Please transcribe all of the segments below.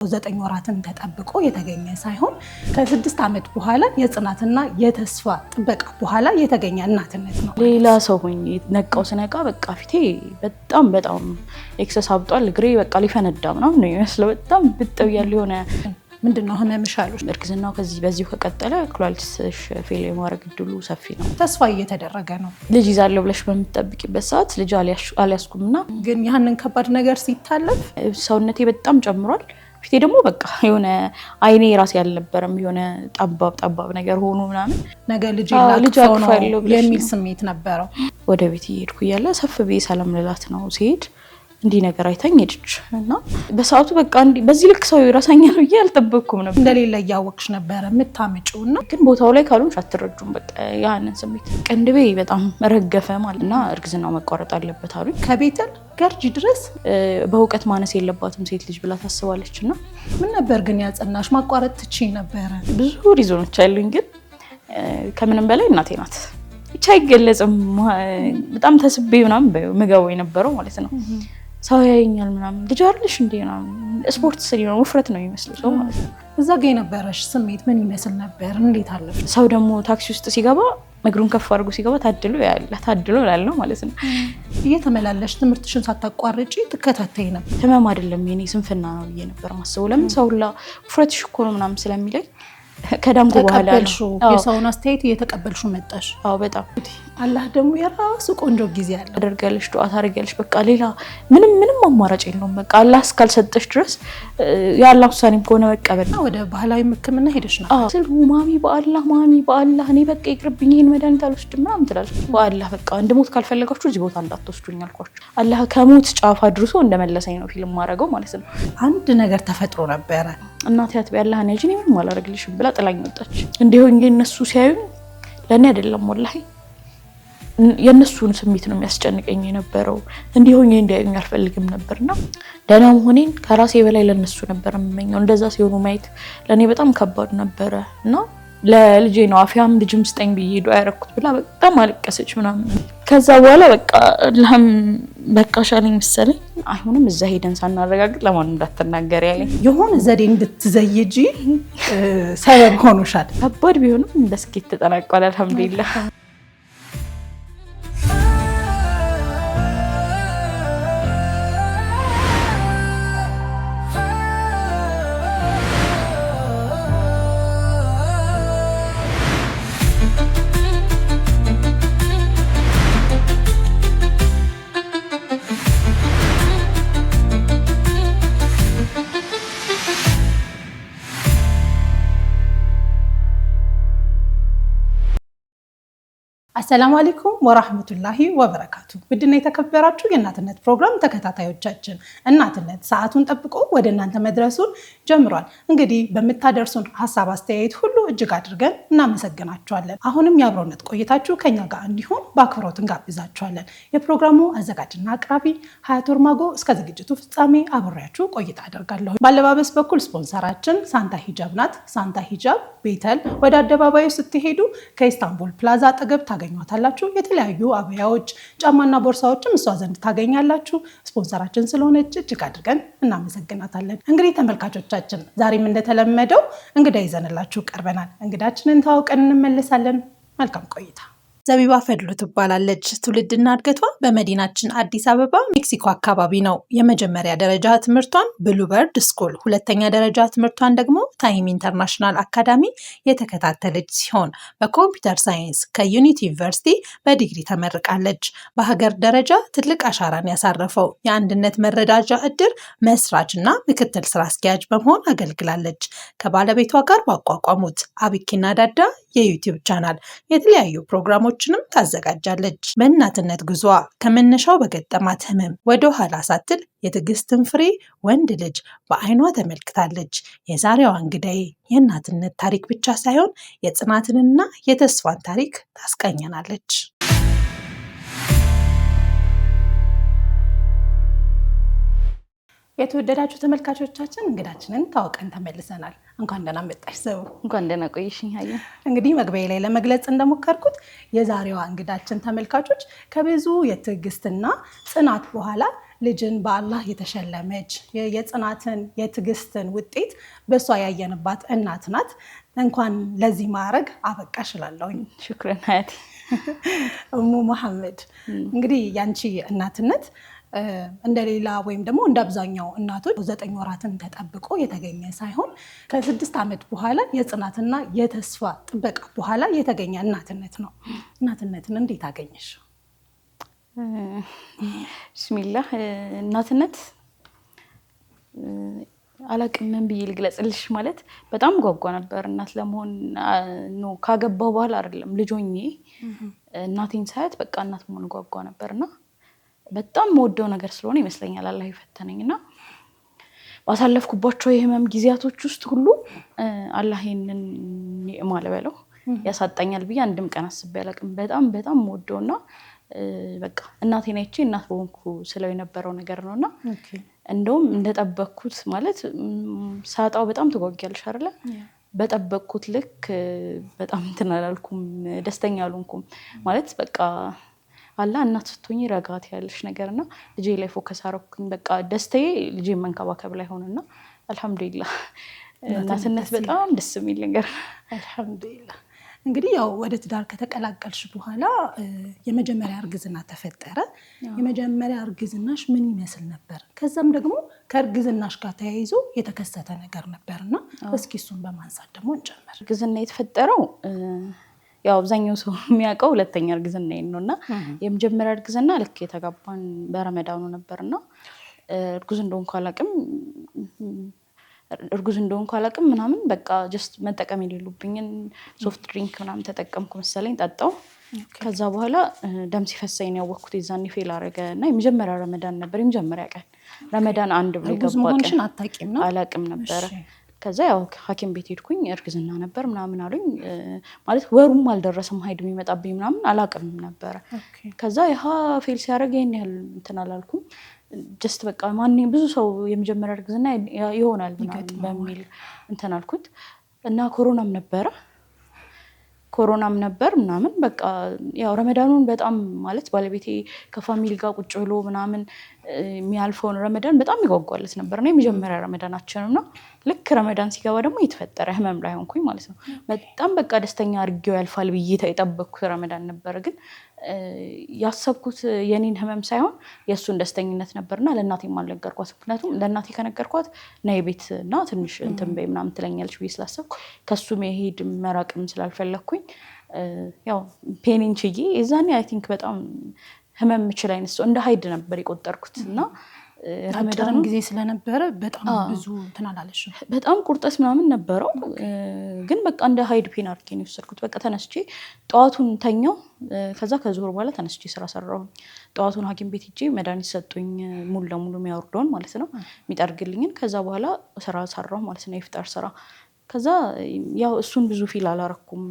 9 ወራትን ተጠብቆ የተገኘ ሳይሆን ከ6 ዓመት በኋላ የጽናትና የተስፋ ጥበቃ በኋላ የተገኘ እናትነት ነው። ሌላ ሰው ሆኜ ነቃው ስነቃ በቃ ፊቴ በጣም ኤክሰስ አብጧል። እግሬ በቃ ሊፈነዳ ምናምን ነው የሚመስለው። በጣም ብጥው ያለ የሆነ ምንድነው ህመምሽ አሉሽ? እርግዝናው በዚሁ ከቀጠለ ኩላሊትሽ ፌል የማድረግ እድሉ ሰፊ ነው። ተስፋ እየተደረገ ነው። ልጅ ይዛለሁ ብለሽ በምትጠብቂበት ሰዓት ልጅ አልያዝኩምና ግን ያንን ከባድ ነገር ሲታለፍ ሰውነቴ በጣም ጨምሯል። ፊቴ ደግሞ በቃ የሆነ አይኔ ራስ ያልነበረም የሆነ ጠባብ ነገር ሆኖ ምናምን ነገ ልጅ ላክፈው ነው የሚል ስሜት ነበረው። ወደ ቤት እየሄድኩ እያለ ሰፍ ብዬ ሰላም ልላት ነው ሲሄድ እንዲህ ነገር አይታኝ ሄደች እና በሰዓቱ በቃ እንዲህ በዚህ ልክ ሰው ይረሳኛል ብዬ አልጠበቅኩም ነበር። እንደሌለ እያወቅሽ ነበር የምታመጪውና ግን ቦታው ላይ ካልሆንሽ አትረጁም። በቃ ያንን ስሜት ቅንድቤ በጣም ረገፈ ማለትና እርግዝናው መቋረጥ አለበት አሉኝ። ከቤተል ገርጂ ድረስ በእውቀት ማነስ የለባትም ሴት ልጅ ብላ ታስባለች። እና ምን ነበር ግን ያጸናሽ? ማቋረጥ ትችይ ነበረ? ብዙ ሪዞኖች አሉኝ፣ ግን ከምንም በላይ እናቴ ናት። ብቻ አይገለጽም። በጣም ተስቤ ምናምን ምገባው የነበረው ማለት ነው። ሰው ያየኛል ምናምን ልጅ አይደለሽ እንዴ ምናምን ስፖርት ስሪ ነው ውፍረት ነው የሚመስለው ሰው ማለት ነው። እዛ ጋ የነበረሽ ስሜት ምን ይመስል ነበር? እንዴት አለሽ? ሰው ደግሞ ታክሲ ውስጥ ሲገባ እግሩን ከፍ አድርጎ ሲገባ ታድሎ ያለው ማለት ነው። እየተመላለሽ ትምህርትሽን ሳታቋርጪ ትከታተይ ነበር? ህመም አይደለም የኔ ስንፍና ነው ብዬ ነበር ማስበው። ለምን ሰው ሁላ ውፍረትሽ እኮ ነው ምናምን ስለሚለኝ ከዳምኩ በኋላ የሰውን አስተያየት እየተቀበልሹ መጣሽ? አዎ በጣም። አላህ ደግሞ የራሱ ቆንጆ ጊዜ አለ። አደርጋለሽ ዱዓ ታደርጋለሽ። በቃ ሌላ ምንም አማራጭ የለውም። በቃ አላህ እስካልሰጠሽ ድረስ የአላህ ውሳኔም ከሆነ መቀበል። ወደ ባህላዊ ሕክምና ሄደሽ ነው? ማሚ በአላህ እኔ በቃ ይቅርብኝ ይሄን መድኃኒት አልወስድም ምናምን ትላለች። በአላህ በቃ እንድሞት ካልፈለጋችሁ እዚህ ቦታ እንዳትወስዱኝ አልኳቸው። አላህ ከሞት ጫፍ አድርሶ እንደመለሰኝ ነው ፊልም ማድረገው ማለት ነው። አንድ ነገር ተፈጥሮ ነበረ። እናቴ አትበይ አላህ ነጂ ምንም አላደርግልሽም ብላ ጥላኝ ወጣች። እንዲሆን እነሱ ሲያዩኝ ለእኔ አይደለም ወላሂ የእነሱን ስሜት ነው የሚያስጨንቀኝ የነበረው። እንዲሆን እንዲያዩኝ አልፈልግም ነበርና ደህና መሆኔን ከራሴ በላይ ለነሱ ነበር የምመኘው። እንደዛ ሲሆኑ ማየት ለእኔ በጣም ከባድ ነበረ እና ለልጄ ነው አፊያም ልጅም ስጠኝ ብዬ ዱዓ ያደረኩት ብላ በጣም አለቀሰች ምናምን። ከዛ በኋላ በቃ ለህም በቃ ሻለኝ መሰለኝ። አይሆንም እዛ ሄደን ሳናረጋግጥ ለማን እንዳትናገር ያለኝ የሆነ ዘዴ እንድትዘይጂ ሰበብ ሆኖሻል። ከባድ ቢሆንም በስኬት ተጠናቋል አልሐምዱሊላህ። አሰላሙ አለይኩም ወራህመቱላሂ ወበረካቱ። ውድና የተከበራችሁ የእናትነት ፕሮግራም ተከታታዮቻችን እናትነት ሰዓቱን ጠብቆ ወደ እናንተ መድረሱን ጀምሯል። እንግዲህ በምታደርሱን ሀሳብ አስተያየት ሁሉ እጅግ አድርገን እናመሰግናችኋለን። አሁንም የአብሮነት ቆይታችሁ ከኛ ጋር እንዲሆን በአክብሮት እንጋብዛችኋለን። የፕሮግራሙ አዘጋጅና አቅራቢ ሀያት ወርማጎ እስከ ዝግጅቱ ፍጻሜ አብሬያችሁ ቆይታ አደርጋለሁ። ባለባበስ በኩል ስፖንሰራችን ሳንታ ሂጃብ ናት። ሳንታ ሂጃብ ቤተል ወደ አደባባዩ ስትሄዱ ከኢስታንቡል ፕላዛ አጠገብ ታገኟታላችሁ። የተለያዩ አብያዎች፣ ጫማና ቦርሳዎችም እሷ ዘንድ ታገኛላችሁ። ስፖንሰራችን ስለሆነች እጅግ አድርገን እናመሰግናታለን። እንግዲህ ተመልካቾቻችን ዛሬም እንደተለመደው እንግዳ ይዘንላችሁ ቀርበናል። እንግዳችንን ተዋውቀን እንመለሳለን። መልካም ቆይታ። ዘቢባ ፈድሉ ትባላለች። ትውልድና እድገቷ በመዲናችን አዲስ አበባ ሜክሲኮ አካባቢ ነው። የመጀመሪያ ደረጃ ትምህርቷን ብሉበርድ ስኩል፣ ሁለተኛ ደረጃ ትምህርቷን ደግሞ ታይም ኢንተርናሽናል አካዳሚ የተከታተለች ሲሆን በኮምፒውተር ሳይንስ ከዩኒቲ ዩኒቨርሲቲ በዲግሪ ተመርቃለች። በሀገር ደረጃ ትልቅ አሻራን ያሳረፈው የአንድነት መረዳጃ እድር መስራች እና ምክትል ስራ አስኪያጅ በመሆን አገልግላለች። ከባለቤቷ ጋር ባቋቋሙት አቢኪና ዳዳ የዩቲዩብ ቻናል የተለያዩ ፕሮግራሞችንም ታዘጋጃለች። በእናትነት ጉዟ ከመነሻው በገጠማት ህመም ወደ ኋላ ሳትል የትዕግስትን ፍሬ ወንድ ልጅ በአይኗ ተመልክታለች። የዛሬዋ እንግዳዬ የእናትነት ታሪክ ብቻ ሳይሆን የጽናትንና የተስፋን ታሪክ ታስቃኘናለች። የተወደዳችሁ ተመልካቾቻችን እንግዳችንን ታውቀን ተመልሰናል። እንኳን ደህና መጣሽ ዘቡ። እንኳን ደህና ቆይሽኝ ሀያ። እንግዲህ መግቢያ ላይ ለመግለጽ እንደሞከርኩት የዛሬዋ እንግዳችን ተመልካቾች ከብዙ የትዕግስትና ጽናት በኋላ ልጅን በአላህ የተሸለመች የጽናትን የትዕግስትን ውጤት በሷ ያየንባት እናት ናት። እንኳን ለዚህ ማዕረግ አበቃሽ እላለሁኝ። ሽክረን ሀያቲ። እሙ መሐመድ እንግዲህ ያንቺ እናትነት እንደሌላ ወይም ደግሞ እንደ አብዛኛው እናቶች 9 ወራትን ተጠብቆ የተገኘ ሳይሆን ከ6 ዓመት በኋላ የጽናትና የተስፋ ጥበቃ በኋላ የተገኘ እናትነት ነው። እናትነትን እንዴት አገኘሽ? ቢስሚላህ። እናትነት አላቅም ምን ብዬ ልግለጽልሽ። ማለት በጣም ጓጓ ነበር እናት ለመሆን ነው። ካገባሁ በኋላ አይደለም ልጅ ሆኜ እናቴን ሳያት በቃ እናት መሆን ጓጓ ነበርና በጣም የምወደው ነገር ስለሆነ ይመስለኛል አላህ የፈተነኝና ባሳለፍኩባቸው የህመም ጊዜያቶች ውስጥ ሁሉ አላህ ይሄንን ኒዕማ ልበለው ያሳጣኛል ብዬ አንድም ቀን አስቤ አላቅም። በጣም በጣም የምወደውና በቃ እናቴን አይቼ እናት ሆንኩ ስለው የነበረው ነገር ነውና እንደውም እንደጠበቅኩት ማለት ሳጣው በጣም ትጓጊያለሽ አይደለ? በጠበቅኩት ልክ በጣም እንትን አላልኩም፣ ደስተኛ አልሆንኩም። ማለት በቃ አላ እናት ስትሆኚ ረጋት ያለሽ ነገርና ልጄ ላይ ፎከስ አደረኩኝ። በቃ ደስታዬ ልጄ መንከባከብ ላይ ሆነና አልሐምዱሊላህ እናትነት በጣም ደስ የሚል ነገር። አልሐምዱሊላህ። እንግዲህ ያው ወደ ትዳር ከተቀላቀልሽ በኋላ የመጀመሪያ እርግዝና ተፈጠረ። የመጀመሪያ እርግዝናሽ ምን ይመስል ነበር? ከዛም ደግሞ ከእርግዝናሽ ጋር ተያይዞ የተከሰተ ነገር ነበርና እስኪ እሱን በማንሳት ደግሞ እንጨምር። እርግዝና የተፈጠረው ያው አብዛኛው ሰው የሚያውቀው ሁለተኛ እርግዝናዬን ነው እና የመጀመሪያ እርግዝና ልክ የተጋባን በረመዳኑ ነበርና እርጉዝ እንደሆንኩ አላውቅም ምናምን በቃ ጀስት መጠቀም የሌሉብኝን ሶፍት ድሪንክ ምናምን ተጠቀምኩ መሰለኝ፣ ጠጣው። ከዛ በኋላ ደም ሲፈሰኝ ነው ያወቅኩት። የዛኔ ፌል አደረገ እና የመጀመሪያ ረመዳን ነበር። የመጀመሪያ ቀን ረመዳን 1 ብሎ የገባ አላውቅም ነበረ። ከዛ ያው ሐኪም ቤት ሄድኩኝ። እርግዝና ነበር ምናምን አሉኝ። ማለት ወሩም አልደረሰም ሀይድ የሚመጣብኝ ምናምን አላውቅም ነበረ። ከዛ ይሄ ፌል ሲያደርግ ይሄን ያህል እንትን አላልኩም። ጀስት በቃ ብዙ ሰው የመጀመሪያ እርግዝና ይሆናል በሚል እንትን አልኩት እና ኮሮናም ነበር ምናምን በቃ ያው ረመዳኑን በጣም ማለት ባለቤቴ ከፋሚሊ ጋር ቁጭ ብሎ ምናምን የሚያልፈውን ረመዳን በጣም ይጓጓለት ነበር እና የመጀመሪያ ረመዳናችን ነው። ልክ ረመዳን ሲገባ ደግሞ የተፈጠረ ህመም ላይ ሆንኩኝ ማለት ነው። በጣም በቃ ደስተኛ አድርጌው ያልፋል ብዬ የጠበቅኩት ረመዳን ነበረ። ግን ያሰብኩት የኔን ህመም ሳይሆን የእሱን ደስተኝነት ነበርና ለእናቴም አልነገርኳት። ምክንያቱም ለእናቴ ከነገርኳት ነይ ቤት እና ትንሽ እንትን በይ ምናምን ትለኛለች ብዬ ስላሰብኩ ከሱ መሄድ መራቅም ስላልፈለግኩኝ ያው ፔኒን ችዬ የዛኔ አይ ቲንክ በጣም ህመም ምችል አይነት ሰው እንደ ሀይድ ነበር የቆጠርኩት እና ረመዳን ጊዜ ስለነበረ በጣም ብዙ እንትን አላለሽም። በጣም ቁርጠት ምናምን ነበረው። ግን በቃ እንደ ሀይድ ፔን አድርጌ ነው የወሰድኩት። በቃ ተነስቼ ጠዋቱን ተኛው። ከዛ ከዙር በኋላ ተነስቼ ስራ ሰራሁኝ። ጠዋቱን ሐኪም ቤት ሄጄ መድኃኒት ሰጡኝ፣ ሙሉ ለሙሉ የሚያወርደውን ማለት ነው የሚጠርግልኝን። ከዛ በኋላ ስራ ሰራሁ ማለት ነው፣ የፍጣር ስራ። ከዛ ያው እሱን ብዙ ፊል አላረኩም፣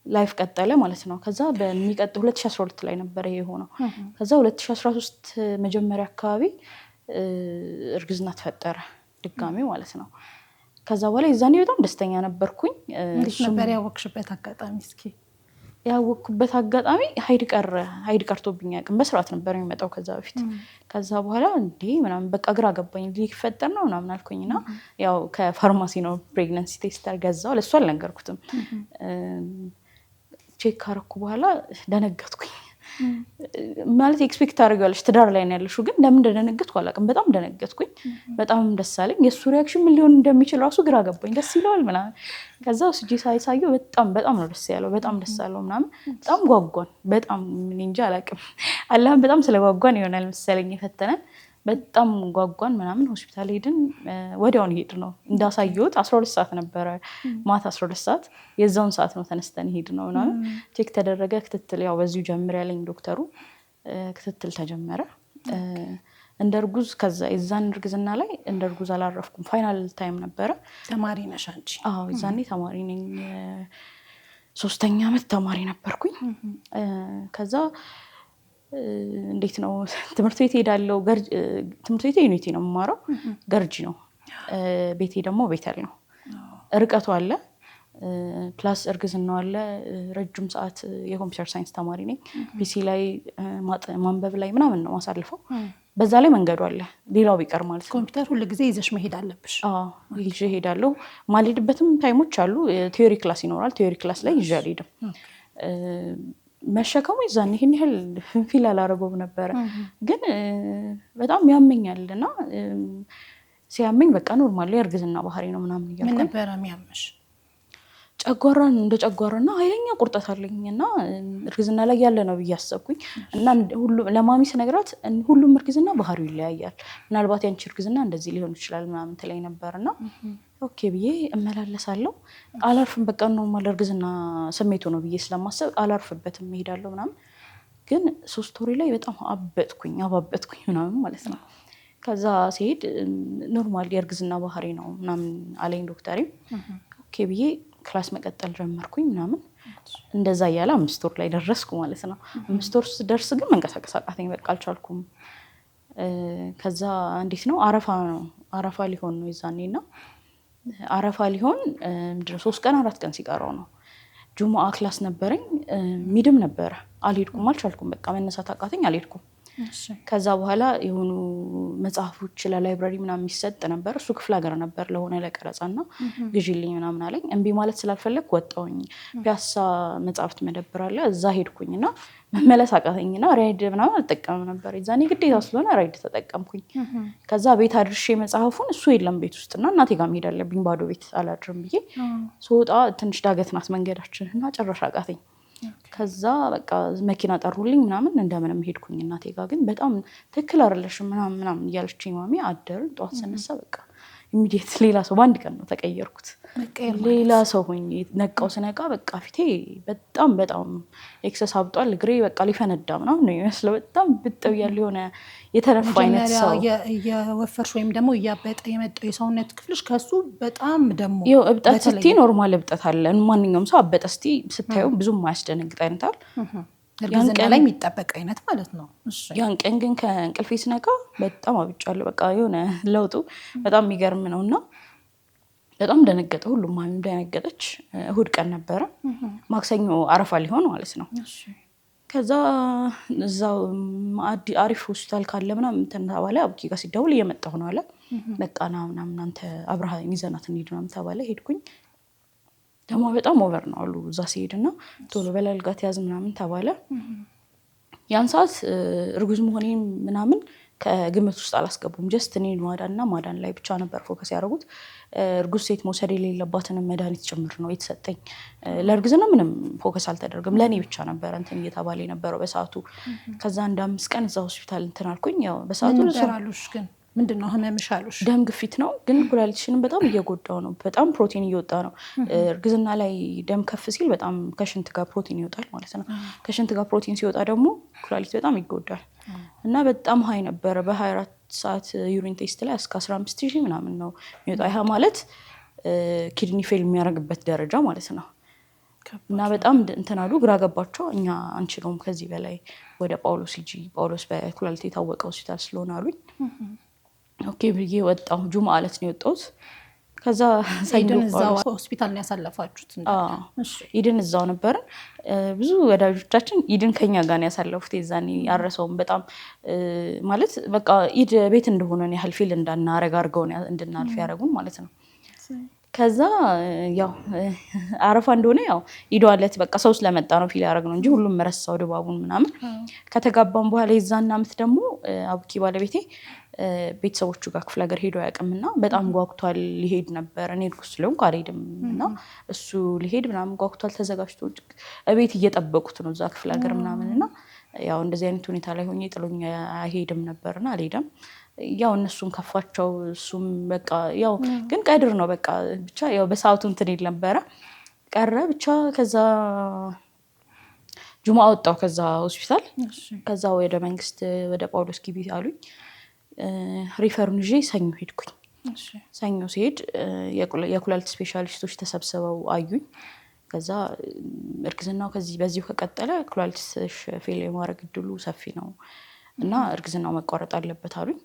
ላይፍ ቀጠለ ማለት ነው። ከዛ በሚቀጥለው 2012 ላይ ነበር ይሄ የሆነው። ከዛ 2013 መጀመሪያ አካባቢ እርግዝና ተፈጠረ ድጋሚ ማለት ነው። ከዛ በኋላ የዛኔ በጣም ደስተኛ ነበርኩኝ። እንዴት ነበር ያወቅሽበት አጋጣሚ? እስኪ ያወቅኩበት አጋጣሚ ሀይድ ቀርቶብኝ አያውቅም። በስርዓት ነበር የሚመጣው ከዛ በፊት። ከዛ በኋላ እንዴ ምናምን በቃ ግራ ገባኝ፣ ሊፈጠር ነው ምናምን አልኩኝና ያው ከፋርማሲ ነው ፕሬግናንሲ ቴስተር ገዛው። ለእሱ አልነገርኩትም። ቼክ ካረኩ በኋላ ደነገጥኩኝ። ማለት ኤክስፔክት አድርጋለች ትዳር ላይ ነው ያለሽው፣ ግን ለምን እንደደነገጥኩ አላውቅም። በጣም ደነገጥኩኝ። በጣም ደስ አለኝ። የእሱ ሪያክሽን ምን ሊሆን እንደሚችል ራሱ ግራ ገባኝ። ደስ ይለዋል ምናምን። ከዛ ስጂ ሳይሳየው በጣም ነው ደስ ያለው። በጣም ደስ አለው ምናምን። በጣም ጓጓን። በጣም እንጃ አላውቅም። አላህም በጣም ስለጓጓን ይሆናል መሰለኝ የፈተነን። በጣም ጓጓን ምናምን። ሆስፒታል ሄድን። ወዲያውን ሄድ ነው እንዳሳየሁት 12 ሰዓት ነበረ፣ ማታ 12 ሰዓት የዛውን ሰዓት ነው ተነስተን ሄድ ነው ምናምን። ቼክ ተደረገ። ክትትል ያው በዚሁ ጀምር ያለኝ ዶክተሩ። ክትትል ተጀመረ እንደ እርጉዝ። ከዛ የዛን እርግዝና ላይ እንደ እርጉዝ አላረፍኩም። ፋይናል ታይም ነበረ። ተማሪ ነሽ አንቺ? አዎ የዛኔ ተማሪ ነኝ። 3ኛ ዓመት ተማሪ ነበርኩኝ። ከዛ እንዴት ነው ትምህርት ቤት ሄዳለሁ። ትምህርት ቤት ዩኒቲ ነው የምማረው፣ ገርጂ ነው። ቤቴ ደግሞ ቤተል ነው። ርቀቱ አለ። ፕላስ እርግዝናው አለ። ረጅም ሰዓት የኮምፒውተር ሳይንስ ተማሪ ነኝ። ፒሲ ላይ ማንበብ ላይ ምናምን ነው ማሳልፈው። በዛ ላይ መንገዱ አለ ሌላው ቢቀር ማለት ነው። ኮምፒውተር ሁሉ ጊዜ ይዘሽ መሄድ አለብሽ? ይዤ እሄዳለሁ። ማልሄድበትም ታይሞች አሉ። ቲዮሪ ክላስ ይኖራል። ቲዮሪ ክላስ ላይ ይዤ አልሄድም። መሸከሙ ይዛን ይሄን ያህል ፊል አላረገውም ነበረ፣ ግን በጣም ያመኛል እና ሲያመኝ በቃ ኖርማል የእርግዝና ባህሪ ነው ምናምን እያልኩ። ምን ነበረ የሚያምሽ? ጨጓራን እንደ ጨጓራና ኃይለኛ ቁርጠት አለኝ እና እርግዝና ላይ ያለ ነው ብዬ አሰብኩኝ እና ለማሚ ስነግራት ሁሉም እርግዝና ባህሪው ይለያያል፣ ምናልባት ያንቺ እርግዝና እንደዚህ ሊሆን ይችላል ምናምን ትለኝ ነበርና ኦኬ ብዬ እመላለሳለሁ። አላርፍም በቃ ኖርማል እርግዝና ስሜቱ ነው ብዬ ስለማሰብ አላርፍበትም እሄዳለሁ ምናምን። ግን 3 ወሬ ላይ በጣም አባበጥኩኝ ምናምን ማለት ነው። ከዛ ሲሄድ ኖርማል የእርግዝና ባህሪ ነው ምናምን አለኝ ዶክተሬም። ኦኬ ብዬ ክላስ መቀጠል ጀመርኩኝ ምናምን። እንደዛ እያለ 5 ወር ላይ ደረስኩ ማለት ነው። 5 ወር ስደርስ ግን መንቀሳቀስ አቃተኝ፣ በቃ አልቻልኩም። ከዛ እንዴት ነው አረፋ ሊሆን ነው የዛኔና አረፋ ሊሆን 3 ቀን 4 ቀን ሲቀረው ነው። ጁሙአ ክላስ ነበረኝ፣ ሚድም ነበረ። አልሄድኩም፣ አልቻልኩም። በቃ መነሳት አቃተኝ፣ አልሄድኩም። ከዛ በኋላ የሆኑ መጽሐፎች ለላይብራሪ ምናምን የሚሰጥ ነበር። እሱ ክፍለ ሀገር ነበር ለሆነ ለቀረጻና ግዢልኝ ምናምን አለኝ። እምቢ ማለት ስላልፈለግ ወጣሁኝ። ፒያሳ መጽሐፍት መደብር አለ፣ እዛ ሄድኩኝና መመለስ አቃተኝና ራይድ ምናምን አልጠቀምም ነበር። የዛኔ ግዴታ ስለሆነ ራይድ ተጠቀምኩኝ። ከዛ ቤት አድርሼ መጽሐፉን እሱ የለም ቤት ውስጥና እናቴ ጋር መሄድ አለብኝ፣ ባዶ ቤት አላድርም ብዬ ስወጣ ትንሽ ዳገት ናት መንገዳችን እና ጨረሻ አቃተኝ። ከዛ በቃ መኪና ጠሩልኝ ምናምን እንደምንም ሄድኩኝ እናቴ ጋር። ግን በጣም ትክክል አይደለሽም ምናምን እያለችኝ ማሚ አደርን። ጠዋት ስነሳ በቃ ኢሚዲየት ሌላ ሰው በአንድ ቀን ነው ተቀየርኩት። ሌላ ሰው ሆኜ ነቃው። ስነቃ በቃ ፊቴ በጣም ኤክሰስ አብጧል። እግሬ በቃ ሊፈነዳ ምናምን ነው የሚመስለው። በጣም ብጥብ ያለ የሆነ የተነፋ አይነት ሰው። የወፈርሽ ወይም ደግሞ እያበጠ የመጣው የሰውነት ክፍልሽ ከሱ በጣም ደግሞ እብጠት ስትይ ኖርማል እብጠት አለ። ማንኛውም ሰው አበጠ ስትይ ስታዩ ብዙም ማያስደነግጥ አይነታል። እርግዝና ላይ የሚጠበቅ አይነት ማለት ነው። ያን ቀን ግን ከእንቅልፌ ስነቃ በጣም አብጫለሁ። በቃ የሆነ ለውጡ በጣም የሚገርም ነው እና በጣም ደነገጠ። ሁሉም ማሚ ደነገጠች። እሁድ ቀን ነበረ፣ ማክሰኞ አረፋ ሊሆን ማለት ነው። ከዛ እዛው አሪፍ ሆስፒታል ካለ ምናምን ተባለ። አቡኪ ጋር ሲደውል እየመጣሁ ነው አለ። በቃ ና ምናምን አንተ አብርሃም ይዘናት እንሂድ ምናምን ተባለ። ሄድኩኝ። ደግሞ በጣም ኦቨር ነው አሉ እዛ ሲሄድና ቶሎ በላልጋ ተያዝ ምናምን ተባለ። ያን ሰዓት እርጉዝ መሆኔን ምናምን ከግምት ውስጥ አላስገቡም። ጀስት እኔን ማዳን ላይ ብቻ ነበር ፎከስ ያደረጉት። እርጉዝ ሴት መውሰድ የሌለባትንም መድኃኒት ጭምር ነው የተሰጠኝ። ለእርግዝና ምንም ፎከስ አልተደረገም። ለእኔ ብቻ ነበረ እንትን እየተባለ የነበረው በሰዓቱ። ከዛ እንደ 5 ቀን እዛ ሆስፒታል እንትን አልኩኝ። ያው በሰዓቱ ግን ምንድን ነው ህመምሽ አሉሽ? ደም ግፊት ነው፣ ግን ኩላሊትሽንም በጣም እየጎዳው ነው። በጣም ፕሮቲን እየወጣ ነው። እርግዝና ላይ ደም ከፍ ሲል በጣም ከሽንት ጋር ፕሮቲን ይወጣል ማለት ነው። ከሽንት ጋር ፕሮቲን ሲወጣ ደግሞ ኩላሊት በጣም ይጎዳል እና በጣም ሀይ ነበረ። በ24 ሰዓት ዩሪን ቴስት ላይ እስከ 15,000 ምናምን ነው የሚወጣ። ይሄ ማለት ኪድኒ ፌል የሚያደርግበት ደረጃ ማለት ነው። እና በጣም እንትን አሉ፣ ግራ ገባቸው። እኛ አንችለውም ከዚህ በላይ ወደ ጳውሎስ ሂጂ፣ ጳውሎስ በኩላሊት የታወቀ ሆስፒታል ስለሆነ አሉኝ። ኦኬ ብዬ ወጣሁ። ጁምአ ዕለት ነው የወጣሁት። ከዛ እዛው ሆስፒታል ነው ያሳለፋችሁት? ኢድን እዛው ነበርን። ብዙ ወዳጆቻችን ኢድን ከኛ ጋር ነው ያሳለፉት። የዛኔ አረሰውም በጣም ማለት በቃ ኢድ ቤት እንደሆነ ያህል ፊል እንዳናረግ አድርገው እንድናልፍ ያደረጉን ማለት ነው። ከዛ ያው አረፋ እንደሆነ ያው ኢድ ዋለት በቃ ሰው ስለመጣ ነው ፊል ያደረግ ነው እንጂ ሁሉም ረሳው ድባቡን ምናምን። ከተጋባን በኋላ የዛን ዓመት ደግሞ አቡኪ ባለቤቴ ቤተሰቦቹ ጋር ክፍለ ሀገር ሄዶ አያውቅምና በጣም ጓጉቷል። ሊሄድ ነበር። እኔ እርጉዝ ስለሆንኩ አልሄድም እና እሱ ሊሄድ ምናምን ጓጉቷል። ተዘጋጅቶ እቤት እየጠበቁት ነው እዛ ክፍለ ሀገር ምናምን እና ያው እንደዚህ አይነት ሁኔታ ላይ ሆኜ ጥሎኝ አይሄድም ነበርና አልሄድም። ያው እነሱም ከፋቸው፣ እሱም በቃ ያው ግን ቀድር ነው በቃ ብቻ ያው በሰዓቱ እንትን ይል ነበረ ቀረ ብቻ። ከዛ ጁምአ ወጣሁ ከዛ ሆስፒታል። ከዛ ወደ መንግስት ወደ ጳውሎስ ግቢ አሉኝ። ሪፈሩን ይዤ ሰኞ ሄድኩኝ። ሰኞ ሲሄድ የኩላሊት ስፔሻሊስቶች ተሰብስበው አዩኝ። ከዛ እርግዝናው በዚሁ ከቀጠለ ኩላሊት ፌል የማድረግ እድሉ ሰፊ ነው እና እርግዝናው መቋረጥ አለበት አሉኝ።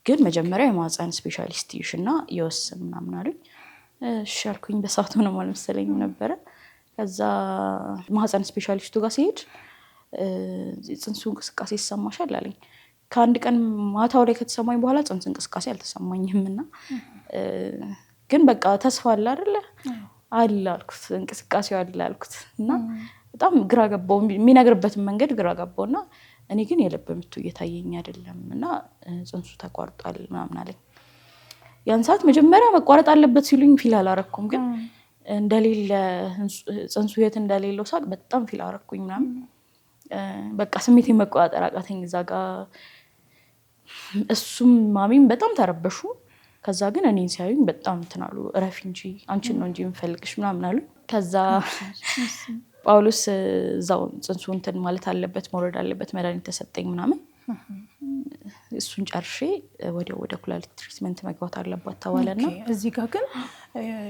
ግን መጀመሪያ የማህፀን ስፔሻሊስት ይሽና የወስን ምናምን አሉኝ። እሺ አልኩኝ። በሰዓቱ ነው ማለት መሰለኝ ነበረ። ከዛ ማህፀን ስፔሻሊስቱ ጋር ሲሄድ ጽንሱ እንቅስቃሴ ይሰማሻል አለኝ። ከአንድ ቀን ማታው ላይ ከተሰማኝ በኋላ ጽንስ እንቅስቃሴ አልተሰማኝም እና ግን በቃ ተስፋ አለ አይደለ አለ አልኩት፣ እንቅስቃሴው አለ አልኩት እና በጣም ግራ ገባው። የሚነግርበትን መንገድ ግራ ገባውና እኔ ግን የልብ ምቱ እየታየኝ አይደለም እና ጽንሱ ተቋርጧል ምናምን አለኝ። ያን ሰዓት መጀመሪያ መቋረጥ አለበት ሲሉኝ ፊል አላረኩም፣ ግን እንደሌለ ጽንሱ የት እንደሌለው ሳቅ በጣም ፊል አረኩኝ ምናምን። በቃ ስሜቴን መቆጣጠር አቃተኝ እዛ ጋር። እሱም ማሚም በጣም ተረበሹ። ከዛ ግን እኔን ሲያዩኝ በጣም እንትን አሉ። እረፊ እንጂ አንቺን ነው እንጂ የምፈልግሽ ምናምን አሉ። ከዛ ጳውሎስ እዛው ጽንሱ እንትን ማለት አለበት መውረድ አለበት መድኃኒት ተሰጠኝ ምናምን። እሱን ጨርሼ ወደ ኩላሊት ትሪትመንት መግባት አለባት ተባለና እዚህ ጋር ግን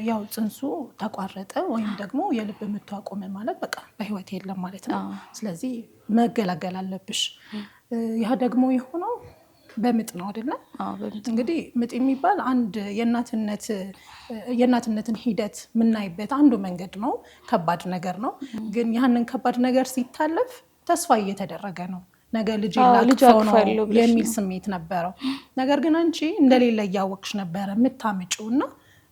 ያው ጽንሱ ተቋረጠ ወይም ደግሞ የልብ ምቱ አቆመ ማለት በቃ በህይወት የለም ማለት ነው። ስለዚህ መገላገል አለብሽ። ያ ደግሞ የሆነው በምጥ ነው አይደለ? እንግዲህ ምጥ የሚባል አንድ የእናትነትን ሂደት የምናይበት አንዱ መንገድ ነው። ከባድ ነገር ነው፣ ግን ያንን ከባድ ነገር ሲታለፍ ተስፋ እየተደረገ ነው። ነገ ልጅ ላቅፈው ነው የሚል ስሜት ነበረው። ነገር ግን አንቺ እንደሌለ እያወቅሽ ነበረ የምታምጪው እና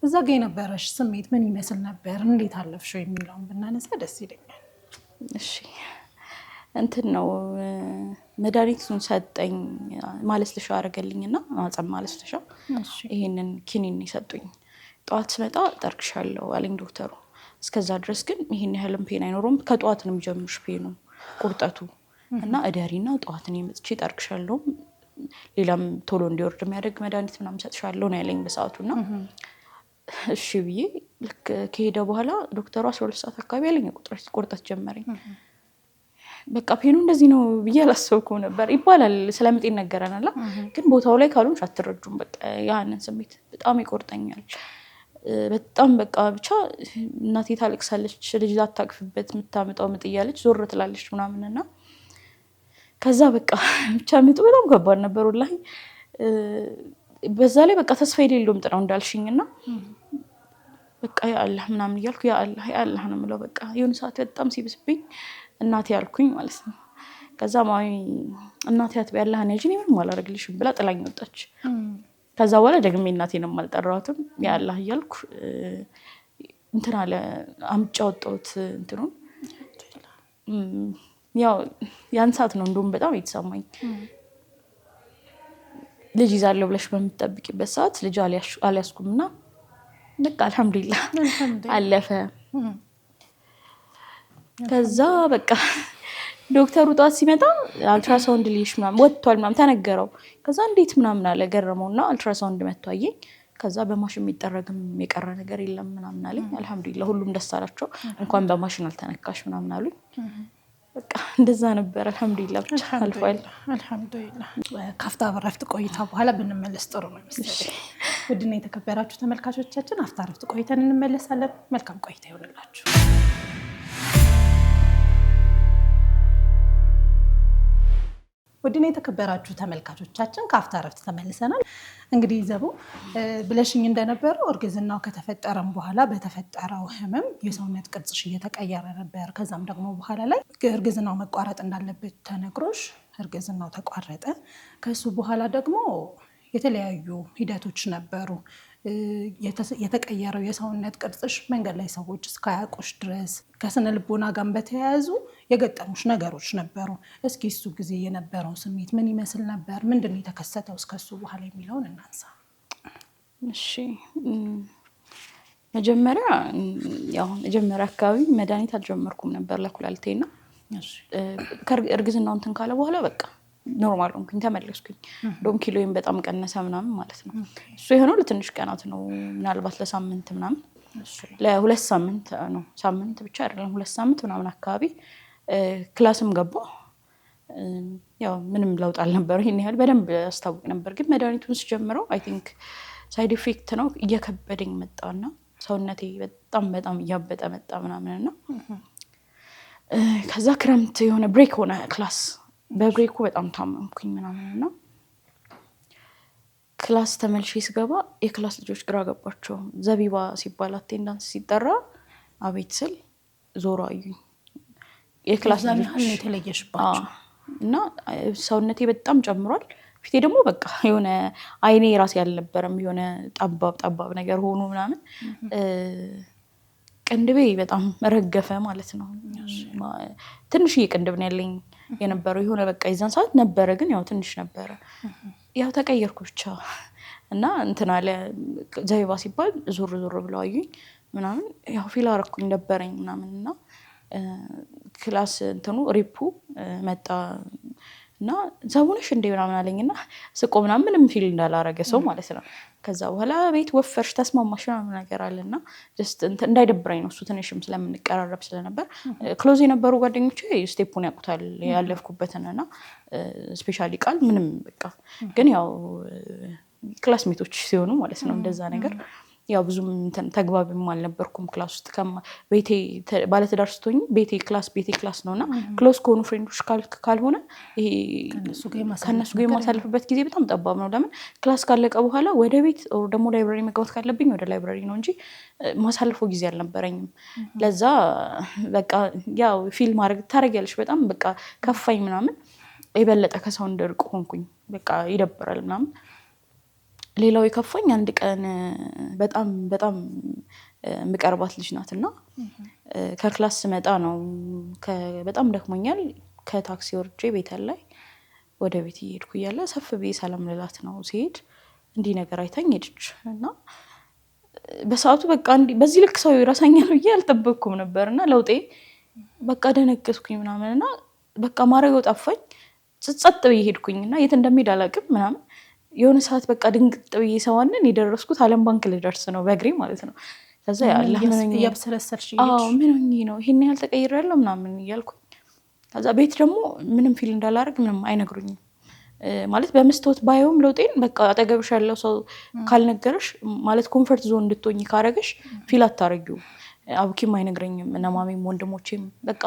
እዛ ጋ የነበረሽ ስሜት ምን ይመስል ነበር? እንዴት አለፍሽው የሚለውን ብናነሳ ደስ ይለኛል። እሺ እንትን ነው መድኃኒቱን ሰጠኝ፣ ማለስለሻ አደረገልኝና ማህፀን ማለስለሻ ይሄንን ኪኒን ሰጡኝ። ጠዋት ስመጣ ጠርክሻለሁ አለኝ ዶክተሩ። እስከዛ ድረስ ግን ይሄን ያህልም ፔን አይኖረውም፣ ከጠዋት ነው የሚጀምርሽ ፔኑ ቁርጠቱ እና እደሪና ጠዋት ነው መጥቼ ጠርክሻለሁ፣ ሌላም ቶሎ እንዲወርድ የሚያደርግ መድኃኒት ምናምን ሰጥሻለሁ ነው ያለኝ በሰዓቱና እሺ ብዬ ልክ ከሄደ በኋላ ዶክተሩ 12 ሰዓት አካባቢ ያለኝ ቁርጠት ጀመረኝ። በቃ ፔኑ እንደዚህ ነው ብዬ አላሰብኩም ነበር። ይባላል ስለምጤ ነገረናል፣ ግን ቦታው ላይ ካልሆንሽ አትረጁም። በቃ ያንን ስሜት በጣም ይቆርጠኛል። በጣም በቃ ብቻ እናቴ ታለቅሳለች፣ ልጅ አታቅፍበት የምታምጣው ምጥ እያለች ዞር ትላለች ምናምንና ከዛ በቃ ብቻ ምጡ በጣም ከባድ ነበር ወላሂ። በዛ ላይ በቃ ተስፋ የሌለው ምጥ ነው እንዳልሽኝና በቃ ያ አላህ ምናምን እያልኩ ያ አላህ ነው የምለው። በቃ የሆነ ሰዓት በጣም ሲብስብኝ እናቴ ያልኩኝ ማለት ነው። ከዛ ማሚ እናቴ አትበይ አላህን ያጂ ምንም አላደርግልሽም ብላ ጥላኝ ወጣች። ከዛ በኋላ ደግሜ እናቴንም አልጠራኋትም። ያ አላህ እያልኩ እንትን አለ አምጫ ወጣሁት እንትኑን። ያው ያን ሰዓት ነው እንደውም በጣም የተሰማኝ። ልጅ ይዛለሁ ብለሽ በምትጠብቂበት ሰዓት ልጅ አልያዝኩምና በቃ አልሐምዱሊላህ አለፈ። ከዛ በቃ ዶክተሩ ጧት ሲመጣ አልትራሳውንድ ልይሽ ምናምን ወጥቷል ምናምን ተነገረው። ከዛ እንዴት ምናምን አለ ገረመውና አልትራሳውንድ መጥቶ አየኝ። ከዛ በማሽን የሚጠረግም የቀረ ነገር የለም ምናምን አለኝ። አልሐምዱሊላህ ሁሉም ደስ አላቸው። እንኳን በማሽን አልተነካሽ ምናምን አሉኝ። በቃ እንደዛ ነበር። አልሐምዱሊላህ ብቻ አልፏል። አልሐምዱሊላህ። ካፍታ በረፍት ቆይታ በኋላ ብንመለስ ጥሩ ነው መሰለኝ። ውድና የተከበራችሁ ተመልካቾቻችን አፍታ ረፍት ቆይተን እንመለሳለን። መልካም ቆይታ ይሆንላችሁ። ውድና የተከበራችሁ ተመልካቾቻችን ከአፍታ ረፍት ተመልሰናል። እንግዲህ ዘቡ ብለሽኝ እንደነበረው እርግዝናው ከተፈጠረም በኋላ በተፈጠረው ህመም የሰውነት ቅርጽሽ እየተቀየረ ነበር። ከዛም ደግሞ በኋላ ላይ እርግዝናው መቋረጥ እንዳለበት ተነግሮሽ እርግዝናው ተቋረጠ። ከሱ በኋላ ደግሞ የተለያዩ ሂደቶች ነበሩ። የተቀየረው የሰውነት ቅርጽሽ መንገድ ላይ ሰዎች እስካያውቁሽ ድረስ ከስነ ልቦና ጋር በተያያዙ የገጠሙሽ ነገሮች ነበሩ። እስኪ እሱ ጊዜ የነበረው ስሜት ምን ይመስል ነበር? ምንድን ነው የተከሰተው እስከሱ በኋላ የሚለውን እናንሳ። እሺ መጀመሪያ አካባቢ መድኃኒት አልጀመርኩም ነበር ለኩላሊቴና እርግዝናው እንትን ካለ በኋላ በቃ ኖርማል ሆንኩኝ፣ ተመለስኩኝ። እንደውም ኪሎዬም በጣም ቀነሰ ምናምን ማለት ነው። እሱ የሆነው ለትንሽ ቀናት ነው፣ ምናልባት ለሳምንት ምናምን፣ ለ2 ሳምንት ነው። ሳምንት ብቻ አይደለም 2 ሳምንት ምናምን አካባቢ ክላስም ገባሁ። ያው ምንም ለውጥ አልነበረው። ይሄን ያህል በደንብ አስታውቅ ነበር፣ ግን መድኃኒቱን ስጀምረው አይ ቲንክ ሳይድ ኢፌክት ነው እየከበደኝ መጣና ሰውነቴ በጣም እያበጠ መጣ ምናምንና ከዛ ክረምት የሆነ ብሬክ ሆነ ክላስ። በብሬኩ በጣም ታመምኩኝ ምናምንና ክላስ ተመልሼ ስገባ የክላስ ልጆች ግራ ገባቸው። ዘቢባ ሲባል አቴንዳንስ ሲጠራ አቤት ስል ዞሮ አዩኝ። የክላስ ልጆች የተለየሽባቸው እና ሰውነቴ በጣም ጨምሯል። ፊቴ ደግሞ በቃ የሆነ አይኔ ራሴ ያልነበረም የሆነ ጠባብ ነገር ሆኖ ምናምን ቅንድቤ በጣም ረገፈ ማለት ነው። ትንሽዬ ቅንድብ ነው ያለኝ የነበረው የሆነ በቃ የዛን ሰዓት ነበረ፣ ግን ያው ትንሽ ነበረ። ያው ተቀየርኩ ብቻ እና እንትን አለ። ዘቢባ ሲባል ዞር ብለው አዩኝ ምናምን ያው ፊል አረኩኝ ነበረኝ ምናምን እና ክላስ እንትኑ ሪፑ መጣ እና ዘቡነሽ እንደ ምናምን አለኝና ስቆ ምንም ፊል እንዳላረገ ሰው ማለት ነው። ከዛ በኋላ ቤት ወፈርሽ ተስማማሽ ምናምን ነገር አለና ጀስት እንዳይደብረኝ ነው እሱ ትንሽም ስለምንቀራረብ ስለነበር ክሎዝ የነበሩ ጓደኞቼ ስቴፑን ያውቁታል ያለፍኩበትንና ስፔሻሊ ቃል ምንም በቃ ግን ያው ክላስሜቶች ሲሆኑ ማለት ነው እንደዛ ነገር ያው ብዙም ተግባቢም አልነበርኩም ክላስ ውስጥ ቤቴ ባለትዳር ስትሆኝ ቤቴ ክላስ ነውና ክሎዝ ከሆኑ ፍሬንዶች ካልሆነ ይሄ ከነሱ ጋር የማሳልፍበት ጊዜ በጣም ጠባብ ነው። ለምን ክላስ ካለቀ በኋላ ወደ ቤት ደግሞ ላይብራሪ መግባት ካለብኝ ወደ ላይብራሪ ነው እንጂ ማሳልፈው ጊዜ አልነበረኝም። ለዛ በቃ ያው ፊልም ማድረግ ታረጊያለሽ በጣም በቃ ከፋኝ ምናምን የበለጠ ከሰው እንደርቅ ሆንኩኝ። በቃ ይደብራል ምናምን። ሌላው የከፋኝ አንድ ቀን በጣም ምቀርባት ልጅ ናትና ከክላስ ስመጣ ነው በጣም ደክሞኛል። ከታክሲ ወርጄ ቤት ላይ ወደ ቤት እየሄድኩ እያለ ሰፍ ብዬ ሰላም ልላት ነው ሲሄድ እንዲህ ነገር አይታኝ ሄደች እና በሰዓቱ በቃ በዚህ ልክ ሰው ይረሳኛል ብዬ አልጠበቅኩም ነበርና ለውጤ በቃ ደነገጥኩኝ ምናምንና በቃ ማረገው ጠፋኝ። ጸጥ ብዬ ሄድኩኝና የት እንደምሄድ አላውቅም ምናምን የሆነ ሰዓት በቃ ድንግጥ ብዬ ሰዋንን የደረስኩት ዓለም ባንክ ልደርስ ነው በእግሬ ማለት ነው። ከዛ ያላህ ምን ያብሰለሰልሽ ምን ሆኜ ነው ይሄን ያህል ተቀይሬያለሁ ምናምን እያልኩኝ ከዛ ቤት ደግሞ ምንም ፊል እንዳላረግ ምንም አይነግሩኝም ማለት በመስታወት ባየውም ለውጤን በቃ አጠገብሽ ያለው ሰው ካልነገረሽ ማለት ኮምፎርት ዞን እንድትሆኚ ካረገሽ ፊል አታረጊው። አብኪም አይነግረኝም እና ማሚም ወንድሞቼም በቃ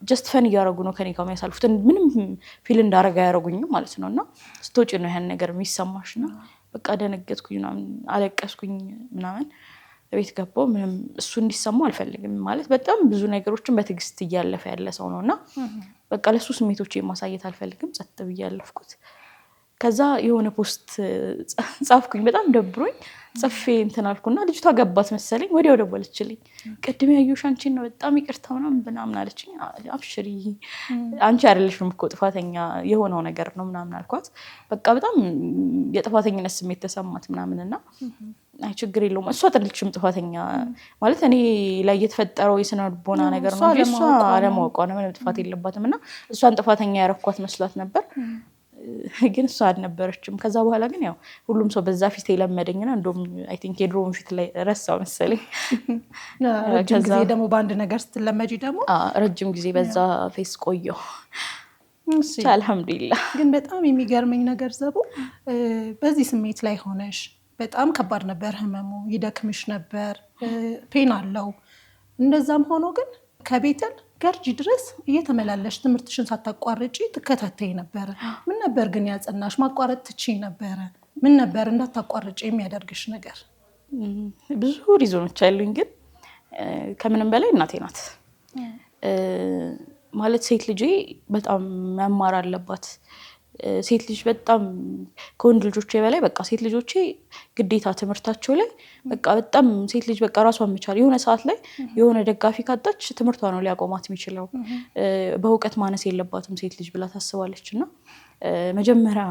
ጀስት ፈን እያረጉ ነው ከኔ ጋር የሚያሳልፉት ምንም ፊል እንዳረጋ ያረጉኝም ማለት ነውና ስትወጪ ነው ያን ነገር የሚሰማሽና በቃ ደነገጥኩኝ ምናምን አለቀስኩኝ ምናምን ቤት ገባሁ። ምንም እሱ እንዲሰማው አልፈልግም ማለት በጣም ብዙ ነገሮችን በትዕግስት እያለፈ ያለ ሰው ነውና በቃ ለሱ ስሜቶች ማሳየት አልፈልግም። ጸጥ ብዬ ያለፍኩት። ከዛ የሆነ ፖስት ጻፍኩኝ በጣም ደብሮኝ ጽፌ እንትን አልኩና ልጅቷ ገባት መሰለኝ ወዲያው ደወለችልኝ። ቅድም ያየሁሽ አንቺን ነው በጣም ይቅርታ ምናምን አለችኝ። አብሽሪ አንቺ አይደለሽም እኮ ጥፋተኛ የሆነው ነገር ነው ምናምን አልኳት። በቃ በጣም የጥፋተኝነት ስሜት ተሰማት ምናምንና አይ ችግር የለውም እሷ አይደለችም ጥፋተኛ ማለት እኔ ላይ የተፈጠረው የስነ ልቦና ነገር ነው እንጂ እሷ አለማወቋ ነው ምንም ጥፋት የለባትም እና እሷን ጥፋተኛ ያረኳት መስላት ነበር ግን እሷ አልነበረችም። ከዛ በኋላ ግን ያው ሁሉም ሰው በዛ ፊት የለመደኝና እንደውም አይ ቲንክ የድሮውን ፊት ላይ ረሳው መሰለኝ። ረጅም ጊዜ ደግሞ በአንድ ነገር ስትለመጂ ደግሞ ረጅም ጊዜ በዛ ፌስ ቆየሁ። አልሐምዱሊላህ። ግን በጣም የሚገርመኝ ነገር ዘቡ በዚህ ስሜት ላይ ሆነሽ በጣም ከባድ ነበር ህመሙ፣ ይደክምሽ ነበር፣ ፔን አለው። እንደዛም ሆኖ ግን ከቤተል ገርጂ ድረስ እየተመላለሽ ትምህርትሽን ሳታቋርጪ ትከታተይ ነበረ። ምን ነበር ግን ያጸናሽ? ማቋረጥ ትችይ ነበረ? ምን ነበር እንዳታቋርጪ የሚያደርግሽ ነገር? ብዙ ሪዞኖች አሉኝ፣ ግን ከምንም በላይ እናቴ ናት። ማለት ሴት ልጄ በጣም መማር አለባት። ሴት ልጅ በጣም ከወንድ ልጆቼ በላይ በቃ ሴት ልጆቼ ግዴታ ትምህርታቸው ላይ በቃ በጣም ሴት ልጅ በቃ ራሷን መቻል የሆነ ሰዓት ላይ የሆነ ደጋፊ ካጣች ትምህርቷ ነው ሊያቆማት የሚችለው። በእውቀት ማነስ የለባትም ሴት ልጅ ብላ ታስባለች። እና መጀመሪያ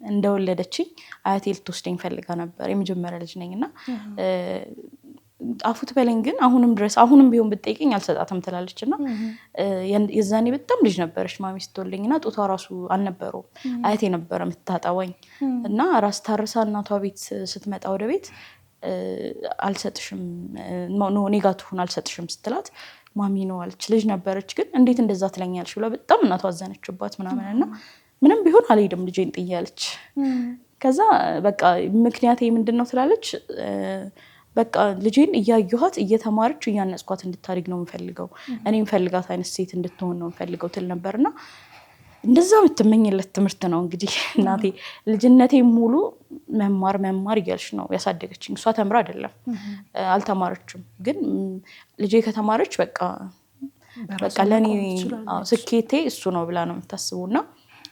እንደወለደችኝ አያቴ ልትወስደኝ ፈልጋ ነበር። የመጀመሪያ ልጅ ነኝ እና አፉት በለኝ ግን አሁንም ቢሆን ብትጠይቀኝ አልሰጣትም ትላለች። እና የዛኔ በጣም ልጅ ነበረች ማሚ ስትወልደኝ እና ጡቷ ራሱ አልነበረውም። አያቴ ነበረ የምትታጠባኝ እና ራስ ታርሳ እናቷ ቤት ስትመጣ ወደ ቤት አልሰጥሽም እኔ ጋ ትሁን አልሰጥሽም ስትላት ማሚ ነው አለች። ልጅ ነበረች ግን እንዴት እንደዛ ትለኛለች ብላ በጣም እናቷ አዘነችባት ምናምን እና ምንም ቢሆን አልሄድም ልጄን ጥያለች። ከዛ በቃ ምክንያቴ ምንድን ነው ትላለች በቃ ልጄን እያየኋት እየተማረች እያነጽኳት እንድታድግ ነው የምፈልገው። እኔ የምፈልጋት አይነት ሴት እንድትሆን ነው የምፈልገው ትል ነበርና እንደዛ የምትመኝለት ትምህርት ነው እንግዲህ እናቴ ልጅነቴ ሙሉ መማር እያልሽ ነው ያሳደገችኝ። እሷ ተምራ አይደለም አልተማረችም፣ ግን ልጄ ከተማረች በቃ ለኔ ስኬቴ እሱ ነው ብላ ነው የምታስበውና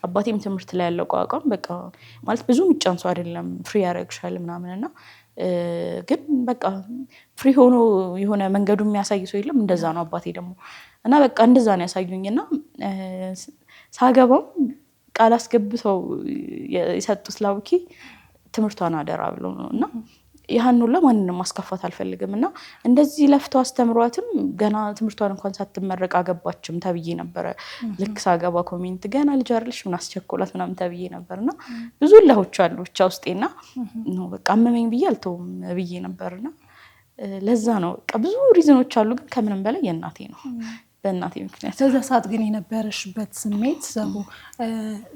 አባቴም ትምህርት ላይ ያለው አቋም በቃ ማለት ብዙ የሚጫን ሰው አይደለም፣ ፍሪ ያደርግሻል ምናምንና ግን በቃ ፍሪ ሆኖ የሆነ መንገዱ የሚያሳይ ሰው የለም። እንደዛ ነው አባቴ ደግሞ እና በቃ እንደዛ ነው ያሳዩኝና ሳገባው ቃል አስገብተው የሰጡት ላውኪ ትምህርቷን አደራ ብሎ ነውና ያን ሁሉ ማንንም ማስከፋት አልፈልግምና እንደዚህ ለፍተው አስተምሯትም ገና ትምህርቷን እንኳን ሳትመረቅ አገባችም ተብዬ ነበር። ልክ ሳገባ ኮሜንት ገና ልጅ አይደልሽ ምን አስቸኮላት ምናምን ተብዬ ነበርና ብዙ ለሆች አሉ ብቻ ውስጤና ነው በቃ አመመኝ ብዬ አልተውም ብዬ ነበርና ለዛ ነው በቃ ብዙ ሪዝኖች አሉ፣ ግን ከምንም በላይ የእናቴ ነው። በእናቴ ምክንያት በዛ ሰዓት ግን የነበረሽበት ስሜት ሰው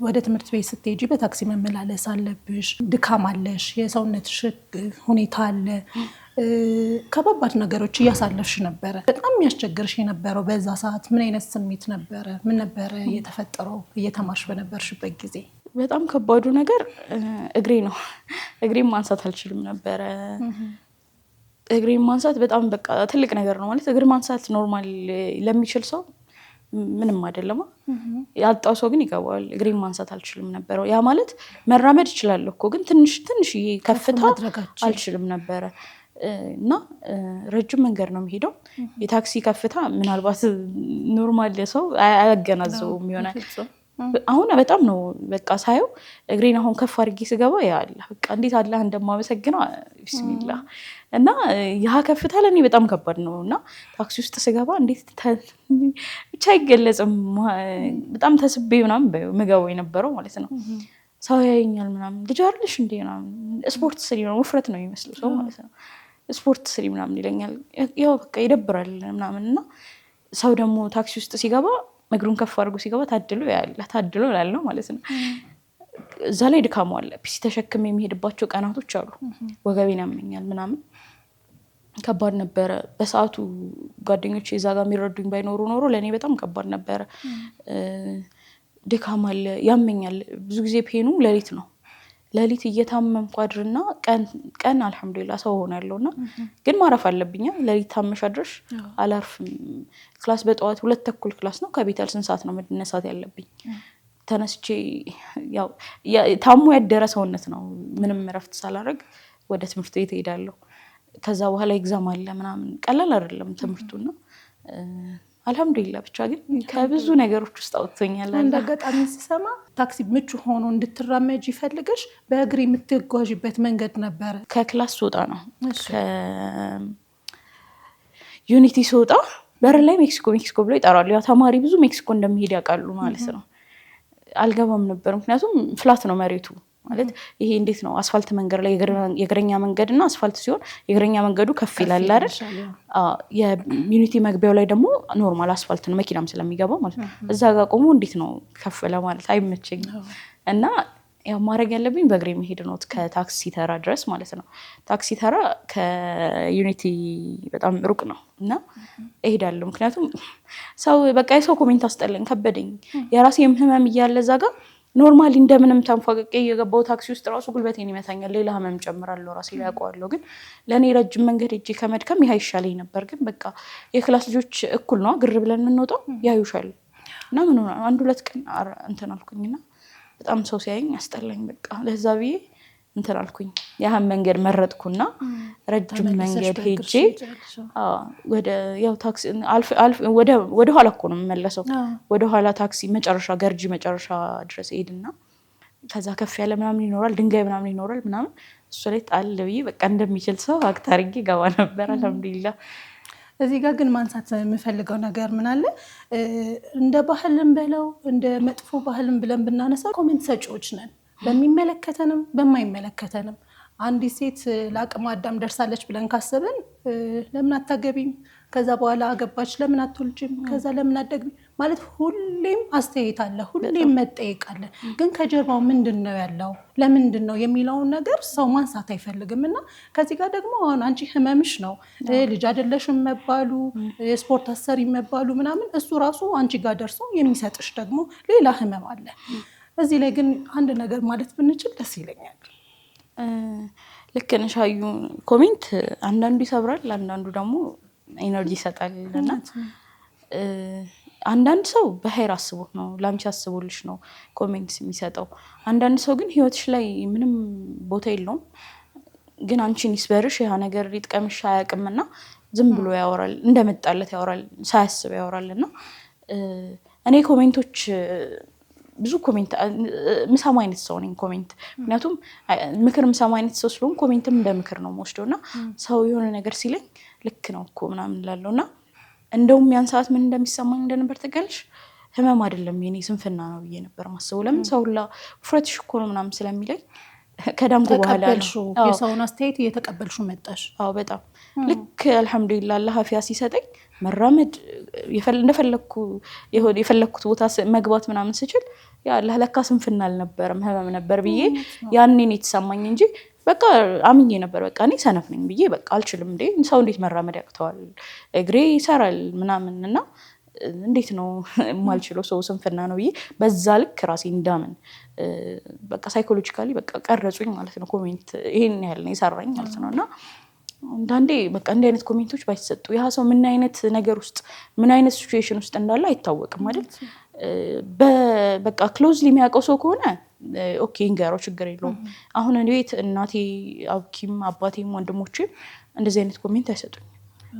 ወደ ትምህርት ቤት ስትሄጂ በታክሲ መመላለስ አለብሽ፣ ድካም አለሽ፣ የሰውነትሽ ሁኔታ አለ፣ ከባባድ ነገሮች እያሳለፍሽ ነበረ። በጣም የሚያስቸግርሽ የነበረው በዛ ሰዓት ምን አይነት ስሜት ነበረ? ምን ነበረ የተፈጠረው እየተማርሽ በነበርሽበት ጊዜ? በጣም ከባዱ ነገር እግሬ ነው። እግሬን ማንሳት አልችልም ነበረ። እግሬን ማንሳት በጣም በቃ ትልቅ ነገር ነው ማለት እግር ማንሳት ኖርማል ለሚችል ሰው ምንም አይደለም። ያጣው ሰው ግን ይገባዋል። እግሬን ማንሳት አልችልም ነበር። ያ ማለት መራመድ እችላለሁ እኮ ግን ትንሽ ከፍታ አልችልም ነበር እና ረጅም መንገድ ነው የሚሄደው። የታክሲ ከፍታ ምናልባት ኖርማል ሰው አያገናዘውም ይሆናል። አሁን በጣም ነው በቃ ሳየው እግሬን አሁን ከፍ አድርጌ ስገባ ያለ በቃ እንዴት አላህ እንደማመሰግነው ቢስሚላህ። እና ያ ከፍታ ለኔ በጣም ከባድ ነው እና ታክሲ ውስጥ ስገባ እንዴት ብቻ አይገለጽም። በጣም ተስቤ ምናምን ምገባው የነበረው ማለት ነው። ሰው ያየኛል ምናምን ልጅ አይደልሽ እንዴ ምናምን ስፖርት ስሪ ነው ውፍረት ነው የሚመስለው ሰው ማለት ነው። ስፖርት ስሪ ምናምን ይለኛል። ያው በቃ ይደብራል ምናምን እና ሰው ደግሞ ታክሲ ውስጥ ሲገባ እግሩን ከፍ አድርጎ ሲገባ ታድሎ ያለው ማለት ነው። እዛ ላይ ድካሙ አለ። ፒሲ ተሸክም የሚሄድባቸው ቀናቶች አሉ። ወገቤን ያመኛል ምናምን ከባድ ነበረ። በሰዓቱ ጓደኞቼ እዛ ጋር የሚረዱኝ ባይኖሩ ኖሮ ለእኔ በጣም ከባድ ነበረ። ድካም አለ፣ ያመኛል። ብዙ ጊዜ ፔኑ ሌሊት ነው። ሌሊት እየታመምኩ አድርና ቀን አልሐምዱሊላህ ሰው ሆናለሁና ግን ማረፍ አለብኝ። ሌሊት ታመሽ አድረሽ አላርፍም። ክላስ በጠዋት 2:30 ክላስ ነው። ከቤት 6 ሰዓት ነው መነሳት ያለብኝ። ተነስቼ ያው ታሞ ያደረ ሰውነት ነው። ምንም እረፍት ሳላደርግ ወደ ትምህርት ቤት እሄዳለሁ። ከዛ በኋላ ኤግዛም አለ ምናምን ቀላል አይደለም ትምህርቱና አልሐምዱሊላህ ብቻ ግን ከብዙ ነገሮች ውስጥ አውጥቶኛል። አንድ አጋጣሚ ሲሰማ ታክሲ ምቹ ሆኖ እንድትራመጂ ይፈልገሽ በእግሪ የምትጓዥበት መንገድ ነበረ። ከክላስ ስወጣ ነው ዩኒቲ ስወጣ በር ላይ ሜክሲኮ ብሎ ይጠራሉ። ያው ተማሪ ብዙ ሜክሲኮ እንደሚሄድ ያውቃሉ ማለት ነው። አልገባም ነበር ምክንያቱም ፍላት ነው መሬቱ ማለት ይሄ እንዴት ነው አስፋልት መንገድ ላይ የእግረኛ መንገድ እና አስፋልት ሲሆን የእግረኛ መንገዱ ከፍ ይላል አይደል? የዩኒቲ መግቢያው ላይ ደግሞ ኖርማል አስፋልት ነው መኪናም ስለሚገባው ማለት ነው። እዛ ጋር ቆሞ እንዴት ነው ከፍ ለማለት አይመቸኝም እና ያው ማድረግ ያለብኝ በእግሬ መሄድ ነው ከታክሲ ተራ ድረስ ማለት ነው። ታክሲ ተራ ከዩኒቲ በጣም ሩቅ ነው እና እሄዳለሁ። ምክንያቱም ሰው በቃ የሰው ኮሜንት አስጠለኝ ከበደኝ። የራሴም ህመም እያለ እዛ ጋር ኖርማሊ እንደምንም ተንፏቀቄ የገባው ታክሲ ውስጥ ራሱ ጉልበቴን ይመታኛል። ሌላ ህመም ጨምራለሁ ራሴ ላይ ያውቀዋለሁ። ግን ለእኔ ረጅም መንገድ እጄ ከመድከም ይህ ይሻለኝ ነበር። ግን በቃ የክላስ ልጆች እኩል ነው ግር ብለን የምንወጣው ያዩሻል እና ምን ሆነ 1-2 ቀን እንትን አልኩኝና በጣም ሰው ሲያየኝ ያስጠላኝ። በቃ ለዛ ብዬ እንትን አልኩኝ። ያህን መንገድ መረጥኩና ረጅም መንገድ ሄጄ ወደ ያው ታክሲ ወደ ኋላ እኮ ነው የምመለሰው። ወደ ኋላ ታክሲ መጨረሻ ገርጂ መጨረሻ ድረስ ሄድና ከዛ ከፍ ያለ ምናምን ይኖራል ድንጋይ ምናምን ይኖራል ምናምን እሱ ላይ ጣል ብዬ በቃ እንደሚችል ሰው አክት አድርጌ ገባ ነበር። አልሐምዱሊላህ። እዚህ ጋር ግን ማንሳት የምፈልገው ነገር ምን አለ እንደ ባህልም በለው እንደ መጥፎ ባህልም ብለን ብናነሳ ኮሜንት ሰጪዎች ነን። በሚመለከተንም በማይመለከተንም አንዲት ሴት ለአቅመ አዳም ደርሳለች ብለን ካሰብን ለምን አታገቢም? ከዛ በኋላ አገባች ለምን አትወልጂም? ከዛ ለምን አትደግሚ? ማለት ሁሌም አስተያየት አለ፣ ሁሌም መጠየቅ አለ። ግን ከጀርባው ምንድን ነው ያለው ለምንድን ነው የሚለውን ነገር ሰው ማንሳት አይፈልግም። እና ከዚህ ጋር ደግሞ አሁን አንቺ ህመምሽ ነው ልጅ አይደለሽም መባሉ፣ ስፖርት አሰሪ መባሉ ምናምን እሱ ራሱ አንቺ ጋር ደርሶ የሚሰጥሽ ደግሞ ሌላ ህመም አለ። እዚህ ላይ ግን አንድ ነገር ማለት ብንችል ደስ ይለኛል። ልክ ነሽ አዩ። ኮሜንት አንዳንዱ ይሰብራል፣ አንዳንዱ ደግሞ ኢነርጂ ይሰጣል። እና አንዳንድ ሰው በኸይር አስቦት ነው ለአንቺ አስቦልሽ ነው ኮሜንት የሚሰጠው። አንዳንድ ሰው ግን ህይወትሽ ላይ ምንም ቦታ የለውም፣ ግን አንቺን ይስበርሽ ያ ነገር ይጥቀምሽ አያውቅምና ዝም ብሎ ያወራል፣ እንደመጣለት ያወራል፣ ሳያስብ ያወራል። እና እኔ ኮሜንቶች ብዙ ኮሜንት ምሰማ አይነት ሰው ነኝ። ኮሜንት ምክንያቱም ምክር ምሰማ አይነት ሰው ስለሆን ኮሜንትም እንደ ምክር ነው የምወስደው። እና ሰው የሆነ ነገር ሲለኝ ልክ ነው እኮ ምናምን እላለሁ። እና እንደውም ያን ሰዓት ምን እንደሚሰማኝ እንደነበር ትገልሽ ህመም አይደለም የኔ ስንፍና ነው ብዬ ነበር ማስበው። ለምን ሰው ሁላ ውፍረትሽ እኮ ነው ምናምን ስለሚለኝ ከዳምኩ በኋላ ነው የሰውን አስተያየት እየተቀበልሽው መጣሽ? አዎ በጣም ልክ አልሐምዱሊላህ አላህ አፊያ ሲሰጠኝ መራመድ እንደፈለኩ የፈለኩት ቦታ መግባት ምናምን ስችል ያ አላህ ለካ ስንፍና አልነበረም ህመም ነበር ብዬ ያኔ ነው የተሰማኝ እንጂ በቃ አምኜ ነበር። በቃ እኔ ሰነፍ ነኝ ብዬ በቃ አልችልም እንዴ ሰው እንዴት መራመድ ያቅተዋል? እግሬ ይሰራል ምናምን እና እንዴት ነው የማልችለው ሰው ስንፍና ነው ብዬ በዛ ልክ ራሴ እንዳምን በቃ ሳይኮሎጂካሊ በቃ ቀረጹኝ ማለት ነው። ኮሜንት ይሄን ያህል ነው የሰራኝ ማለት ነው። እና አንዳንዴ በቃ እንዲህ አይነት ኮሜንቶች ባይሰጡ ያ ሰው ምን አይነት ነገር ውስጥ ምን አይነት ሲቹዌሽን ውስጥ እንዳለ አይታወቅም ማለት በቃ ክሎዝሊ የሚያውቀው ሰው ከሆነ ኦኬ እንገራው ችግር የለውም። አሁን እኔ ቤት እናቴ አብኪም አባቴም ወንድሞቼም እንደዚህ አይነት ኮሜንት አይሰጡኝ።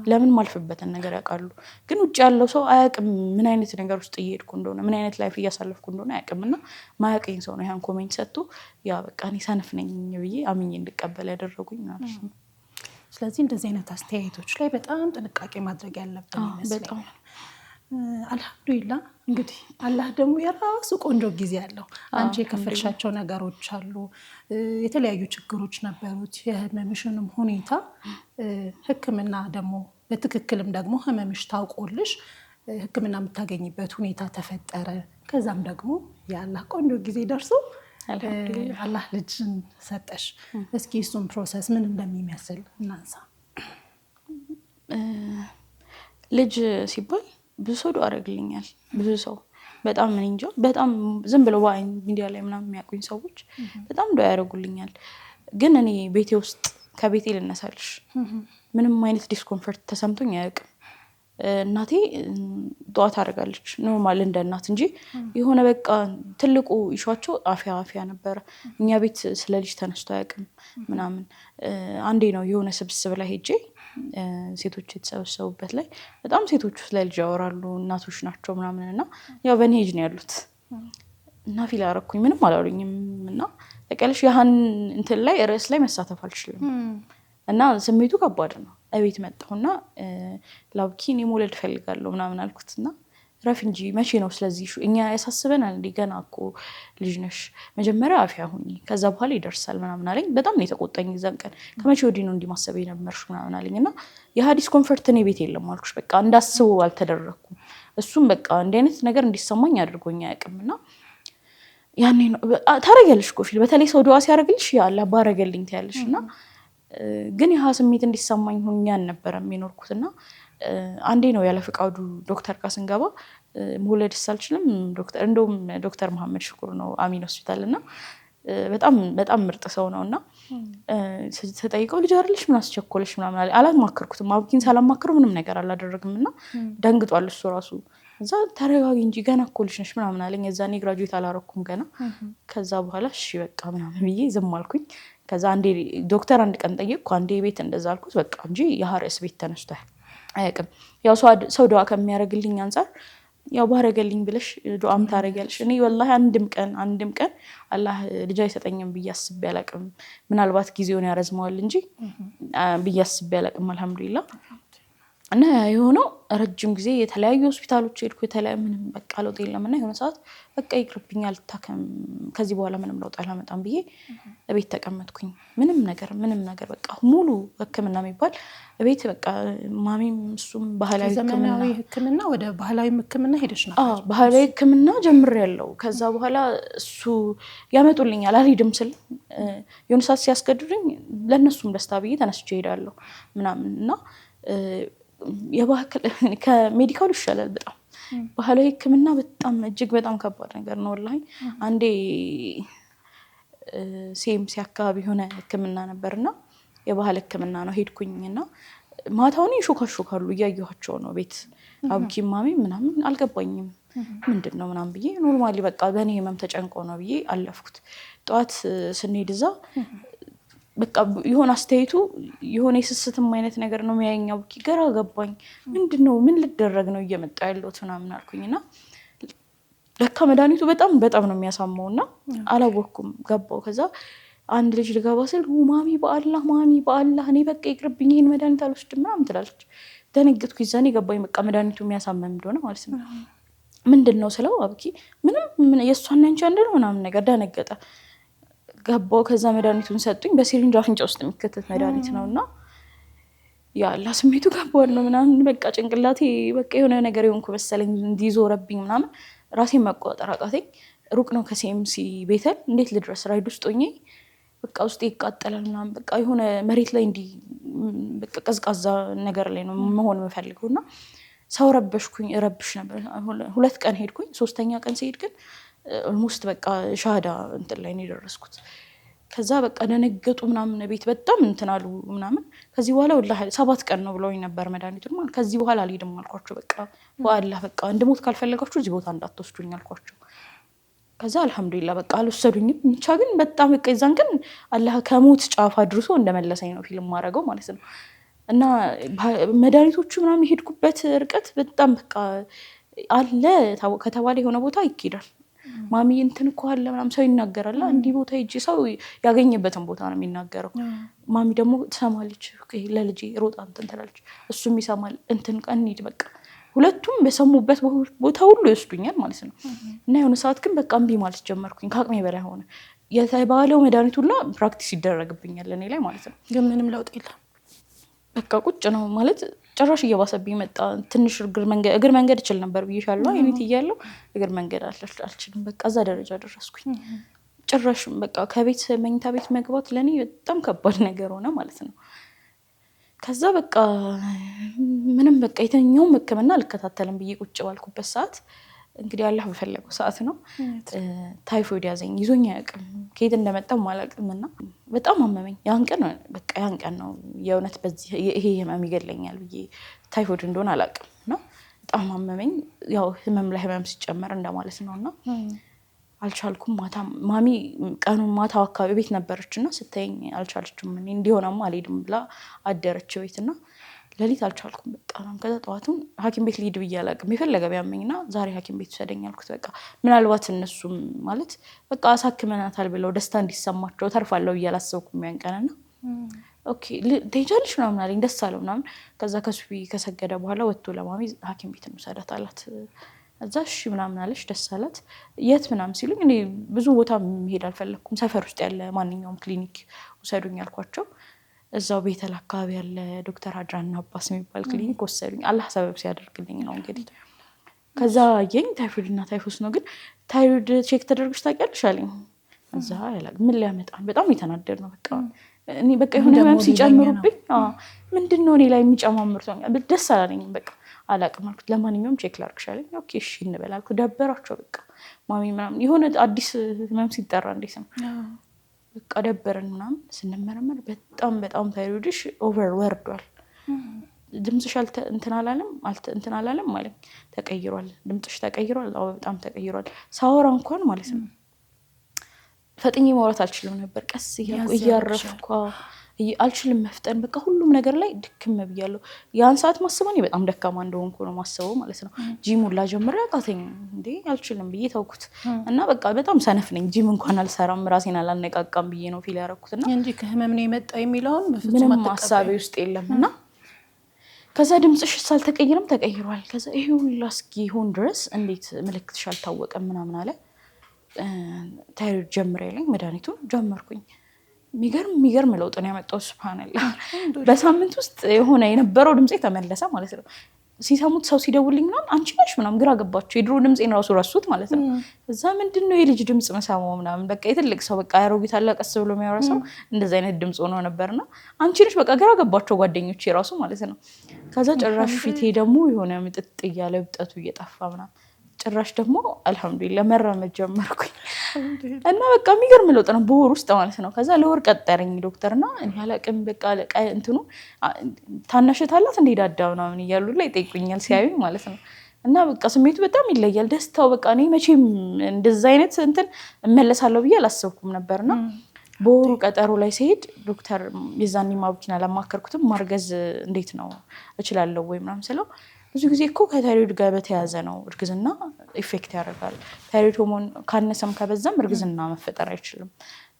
ለምን ማልፍበትን ነገር ያውቃሉ። ግን ውጭ ያለው ሰው አያውቅም ምን አይነት ነገር ውስጥ እየሄድኩ እንደሆነ ምን አይነት ላይፍ እያሳለፍኩ እንደሆነ አያውቅም። እና ማያውቀኝ ሰው ነው ያን ኮሜንት ሰጥቶ ያ በቃ እኔ ሰነፍ ነኝ ብዬ አምኜ እንድቀበል ያደረጉኝ ማለት ነው። ስለዚህ እንደዚህ አይነት አስተያየቶች ላይ በጣም ጥንቃቄ ማድረግ ያለብን ይመስለኛል። አልሐምዱሊላህ እንግዲህ አላህ ደግሞ የራሱ ቆንጆ ጊዜ አለው። አንቺ የከፈልሻቸው ነገሮች አሉ፣ የተለያዩ ችግሮች ነበሩት። የህመምሽንም ሁኔታ ሕክምና ደግሞ በትክክልም ደግሞ ህመምሽ ታውቆልሽ ሕክምና የምታገኝበት ሁኔታ ተፈጠረ። ከዛም ደግሞ የአላህ ቆንጆ ጊዜ ደርሶ አላህ ልጅን ሰጠሽ። እስኪ እሱን ፕሮሰስ ምን እንደሚመስል እናንሳ። ልጅ ሲባል ብዙ ሰው ዱዓ ያደርግልኛል። ብዙ ሰው በጣም ምን እንጃ በጣም ዝም ብለው በአይን ሚዲያ ላይ ምናምን የሚያውቁኝ ሰዎች በጣም ዱዓ ያደርጉልኛል። ግን እኔ ቤቴ ውስጥ ከቤቴ ልነሳልሽ ምንም አይነት ዲስኮምፈርት ተሰምቶኝ አያውቅም። እናቴ ዱዓ ታደርጋለች ኖርማል እንደ እናት እንጂ የሆነ በቃ ትልቁ ኢሹአቸው አፊያ ነበረ። እኛ ቤት ስለ ልጅ ተነስቶ አያውቅም ምናምን። አንዴ ነው የሆነ ስብስብ ላይ ሄጄ ሴቶች የተሰበሰቡበት ላይ በጣም ሴቶቹ ስለ ልጅ ያወራሉ እናቶች ናቸው ምናምን እና ያው በእኔ ሄጅ ነው ያሉት እና ፊል አደረኩኝ ምንም አላሉኝም። እና ተቀልሽ ያህን እንትን ላይ ርዕስ ላይ መሳተፍ አልችልም እና ስሜቱ ከባድ ነው። እቤት መጣሁና ላብኪን የመውለድ ፈልጋለሁ ምናምን አልኩትና ረፍ እንጂ መቼ ነው ስለዚህ እኛ ያሳስበናል እንዴ ገና እኮ ልጅ ነሽ መጀመሪያ አፊያ ሁኚ ከዛ በኋላ ይደርሳል ምናምን አለኝ። በጣም ነው የተቆጣኝ እዛን ቀን። ከመቼ ወዲህ ነው እንዲህ ማሰብ የነበርሽ ምናምን አለኝ። እና የሀዲስ ኮንፈርት እኔ ቤት የለም አልኩሽ። በቃ እንዳስበው አልተደረኩም። እሱም በቃ እንዲህ አይነት ነገር እንዲሰማኝ አድርጎኝ አያውቅም። እና ያኔ ነው ታረጋለሽ እኮ ፊል በተለይ ሰው ዱዓ ሲያደርግልሽ ያ አላህ ባረገልኝ ትያለሽ። እና ግን ያ ስሜት እንዲሰማኝ ሆኜ አልነበረም የኖርኩትና አንዴ ነው ያለ ፈቃዱ ዶክተር ጋር ስንገባ መውለድ ሳልችልም እንደውም ዶክተር መሐመድ ሽኩር ነው አሚን ሆስፒታል እና በጣም ምርጥ ሰው ነው። እና ተጠይቀው ልጅ አይደለሽ ምን አስቸኮለሽ ምናምን አለ። አላማከርኩትም። አብኪን ሳላማክረው ምንም ነገር አላደረግም። እና ደንግጧል እሱ ራሱ። እዛ ተረጋጊ እንጂ ገና እኮ ልጅ ነሽ ምናምን አለኝ። እዛኔ ግራጁዌት አላረኩም ገና። ከዛ በኋላ እሺ በቃ ምናምን ብዬ ዝም አልኩኝ። ከዛ አንዴ ዶክተር አንድ ቀን ጠየቅኩ። አንዴ ቤት እንደዛ አልኩት በቃ እንጂ የሀርስ ቤት ተነስቷል አያውቅም። ያው ሰው ዱዓ ከሚያደርግልኝ አንፃር ያው ባረገልኝ ብለሽ ዱዓም ታረጋለሽ። እኔ ወላሂ አንድም ቀን አላህ ልጅ አይሰጠኝም ብዬ አስቤ አላውቅም። ምናልባት ጊዜውን ያረዝመዋል እንጂ ብዬ አስቤ አላውቅም። አልሐምዱሊላህ እና የሆነው ረጅም ጊዜ የተለያዩ ሆስፒታሎች ሄድኩ የተለያዩ ምንም በቃ ለውጥ የለምና የሆነ ሰዓት በቃ ይቅርብኛል ታከም ከዚህ በኋላ ምንም ለውጥ አላመጣም ብዬ እቤት ተቀመጥኩኝ ምንም ነገር በቃ ሙሉ ህክምና የሚባል እቤት በቃ ማሚም እሱም ባህላዊ ዘመናዊ ህክምና ወደ ባህላዊ ህክምና ሄደሽ ነበር ባህላዊ ህክምና ጀምሬያለሁ ከዛ በኋላ እሱ ያመጡልኛል አልሄድም ስል የሆነ ሰዓት ሲያስገድዱኝ ለነሱም ደስታ ብዬ ተነስቼ ሄዳለሁ ምናምን እና የባህል ከሜዲካል ይሻላል በጣም ባህላዊ ህክምና በጣም እጅግ በጣም ከባድ ነገር ነው ወላሂ አንዴ ሲኤምሲ አካባቢ ሆነ ህክምና ነበርና የባህል ህክምና ነው ሄድኩኝና ማታውን ይሾካሾካሉ እያየኋቸው ነው ቤት አብኪ ማሚ ምናምን አልገባኝም ምንድነው ምናምን ብዬ ኖርማሊ በቃ በእኔ ህመም ተጨንቆ ነው ብዬ አለፍኩት ጠዋት ስንሄድ እዛ በቃ የሆነ አስተያየቱ የሆነ የስስትም አይነት ነገር ነው የሚያየኛው ግራ ገባኝ ምንድነው ምን ልደረግ ነው እየመጣ ያለው ምናምን አልኩኝና ለካ መድኃኒቱ በጣም ነው የሚያሳመውና አላወኩም ገባው ከዛ አንድ ልጅ ልገባ ስል ማሚ በአላህ እኔ በቃ ይቅርብኝ ይሄን መድኃኒት አልወስድም ምናምን ትላለች ደነገጥኩ ይዛኔ ገባኝ በቃ መድኃኒቱ የሚያሳመም እንደሆነ ማለት ነው ምንድነው ስለው አብኪ ምንም የሷና አንቺ አንድ ነው ምናምን ነገር ደነገጠ ገባው ከዛ መድኃኒቱን ሰጡኝ በሲሪንጅ አፍንጫ ውስጥ የሚከተት መድኃኒት ነውና ያላ ስሜቱ ገባው ነው ምናምን በቃ ጭንቅላቴ በቃ የሆነ ነገር የሆንኩ መሰለኝ እንዲዞረብኝ ምናምን ራሴን መቆጣጠር አቃተኝ ሩቅ ነው ከሲኤምሲ ቤተል እንዴት ልድረስ ራይድ ውስጥ ሆኜ በቃ ውስጥ ይቃጠላል ምናምን በቃ የሆነ መሬት ላይ እንዲ በቃ ቀዝቃዛ ነገር ላይ ነው መሆን የምፈልገውና ሰው ረብሽ ነበር 2 ቀን ሄድኩኝ 3ኛ ቀን ሲሄድ ግን ኦልሞስት በቃ ሻሃዳ እንትን ላይ ነው የደረስኩት ከዛ በቃ ደነገጡ ምናምን ቤት በጣም እንትን አሉ ምናምን ከዚህ በኋላ ወላሂ 7 ቀን ነው ብለውኝ ነበር መድኃኒቱን ማለት ከዚህ በኋላ አልሄድም አልኳቸው በቃ በአላህ በቃ እንድሞት ካልፈለጋችሁ እዚህ ቦታ እንዳትወስዱኝ አልኳቸው ከዛ አልহামዱሊላህ በቃ አልወሰዱኝም ብቻ ግን በጣም በቃ ይዛን ግን አላህ ከሞት ጫፍ አድርሶ እንደመለሰኝ ነው ፊልም ማረገው ማለት ነው እና መድኃኒቶቹ ምናምን ሄድኩበት ርቀት በጣም በቃ አለ ከተባለ የሆነ ቦታ ይኬዳል ማሚ እንትን እኮ አለ ምናምን ሰው ይናገራል እንዲ ቦታ ሂጂ ሰው ያገኘበትን ቦታ ነው የሚናገረው ማሚ ደግሞ ትሰማለች ለልጄ ሮጣ እንትን ትላለች እሱም ይሰማል እንትን ቀንይድ በቃ ሁለቱም በሰሙበት ቦታ ሁሉ ይወስዱኛል ማለት ነው እና የሆነ ሰዓት ግን በቃ እምቢ ማለት ጀመርኩኝ ከአቅሜ በላይ ሆነ የተባለው መድኃኒት ሁሉ ፕራክቲስ ይደረግብኛል እኔ ላይ ማለት ነው ግን ምንም ለውጥ የለም በቃ ቁጭ ነው ማለት ጭራሽ እየባሰብኝ መጣ ትንሽ እግር መንገድ እችል ነበር ብዬሻለሁ አይኔት እያለሁ እግር መንገድ አልችልም በቃ እዛ ደረጃ ደረስኩኝ ጭራሽ በቃ ከቤት መኝታ ቤት መግባት ለኔ በጣም ከባድ ነገር ሆነ ማለት ነው ከዛ በቃ ምንም በቃ የተኛው ህክምና አልከታተልም ብዬ ቁጭ ባልኩበት ሰዓት እንግዲህ አላህ በፈለገው ሰዓት ነው ታይፎይድ ያዘኝ ይዞኝ አያውቅም ከየት እንደመጣው ማላውቅምና በጣም አመመኝ ያን ቀን ነው የእውነት በዚህ ይሄ ህመም ይገለኛል ብዬ ታይፎይድ እንደሆነ አላውቅምና በጣም አመመኝ ያው ህመም ላይ ህመም ሲጨመር እንደማለት ነውና አልቻልኩም ማሚ ቀኑን ማታው አካባቢ ቤት ነበረችና ስትተኝ አልቻለችም እኔ እንዲሆነም አልሄድም ብላ አደረች ቤትና ለሊት አልቻልኩም በቃ ከዛ ጠዋቱን ሐኪም ቤት ልሂድ ብዬ አላውቅም የፈለገ ቢያመኝና ዛሬ ሐኪም ቤት ወሰደኝ አልኩት በቃ ምናልባት እነሱም ማለት በቃ አሳክመናታል ብለው ደስታ እንዲሰማቸው ተርፋለሁ እያላሰብኩም ያንቀንና ኦኬ ትሄጃለሽ ምናምን አለኝ ደስ አለው ምናምን ከዛ ከሱቢ ከሰገደ በኋላ ወጥቶ ለማሚ ሐኪም ቤት እንውሰዳት አላት እዛ እሺ ምናምን አለሽ ደስ አላት የት ምናምን ሲሉኝ እኔ ብዙ ቦታ መሄድ አልፈለኩም ሰፈር ውስጥ ያለ ማንኛውም ክሊኒክ ወሰዱኝ አልኳቸው እዛው ቤተል አካባቢ ያለ ዶክተር አድራና አባስ የሚባል ክሊኒክ ወሰዱኝ አላህ ሰበብ ሲያደርግልኝ ነው እንግዲህ ከዛ የኝ ታይፎይድና ታይፎስ ነው ግን ታይሮይድ ቼክ ተደርጎሽ ታውቂያለሽ አለኝ እዛ ያላግ ምን ሊያመጣን በጣም የተናደድ ነው በቃ እኔ በቃ የሆነ ህመም ሲጨምሩብኝ ምንድነው እኔ ላይ የሚጨማምሩት ደስ አላለኝም በቃ አላቅም አልኩት ለማንኛውም ቼክ ላድርግሽ አለኝ ኦኬ እሺ እንበል አልኩት ደበራቸው በቃ ማሚ ምናምን የሆነ አዲስ ህመም ሲጠራ እንዴት ነው በቃ ደበረን ምናምን ስንመረመር በጣም ታይሮይድሽ ኦቨር ወርዷል ድምጽሽ እንትን አላለም ማለት ተቀይሯል ድምጽሽ ተቀይሯል በጣም ተቀይሯል ሳወራ እንኳን ማለት ነው ፈጥኜ ማውራት አልችልም ነበር ቀስ እያረፍኩ አልችልም መፍጠን በቃ ሁሉም ነገር ላይ ድክም ብያለሁ ያን ሰዓት ማስበኝ በጣም ደካማ እንደሆንኩ ነው ማስበው ማለት ነው ጂሙን ላጀምር ያቃተኝ እንዴ አልችልም ብዬ ተውኩት እና በቃ በጣም ሰነፍ ነኝ ጂም እንኳን አልሰራም ራሴን አላነቃቃም ብዬ ነው ፊል ያረኩትና እንጂ ከህመም ነው የመጣው የሚለውን ምንም ሐሳቤ ውስጥ የለምና ከዛ ድምጽሽ ሳልተቀየረም ተቀይሯል። ከዛ ይሄው ላስኪ ሆን ድረስ እንዴት ምልክትሽ አልታወቀም ምናምን አለ። ታይሮይድ ጀምሬ ላይ መድኃኒቱን ጀመርኩኝ። የሚገርም ለውጥ ነው ያመጣው። ሱብሃንአላህ በሳምንት ውስጥ የሆነ የነበረው ድምጼ ተመለሰ ማለት ነው። ሲሰሙት ሰው ሲደውልኝ ምናምን አንቺ ነሽ ምናምን ግራ ገባቸው። የድሮ ድምጼን ራሱ ረሱት ማለት ነው። እዛ ምንድነው የልጅ ድምጽ መሰማው ምናምን በቃ የትልቅ ሰው በቃ ያሮጊት አለ ቀስ ብሎ የሚያወራ ሰው እንደዛ አይነት ድምጽ ሆኖ ነበርና አንቺ ነሽ በቃ ግራ ገባቸው ጓደኞቼ ራሱ ማለት ነው። ከዛ ጭራሽ ፊቴ ደግሞ የሆነ ምጥጥ እያለ ብጠቱ እየጠፋ ምናምን ጭራሽ ደግሞ አልሐምዱሊላህ መራመድ ጀመርኩኝ እና በቃ የሚገርም ለውጥ ነው በወር ውስጥ ማለት ነው። ከዛ ለወር ቀጠረኝ ዶክተርና እኔ አላቅም በቃ እንትኑ ታናሽታላት እንደ ዳዳ ምናምን እያሉ ላይ ጠይቁኛል ሲያዩኝ ማለት ነው። እና በቃ ስሜቱ በጣም ይለያል። ደስታው በቃ እኔ መቼም እንደዛ አይነት እንትን እመለሳለሁ ብዬ አላሰብኩም ነበርና በወሩ ቀጠሮ ላይ ሲሄድ ዶክተር የዛኔ ማብኪና አላማከርኩትም። ማርገዝ እንዴት ነው እችላለሁ ወይ ምናምን ስለው ብዙ ጊዜ እኮ ከታይሮይድ ጋር በተያያዘ ነው እርግዝና ኢፌክት ያደርጋል። ታይሮይድ ሆርሞን ካነሰም ከበዛም እርግዝና መፈጠር አይችልም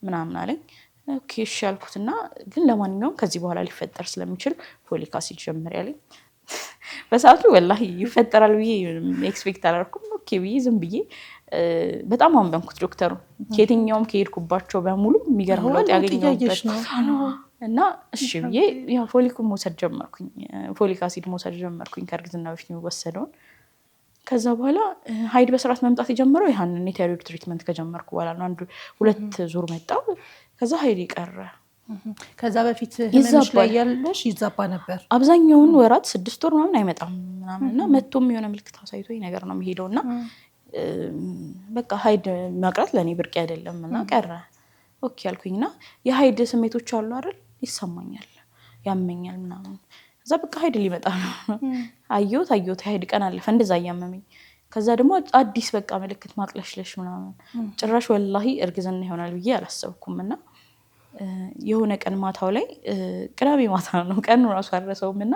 ምናምን አለኝ። ኦኬ እሺ አልኩትና ግን ለማንኛውም ከዚህ በኋላ ሊፈጠር ስለሚችል ፎሊክ አሲድ ጀምር ያለኝ። በሰዓቱ ወላሂ ይፈጠራል ብዬ ኤክስፔክት አላደረኩም። ኦኬ ብዬ ዝም ብዬ በጣም አንበንኩት ዶክተሩ። ከየትኛውም ከሄድኩባቸው በሙሉ የሚገርም ለውጥ ያገኘሁበት እና እሺ ብዬ ያው ፎሊክ መውሰድ ጀመርኩኝ። ፎሊክ አሲድ መውሰድ ጀመርኩኝ ከእርግዝና በፊት የሚወሰደውን። ከዛ በኋላ ሀይድ በስርዓት መምጣት የጀመረው ያንን የታይሮይድ ትሪትመንት ከጀመርኩ በኋላ ነው። 2 ዙር መጣ። ከዛ ሀይድ ቀረ። ከዛ በፊት ህመምሽ ላይ ያለሽ ይዛባ ነበር። አብዛኛውን ወራት 6 ወር ምናምን አይመጣም ምናምንና መጥቶም የሆነ ምልክት አሳይቶኝ ነገር ነው የሚሄደውና በቃ ሀይድ መቅረት ለኔ ብርቅ አይደለምና ቀረ። ኦኬ አልኩኝና የሀይድ ስሜቶች አሉ አይደል ይሰማኛል፣ ያመኛል ምናምን። ከዛ በቃ ሀይድ ሊመጣ ነው አየሁት ሀይድ ቀን አለፈ እንደዛ እያመመኝ። ከዛ ደግሞ አዲስ በቃ ምልክት ማቅለሽለሽ ምናምን ጭራሽ ወላሂ እርግዝና ይሆናል ብዬ አላሰብኩምና የሆነ ቀን ማታው ላይ ቅዳሜ ማታ ነው ቀኑ ራሱ አልረሳውም እና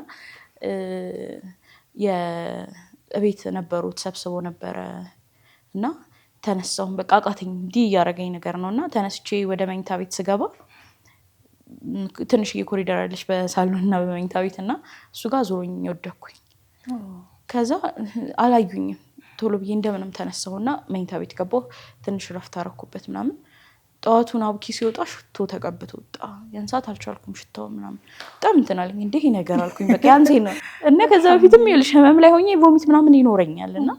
የቤት ነበሩ ተሰብስቦ ነበረ እና ተነሳሁን በቃ አቃተኝ እንዲህ እያደረገኝ ነገር ነውና ተነስቼ ወደ መኝታ ቤት ስገባ ትንሽዬ ኮሪደር አለች በሳሎንና በመኝታ ቤት እና እሱ ጋር ዞሮኝ ወደኩኝ። ከዛ አላዩኝም። ቶሎ ብዬ እንደምንም ተነሳሁና መኝታ ቤት ገባሁ። ትንሽ ረፍት አደረኩበት ምናምን። ጠዋቱን አብኪ ሲወጣ ሽቶ ተቀብቶ ወጣ። ያን ሰዓት አልቻልኩም ሽታው ምናምን በጣም እንትን አለኝ። እንዴ ይሄ ነገር አልኩኝ በቃ ያንሴ ነው እና ከዛ በፊትም ይልሽ ህመም ላይ ሆኜ ቮሚት ምናምን ይኖረኛል እና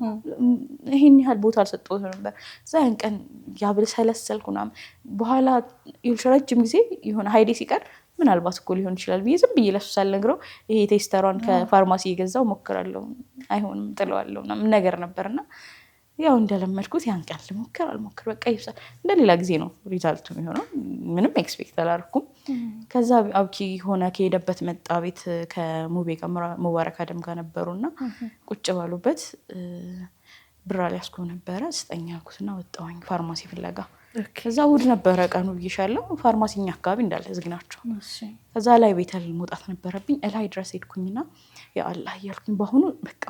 ይሄን ያህል ቦታ አልሰጠሁትም ነበር። ዛን ቀን ያብል ሰለሰልኩ ምናምን በኋላ ይልሽ ረጅም ጊዜ የሆነ ሀይዴ ሲቀር ምናልባት እኮ ሊሆን ይችላል ብዬ ዝም ብዬ ለሱ ሳልነግረው ይሄ ቴስተሯን ከፋርማሲ የገዛው ሞክራለሁ አይሆንም ጥለዋለሁ ምናምን ነገር ነበርና ያው እንደለመድኩት ያን ቀን ልሞክር አልሞክር በቃ ይብሳል እንደሌላ ጊዜ ነው ሪዛልቱ የሚሆነው። ምንም ኤክስፔክት አላደረኩም። ከዛ አብኪ ሆነ ከሄደበት መጣ ቤት ከሙቤ ጋር ሙባረክ አደም ጋር ነበሩና ቁጭ ባሉበት ብር አልያዝኩ ነበረ ስጠኝ አልኩትና ወጣሁኝ ፋርማሲ ፍለጋ። ከዛ እሑድ ነበረ ቀኑ ብዬሻለሁ። ፋርማሲኛ አካባቢ እንዳለ ዝግ ናቸው። ከዛ ላይ ቤተል መውጣት ነበረብኝ። እላይ ድረስ ሄድኩኝና ያ አላህ እያልኩኝ በአሁኑ በቃ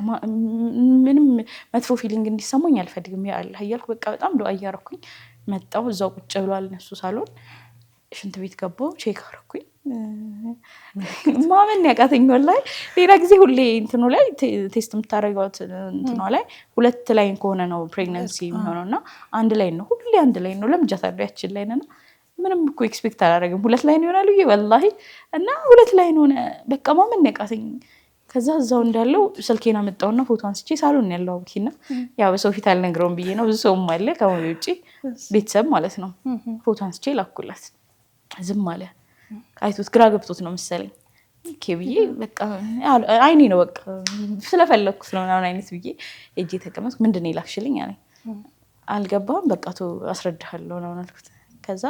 ምንም መጥፎ ፊሊንግ እንዲሰማኝ አልፈልግም ያ አላህ እያልኩ በቃ በጣም ዱዓ እያደረኩኝ መጣሁ። እዛው ቁጭ ብሏል እነሱ ሳሎን። ሽንት ቤት ገባሁ ቼክ አደረኩኝ። ማመን ያቃተኝ ወላሂ። ሌላ ጊዜ ሁሌ እንትኑ ላይ ቴስት የምታደርገው እንትኗ ላይ 2 ላይ ከሆነ ነው ፕሬግናንሲ የሚሆነውና 1 ላይ ነው ሁሌ 1 ላይ ነው ለምጃታለሁ ያችን ላይ ነና ምንም እኮ ኤክስፔክት አላደረግም 2 ላይ ነው ይሆናል ብዬ ወላሂ እና 2 ላይ ነው በቃ ማመን ያቃተኝ። ከዛ እዛው እንዳለው ስልኬን አመጣውና ፎቶ አንስቼ ሳሎን ያለው አብኪና ያው በሰው ፊት አልነግረውም ብዬ ነው ብዙ ሰውም አለ ከወሬ ውጪ ቤተሰብ ማለት ነው። ፎቶ አንስቼ ላኩላት። ዝም አለ። አይቶት ግራ ገብቶት ነው መሰለኝ። ኦኬ ብዬ በቃ አይኔ ነው በቃ ስለፈለኩት ነው ምናምን አይነት ብዬ እጄ ተቀመጥኩ። ምንድን ነው ይላክሽልኝ አለኝ። አልገባም በቃ አስረዳሃለሁ ነው አልኩት። ከዛ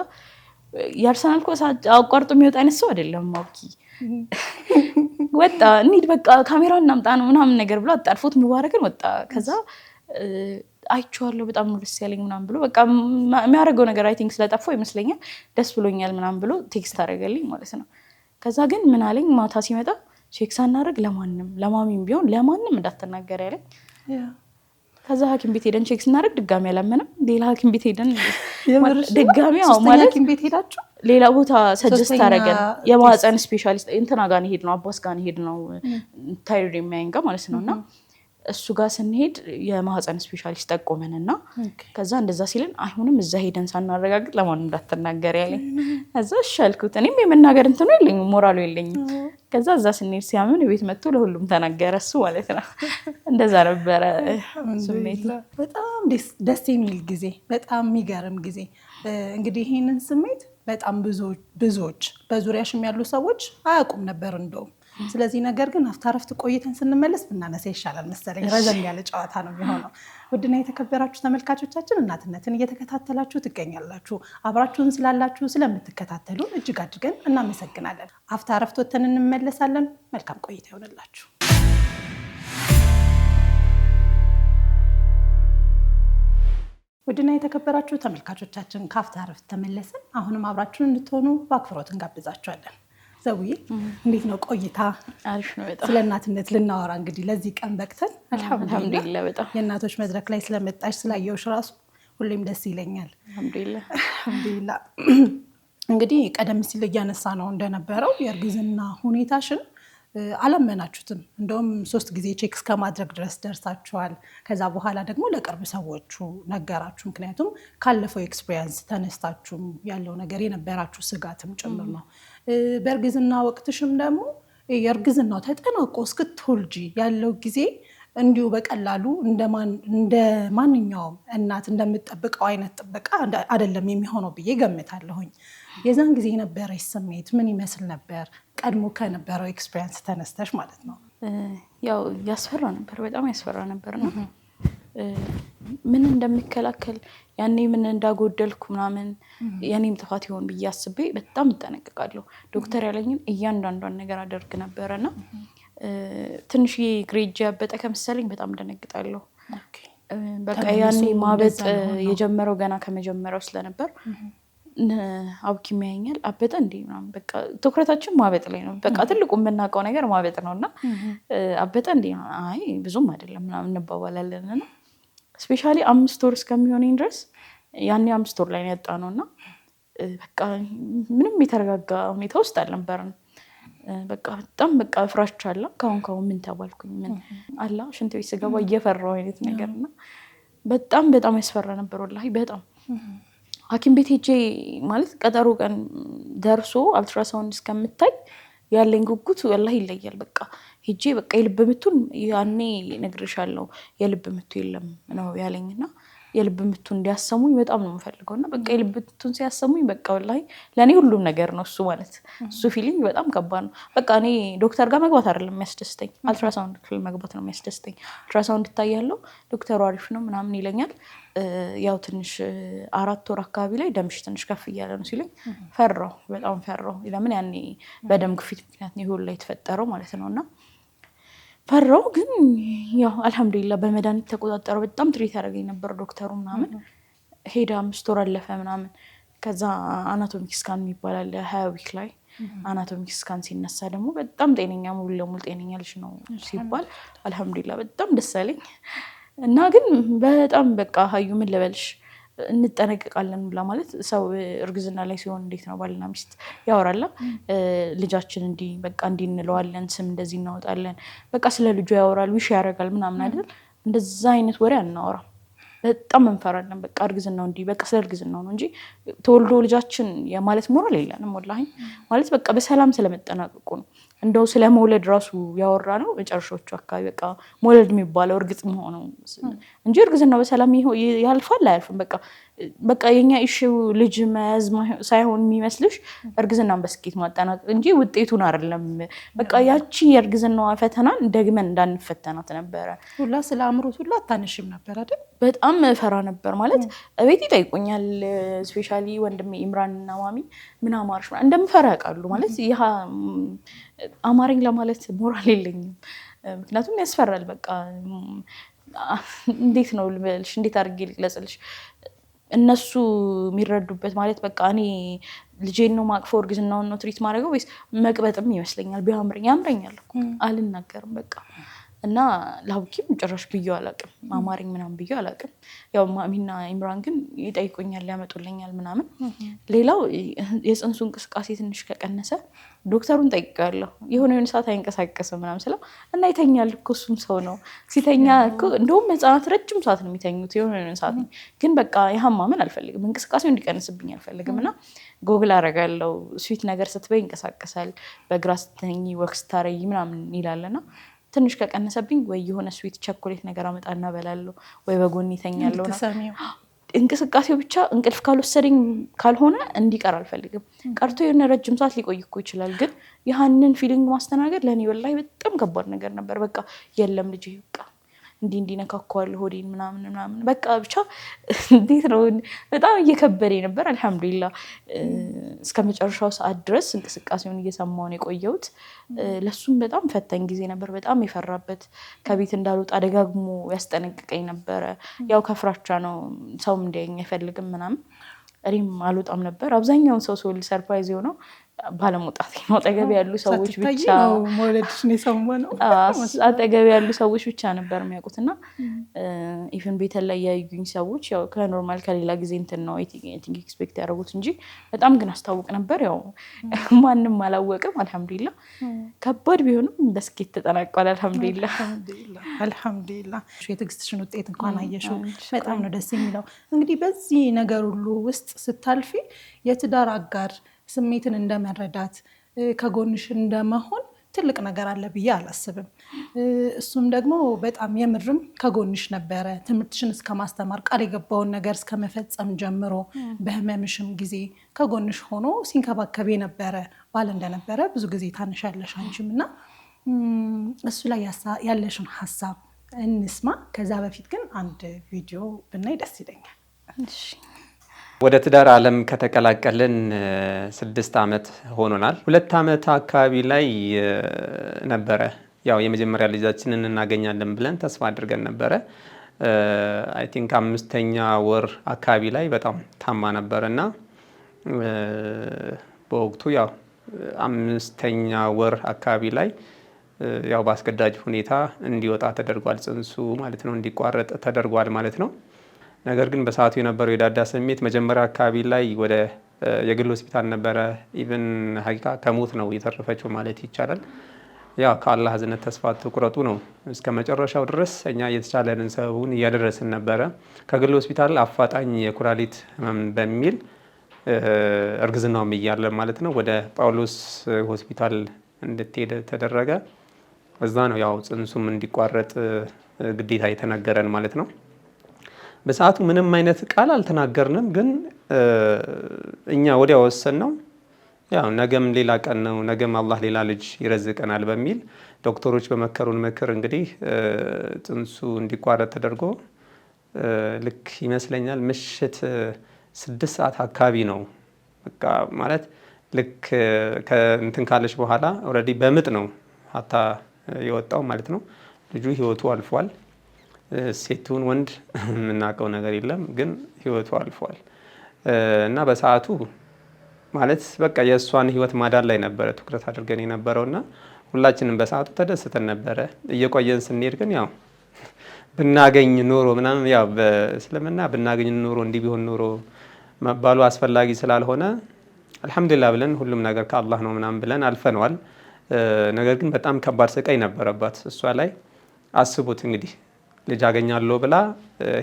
ያርሰናል እኮ አቋርጦ የሚወጣ አይነት ሰው አይደለም አብኪ። ወጣ እንሂድ በቃ ካሜራ እናምጣ ነው ምናምን ነገር ብሎ አጣርፎት ሙባረክን ወጣ። ከዛ አይቼዋለሁ በጣም ነው ደስ ያለኝ ምናምን ብሎ በቃ የሚያደርገው ነገር አይ ቲንክ ስለጠፋው ይመስለኛል ደስ ብሎኛል ምናምን ብሎ ቴክስት አደረገልኝ ማለት ነው። ከዛ ግን ምን አለኝ ማታ ሲመጣ ቼክ ሳናደርግ ለማንም ለማሚም ቢሆን ለማንም እንዳትናገር ያለኝ። ከዛ ሐኪም ቤት ሄደን ቼክ ስናደርግ ድጋሚ አላመነም። ሌላ ሐኪም ቤት ሄደን ድጋሚ ሐኪም ቤት ሄዳችሁ ሌላ ቦታ ሰጀስት አደረገን። የማህፀን ስፔሻሊስት እንትና ጋር ሄድ ነው አባስ ጋር ሄድ ነው ታይሮይድ የሚያየን ጋር ማለት ነውና እሱ ጋር ስንሄድ የማህፀን ስፔሻሊስት ጠቆመንና ከዛ እንደዛ ሲልን አይሁንም እዛ ሄደን ሳናረጋግጥ ለማን እንዳትናገር ያለኝ። ከዛ እሺ አልኩት። እኔም የመናገር እንትኑ የለኝም ሞራሉ የለኝም። ከዛ እዛ ስንሄድ ሲያምን ቤት መጥቶ ለሁሉም ተናገረ እሱ ማለት ነው። እንደዛ ነበረ ስሜት። በጣም ደስ የሚል ጊዜ፣ በጣም የሚገርም ጊዜ። እንግዲህ ይሄንን ስሜት በጣም ብዙዎች በዙሪያሽም ያሉ ሰዎች አያውቁም ነበር እንደውም። ስለዚህ ነገር ግን አፍታ ረፍት ቆይተን ስንመለስ ብናነሳ ይሻላል መሰለኝ። ረዘም ያለ ጨዋታ ነው የሚሆነው። ውድና የተከበራችሁ ተመልካቾቻችን እናትነትን እየተከታተላችሁ ትገኛላችሁ። አብራችሁን ስላላችሁ ስለምትከታተሉ እጅግ አድርገን እናመሰግናለን። አፍታ ረፍት ወተን እንመለሳለን። መልካም ቆይታ ይሆንላችሁ። ውድና የተከበራችሁ ተመልካቾቻችን ከአፍታ ረፍት ተመለስን። አሁንም አብራችሁን እንድትሆኑ በአክብሮት እንጋብዛችኋለን። ዘውዬ እንዴት ነው ቆይታ? አሪፍ ነው በጣም። ስለ እናትነት ልናወራ እንግዲህ ለዚህ ቀን በቅተን አልሐምዱሊላህ በጣም የእናቶች መድረክ ላይ ስለመጣሽ ስላየውሽ ራሱ ሁሌም ደስ ይለኛል። አልሐምዱሊላህ። እንግዲህ ቀደም ሲል እያነሳ ነው እንደነበረው የእርግዝና ሁኔታሽን አላመናችሁትም። እንደውም 3 ጊዜ ቼክ እስከማድረግ ድረስ ደርሳችኋል። ከዛ በኋላ ደግሞ ለቅርብ ሰዎቹ ነገራችሁ። ምክንያቱም ካለፈው ኤክስፔሪንስ ተነስታችሁም ያለው ነገር የነበራችሁ ስጋትም ጭምር ነው። በእርግዝና ወቅትሽም ደግሞ የእርግዝናው ተጠናቆ እስክትወልጂ ያለው ጊዜ እንዲሁ በቀላሉ እንደ ማንኛውም እናት እንደምትጠብቀው አይነት ጥበቃ አይደለም የሚሆነው ብዬ ገምታለሁኝ። የዛን ጊዜ የነበረሽ ስሜት ምን ይመስል ነበር? ቀድሞ ከነበረው ኤክስፔሪንስ ተነስተሽ ማለት ነው። ያው ያስፈራ ነበር፣ በጣም ያስፈራ ነበር ነው ምን እንደሚከላከል ያኔ ምን እንዳጎደልኩ ምናምን የኔም ጥፋት ይሆን ብዬ አስቤ በጣም እጠነቀቃለሁ። ዶክተር ያለኝን እያንዳንዷን ነገር አደርግ ነበረና ትንሽ ግሬጅ ያበጠ ከመሰለኝ በጣም ደነግጣለሁ። በቃ ያኔ ማበጥ የጀመረው ገና ከመጀመሪያው ስለነበር አብኪ የሚያየኛል አበጠ እንዴ ምናምን በቃ ትኩረታችን ማበጥ ላይ ነው። በቃ ትልቁ የምናውቀው ነገር ማበጥ ነውና አበጠ እንዴ አይ ብዙም አይደለም ምናምን እንባባላለን እና ስፔሻሊ 5 ወር እስከሚሆነኝ ድረስ ያኔ 5 ወር ላይ ያጣ ነውና በቃ ምንም የተረጋጋ ሁኔታ ውስጥ አልነበረም። በቃ በጣም በቃ ፍራቻ አለ። ካሁን ምን ተባልኩኝ ምን አላ ሽንት ቤት ስገባ እየፈራው አይነት ነገርና በጣም ያስፈራ ነበር ወላሂ በጣም። ሐኪም ቤት ሄጄ ማለት ቀጠሮ ቀን ደርሶ አልትራሳውንድ እስከምታይ ያለኝ ጉጉት ወላሂ ይለያል። በቃ ሄጄ በቃ የልብ ምቱን ያኔ እነግርሻለሁ የልብ ምቱ የለም ነው ያለኝና የልብ ምቱ እንዲያሰሙኝ በጣም ነው የምፈልገውና በቃ የልብ ምቱን ሲያሰሙኝ በቃ ወላሂ ለኔ ሁሉም ነገር ነው እሱ ማለት እሱ ፊሊንግ በጣም ከባድ ነው። በቃ እኔ ዶክተር ጋር መግባት አይደለም የሚያስደስተኝ አልትራሳውንድ ክፍል መግባት ነው የሚያስደስተኝ። አልትራሳውንድ ታያለው ዶክተሩ አሪፍ ነው ምናምን ይለኛል። ያው ትንሽ 4 ወር አካባቢ ላይ ደምሽ ትንሽ ከፍ እያለ ነው ሲለኝ ፈራሁ፣ በጣም ፈራሁ። ለምን ያኔ በደም ግፊት ምክንያት ነው ይሁን ላይ የተፈጠረው ማለት ነውና ፈራሁ። ግን ያው አልሐምዱሊላህ በመድኃኒት ተቆጣጠረው። በጣም ትሪት ያደረገኝ ነበር ዶክተሩ ምናምን። ሄዳ 5 ወር አለፈ ምናምን። ከዛ አናቶሚክ ስካን የሚባል 20 ዊክ ላይ አናቶሚክ ስካን ሲነሳ ደግሞ በጣም ጤነኛ ሙሉ ለሙሉ ጤነኛ ልጅ ነው ሲባል አልሐምዱሊላህ በጣም ደስ አለኝ። እና ግን በጣም በቃ ሀዩ ምን ልበልሽ እንጠነቀቃለን ብላ ማለት ሰው እርግዝና ላይ ሲሆን እንዴት ነው ባልና ሚስት ያወራላ ልጃችን እንዲህ በቃ እንዲህ እንለዋለን፣ ስም እንደዚህ እናወጣለን፣ በቃ ስለ ልጁ ያወራል፣ ዊሽ ያደርጋል ምናምን አይደል? እንደዛ አይነት ወሬ አናወራም። በጣም እንፈራለን። በቃ እርግዝናው እንዲህ በቃ ስለ እርግዝናው ነው እንጂ ተወልዶ ልጃችን የማለት ሞራል የለንም ወላሂ። ማለት በቃ በሰላም ስለመጠናቀቁ ነው። እንደው ስለ መውለድ ራሱ ያወራ ነው መጨረሻዎቹ አካባቢ በቃ መውለድ የሚባለው እርግጥ መሆኑ እንጂ እርግዝናው በሰላም ያልፋል አያልፍም በቃ የኛ ኢሹው ልጅ መያዝ ሳይሆን የሚመስልሽ እርግዝናን በስኬት ማጠናቀቅ እንጂ ውጤቱን አይደለም። በቃ ያቺ የእርግዝናዋ ፈተናን ደግመን እንዳንፈተናት ነበረ። ሁላ ስለ አምሮት ሁላ አታነሽም ነበር አይደል? በጣም ፈራ ነበር ማለት እቤት ይጠይቁኛል። ስፔሻሊ ወንድሜ ኢምራን እና ማሚ ምን አማርሽ እንደምፈራ ያውቃሉ። ማለት ይሄ አማረኝ ለማለት ሞራል የለኝም። ምክንያቱም ያስፈራል። በቃ እንዴት ነው ልበልሽ፣ እንዴት አድርጌ ልግለጽልሽ? እነሱ የሚረዱበት ማለት በቃ እኔ ልጄን ነው ማቅፈው እርግዝናውን ነው ትሪት ማድረገው ወይስ መቅበጥም ይመስለኛል። ቢያምረኝ ያምረኛል እኮ አልናገርም። በቃ እና ለሐኪም ጭራሽ ብዬው አላውቅም፣ አማረኝ ምናምን ብዬው አላውቅም። ያው ማሚና ኢምራን ግን ይጠይቁኛል፣ ያመጡልኛል ምናምን። ሌላው የፅንሱ እንቅስቃሴ ትንሽ ከቀነሰ ዶክተሩን ጠይቄዋለሁ። የሆነ ሰዓት አይንቀሳቀስም ምናምን ስለው እና ይተኛል እኮ እሱም ሰው ነው ሲተኛ እኮ እንደውም ህፃናት ረጅም ሰዓት ነው የሚተኙት፣ የሆነ ሰዓት ነው። ግን በቃ ያህን ማመን አልፈልግም፣ እንቅስቃሴው እንዲቀንስብኝ አልፈልግም። እና ጎግል አደርጋለሁ፣ ስዊት ነገር ስትበይ ይንቀሳቀሳል፣ በግራ ስትተኝ ወክ ስታረይ ምናምን ይላልና ትንሽ ከቀነሰብኝ ወይ የሆነ ስዊት ቸኮሌት ነገር አመጣና በላለሁ ወይ በጎን ይተኛለሁ። እንቅስቃሴው ብቻ እንቅልፍ ካልወሰደኝ ካልሆነ እንዲቀር አልፈልግም። ቀርቶ የሆነ ረጅም ሰዓት ሊቆይ እኮ ይችላል። ግን ያህንን ፊሊንግ ማስተናገድ ለእኔ ወላሂ በጣም ከባድ ነገር ነበር። በቃ የለም ልጅ በቃ እንዲነካከዋለሁ ሆዴን ምናምን በቃ ብቻ እንዴት ነው በጣም እየከበደ ነበር። አልሐምዱሊላህ እስከ መጨረሻው ሰዓት ድረስ እንቅስቃሴውን እየሰማሁ ነው የቆየሁት። ለሱም በጣም ፈታኝ ጊዜ ነበር። በጣም የፈራበት ከቤት እንዳልወጣ ደጋግሞ ያስጠነቅቀኝ ነበረ። ያው ከፍራቻ ነው፣ ሰውም እንዲያየኝ አይፈልግም ምናምን። እኔም አልወጣም ነበር። አብዛኛውን ሰው ስወልድ ሰርፕራይዝ የሆነው ባለመውጣት ነው። አጠገቤ ያሉ ሰዎች ብቻ አጠገቤ ያሉ ሰዎች ብቻ ነበር የሚያውቁትና ኢቨን ቤት ላይ ያዩኝ ሰዎች ያው ከኖርማል ከሌላ ጊዜ እንትን ነው ቲንክ ኤክስፔክት ያደረጉት እንጂ በጣም ግን አስታውቅ ነበር። ያው ማንም አላወቅም። አልሐምዱሊላህ ከባድ ቢሆንም በስኬት ተጠናቋል። አልሐምዱሊላህ የትዕግስትሽን ውጤት እንኳን አየሽው። በጣም ነው ደስ የሚለው። እንግዲህ በዚህ ነገር ሁሉ ውስጥ ስታልፊ የትዳር አጋር ስሜትን እንደመረዳት ከጎንሽ እንደመሆን ትልቅ ነገር አለ ብዬ አላስብም። እሱም ደግሞ በጣም የምርም ከጎንሽ ነበረ። ትምህርትሽን እስከ ማስተማር ቃል የገባውን ነገር እስከ መፈጸም ጀምሮ በህመምሽም ጊዜ ከጎንሽ ሆኖ ሲንከባከብ የነበረ ባል እንደነበረ ብዙ ጊዜ ታንሻለሽ አንቺም እና እሱ ላይ ያለሽን ሀሳብ እንስማ። ከዛ በፊት ግን አንድ ቪዲዮ ብናይ ደስ ይለኛል። ወደ ትዳር ዓለም ከተቀላቀልን 6 ዓመት ሆኖናል። 2 ዓመት አካባቢ ላይ ነበረ ያው የመጀመሪያ ልጃችንን እናገኛለን ብለን ተስፋ አድርገን ነበረ። አይ ቲንክ 5ኛ ወር አካባቢ ላይ በጣም ታማ ነበር እና በወቅቱ ያው 5ኛ ወር አካባቢ ላይ ያው በአስገዳጅ ሁኔታ እንዲወጣ ተደርጓል፣ ጽንሱ ማለት ነው፣ እንዲቋረጥ ተደርጓል ማለት ነው። ነገር ግን በሰዓቱ የነበረው የዳዳ ስሜት መጀመሪያ አካባቢ ላይ ወደ የግል ሆስፒታል ነበረ። ኢቭን ሀቂቃ ከሞት ነው የተረፈችው ማለት ይቻላል። ያው ከአላህ እዝነት ተስፋ ትቁረጡ ነው። እስከ መጨረሻው ድረስ እኛ የተቻለንን ሰበቡን እያደረስን ነበረ። ከግል ሆስፒታል አፋጣኝ የኩላሊት ህመም በሚል እርግዝናውም እያለ ማለት ነው ወደ ጳውሎስ ሆስፒታል እንድትሄድ ተደረገ። እዛ ነው ያው ጽንሱም እንዲቋረጥ ግዴታ የተነገረን ማለት ነው። በሰዓቱ ምንም አይነት ቃል አልተናገርንም፣ ግን እኛ ወዲያ ወሰን ነው ያው ነገም ሌላ ቀን ነው፣ ነገም አላህ ሌላ ልጅ ይረዝቀናል በሚል ዶክተሮች በመከሩን ምክር እንግዲህ ጽንሱ እንዲቋረጥ ተደርጎ ልክ ይመስለኛል ምሽት 6 ሰዓት አካባቢ ነው በቃ ማለት ልክ ከእንትን ካለች በኋላ ኦልሬዲ በምጥ ነው ሀታ የወጣው ማለት ነው። ልጁ ህይወቱ አልፏል። ሴቱን ወንድ የምናውቀው ነገር የለም፣ ግን ህይወቱ አልፏል እና በሰዓቱ ማለት በቃ የእሷን ህይወት ማዳን ላይ ነበረ ትኩረት አድርገን የነበረው እና ሁላችንም በሰዓቱ ተደስተን ነበረ። እየቆየን ስንሄድ ግን ያው ብናገኝ ኖሮ ምናምን ያው በእስልምና ብናገኝ ኖሮ እንዲህ ቢሆን ኖሮ መባሉ አስፈላጊ ስላልሆነ አልሐምዱሊላህ ብለን ሁሉም ነገር ከአላህ ነው ምናምን ብለን አልፈነዋል። ነገር ግን በጣም ከባድ ስቃይ ነበረባት እሷ ላይ። አስቡት እንግዲህ ልጅ አገኛለሁ ብላ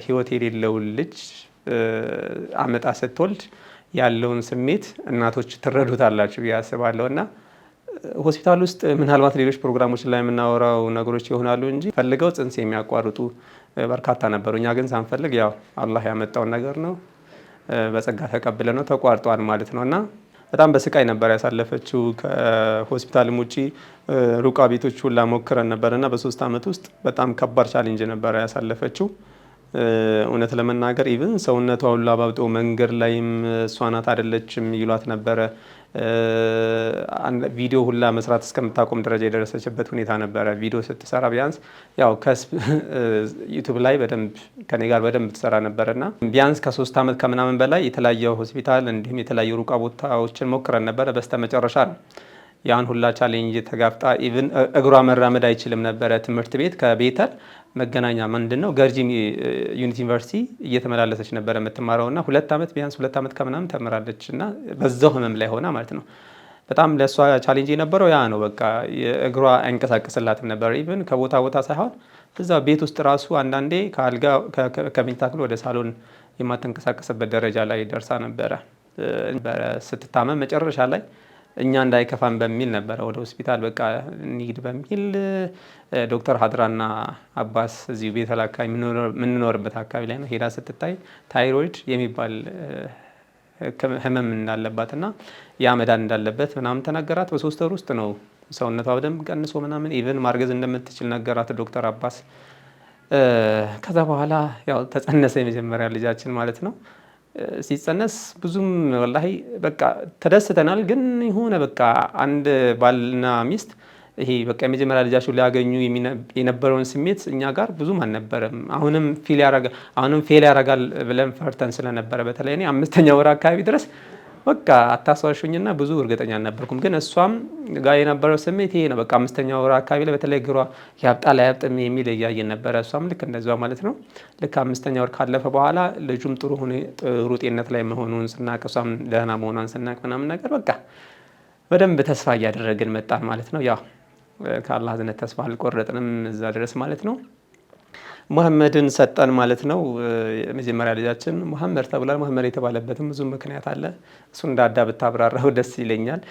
ህይወት የሌለውን ልጅ አመጣ ስትወልድ ያለውን ስሜት እናቶች ትረዱታላችሁ ብዬ አስባለሁ። እና ሆስፒታል ውስጥ ምናልባት ሌሎች ፕሮግራሞች ላይ የምናወራው ነገሮች ይሆናሉ እንጂ ፈልገው ጽንስ የሚያቋርጡ በርካታ ነበሩ። እኛ ግን ሳንፈልግ ያው አላህ ያመጣውን ነገር ነው በጸጋ ተቀብለ ነው ተቋርጧል ማለት ነው። እና በጣም በስቃይ ነበር ያሳለፈችው። ከሆስፒታልም ውጪ ሩቃ ቤቶች ሁላ ሞክረን ነበር እና በ3 ዓመት ውስጥ በጣም ከባድ ቻሌንጅ ነበር ያሳለፈችው። እውነት ለመናገር ኢቭን ሰውነቷ ሁላ አባብጦ መንገድ ላይም እሷ ናት አይደለችም ይሏት ነበረ። ቪዲዮ ሁላ መስራት እስከምታቆም ደረጃ የደረሰችበት ሁኔታ ነበረ። ቪዲዮ ስትሰራ ቢያንስ ያው ዩቲዩብ ላይ በደንብ ከኔ ጋር በደንብ ትሰራ ነበርና ቢያንስ ከ3 ዓመት ከምናምን በላይ የተለያየ ሆስፒታል እንዲሁም የተለያዩ ሩቃ ቦታዎችን ሞክረን ነበረ። በስተመጨረሻ ነው ያን ሁላ ቻሌንጅ ተጋፍጣ ኢቭን እግሯ መራመድ አይችልም ነበረ። ትምህርት ቤት ከቤተል መገናኛ ምንድነው ገርጂ ዩኒቲ ዩኒቨርሲቲ እየተመላለሰች ነበረ የምትማረውና 2 ዓመት ቢያንስ 2 ዓመት ከምናምን ተምራለች እና በዛው ህመም ላይ ሆና ማለት ነው። በጣም ለሷ ቻሌንጅ የነበረው ያ ነው። በቃ እግሯ አይንቀሳቀስላትም ነበር። ኢቭን ከቦታ ቦታ ሳይሆን እዛ ቤት ውስጥ ራሱ አንዳንዴ ከአልጋ ከመኝታ ክፍል ወደ ሳሎን የማትንቀሳቀስበት ደረጃ ላይ ደርሳ ነበረ። ስትታመም መጨረሻ ላይ እኛ እንዳይከፋን በሚል ነበረ ወደ ሆስፒታል በቃ እንሂድ በሚል ዶክተር ሀድራና አባስ እዚሁ ቤተል አካባቢ የምንኖርበት አካባቢ ላይ ነው ሄዳ ስትታይ ታይሮይድ የሚባል ህመም እንዳለባትና ያ መዳን እንዳለበት ምናምን ተነገራት። በ3 ወር ውስጥ ነው ሰውነቷ በደንብ ቀንሶ ምናምን ኢቭን ማርገዝ እንደምትችል ነገራት ዶክተር አባስ። ከዛ በኋላ ያው ተጸነሰ የመጀመሪያ ልጃችን ማለት ነው። ሲጸነስ ብዙም ወላሂ በቃ ተደስተናል። ግን የሆነ በቃ አንድ ባልና ሚስት ይሄ በቃ የመጀመሪያ ልጃቸው ሊያገኙ የነበረውን ስሜት እኛ ጋር ብዙም አልነበረም። አሁንም ፌል ያደርጋል ብለን ፈርተን ስለነበረ በተለይ እኔ 5ኛ ወር አካባቢ ድረስ በቃ አታስዋሹኝና ብዙ እርግጠኛ አልነበርኩም። ግን እሷም ጋር የነበረው ስሜት ይሄ ነው። በቃ 5ኛ ወር አካባቢ ላይ በተለይ እግሯ ያብጣል አያብጥም የሚል እያየን ነበረ። እሷም ልክ እንደዛው ማለት ነው። ልክ 5ኛ ወር ካለፈ በኋላ ልጁም ጥሩ ጤንነት ላይ መሆኑን ስናቅ፣ እሷም ደህና መሆኗን ስናቅ ምናምን ነገር በቃ በደንብ ተስፋ እያደረግን መጣን ማለት ነው። ያው ከአላህ ዝነት ተስፋ አልቆረጥንም እዛ ድረስ ማለት ነው። ሙሐመድን ሰጠን ማለት ነው። የመጀመሪያ ልጃችን ሙሐመድ ተብሏል። ሙሐመድ የተባለበትም ብዙ ምክንያት አለ። እሱ እንዳዳ ብታብራራው ደስ ይለኛል።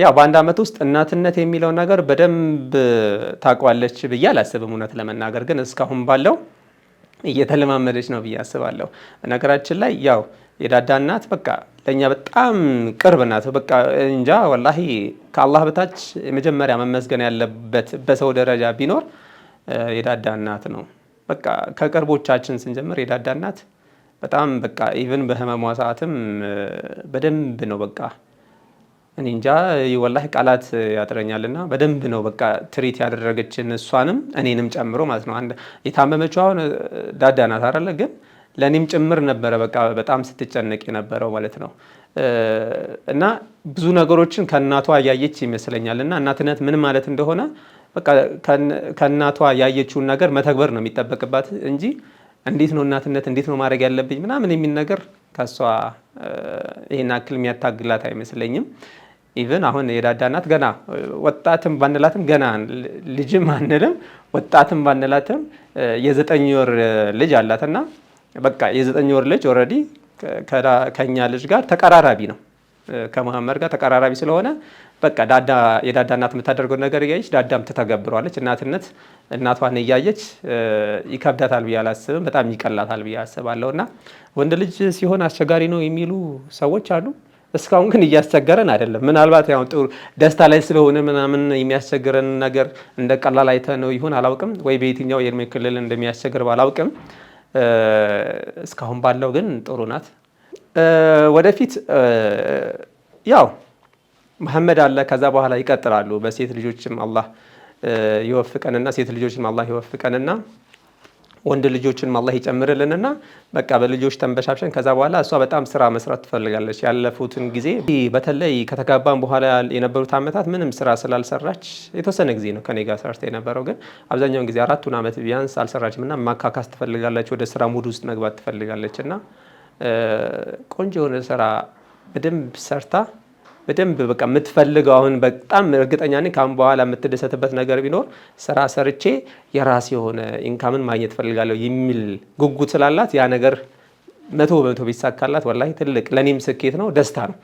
ያው በ1 ዓመት ውስጥ እናትነት የሚለው ነገር በደንብ ታውቋለች ብዬ አላስብም እውነት ለመናገር ግን እስካሁን ባለው እየተለማመደች ነው ብዬ አስባለሁ። ነገራችን ላይ ያው የዳዳ እናት በቃ ለኛ በጣም ቅርብ ናት። በቃ እንጃ ወላሂ ከአላህ በታች የመጀመሪያ መመስገን ያለበት በሰው ደረጃ ቢኖር የዳዳ እናት ነው። በቃ ከቅርቦቻችን ስንጀምር የዳዳ እናት በጣም በቃ ኢቭን በህመሟ ሰዓትም በደንብ ነው በቃ እኔ እንጃ ወላሂ ቃላት ያጥረኛልና በደንብ ነው በቃ ትሪት ያደረገችን እሷንም እኔንም ጨምሮ ማለት ነው። አንድ የታመመችው አሁን ዳዳ ናት አይደለ? ግን ለኔም ጭምር ነበረ በቃ በጣም ስትጨነቅ የነበረው ማለት ነው። እና ብዙ ነገሮችን ከእናቷ ያየች ይመስለኛልና እናትነት ምን ማለት እንደሆነ በቃ ከእናቷ ያየችውን ነገር መተግበር ነው የሚጠበቅባት እንጂ እንዴት ነው እናትነት እንዴት ነው ማድረግ ያለብኝ ምናምን የሚል ነገር ከሷ ይሄን አክል የሚያታግላት አይመስለኝም። ኢቭን አሁን የዳዳ እናት ገና ወጣትም ባንላትም ገና ልጅም አንልም ወጣትም ባንላትም የ9 ወር ልጅ አላትና በቃ የ9 ወር ልጅ ኦልሬዲ ከኛ ልጅ ጋር ተቀራራቢ ነው። ከመሐመድ ጋር ተቀራራቢ ስለሆነ በቃ የዳዳ እናት የምታደርገው ነገር እያየች ዳዳም ትተገብረዋለች። እናትነት እናቷን እያየች ይከብዳታል ብዬ አላስብም፣ በጣም ይቀላታል ብዬ አስባለሁና ወንድ ልጅ ሲሆን አስቸጋሪ ነው የሚሉ ሰዎች አሉ። እስካሁን ግን እያስቸገረን አይደለም። ምናልባት ያው ጥሩ ደስታ ላይ ስለሆነ ምናምን የሚያስቸግረን ነገር እንደ ቀላል አይተ ነው ይሁን አላውቅም፣ ወይ በየትኛው የእድሜ ክልል እንደሚያስቸግር ባላውቅም እስካሁን ባለው ግን ጥሩ ናት። ወደፊት ያው መሐመድ አለ፣ ከዛ በኋላ ይቀጥላሉ። በሴት ልጆችም አላህ ይወፍቀንና ሴት ልጆችም አላህ ይወፍቀንና ወንድ ልጆችንም አላህ ይጨምርልንና በቃ በልጆች ተንበሻብሸን ከዛ በኋላ እሷ በጣም ስራ መስራት ትፈልጋለች። ያለፉትን ጊዜ በተለይ ከተጋባን በኋላ የነበሩት ዓመታት ምንም ስራ ስላልሰራች የተወሰነ ጊዜ ነው ከኔ ጋር ሰርታ የነበረው፣ ግን አብዛኛውን ጊዜ 4 ዓመት ቢያንስ አልሰራችም እና ማካካስ ትፈልጋለች፣ ወደ ስራ ሙድ ውስጥ መግባት ትፈልጋለች እና ቆንጆ የሆነ ስራ በደንብ ሰርታ በደንብ በቃ የምትፈልገው አሁን በጣም እርግጠኛ ነኝ ካሁን በኋላ የምትደሰትበት ነገር ቢኖር ስራ ሰርቼ የራሴ የሆነ ኢንካምን ማግኘት ፈልጋለሁ የሚል ጉጉት ስላላት ያ ነገር 100% ቢሳካላት ወላሂ ትልቅ ለኔም ስኬት ነው፣ ደስታ ነው።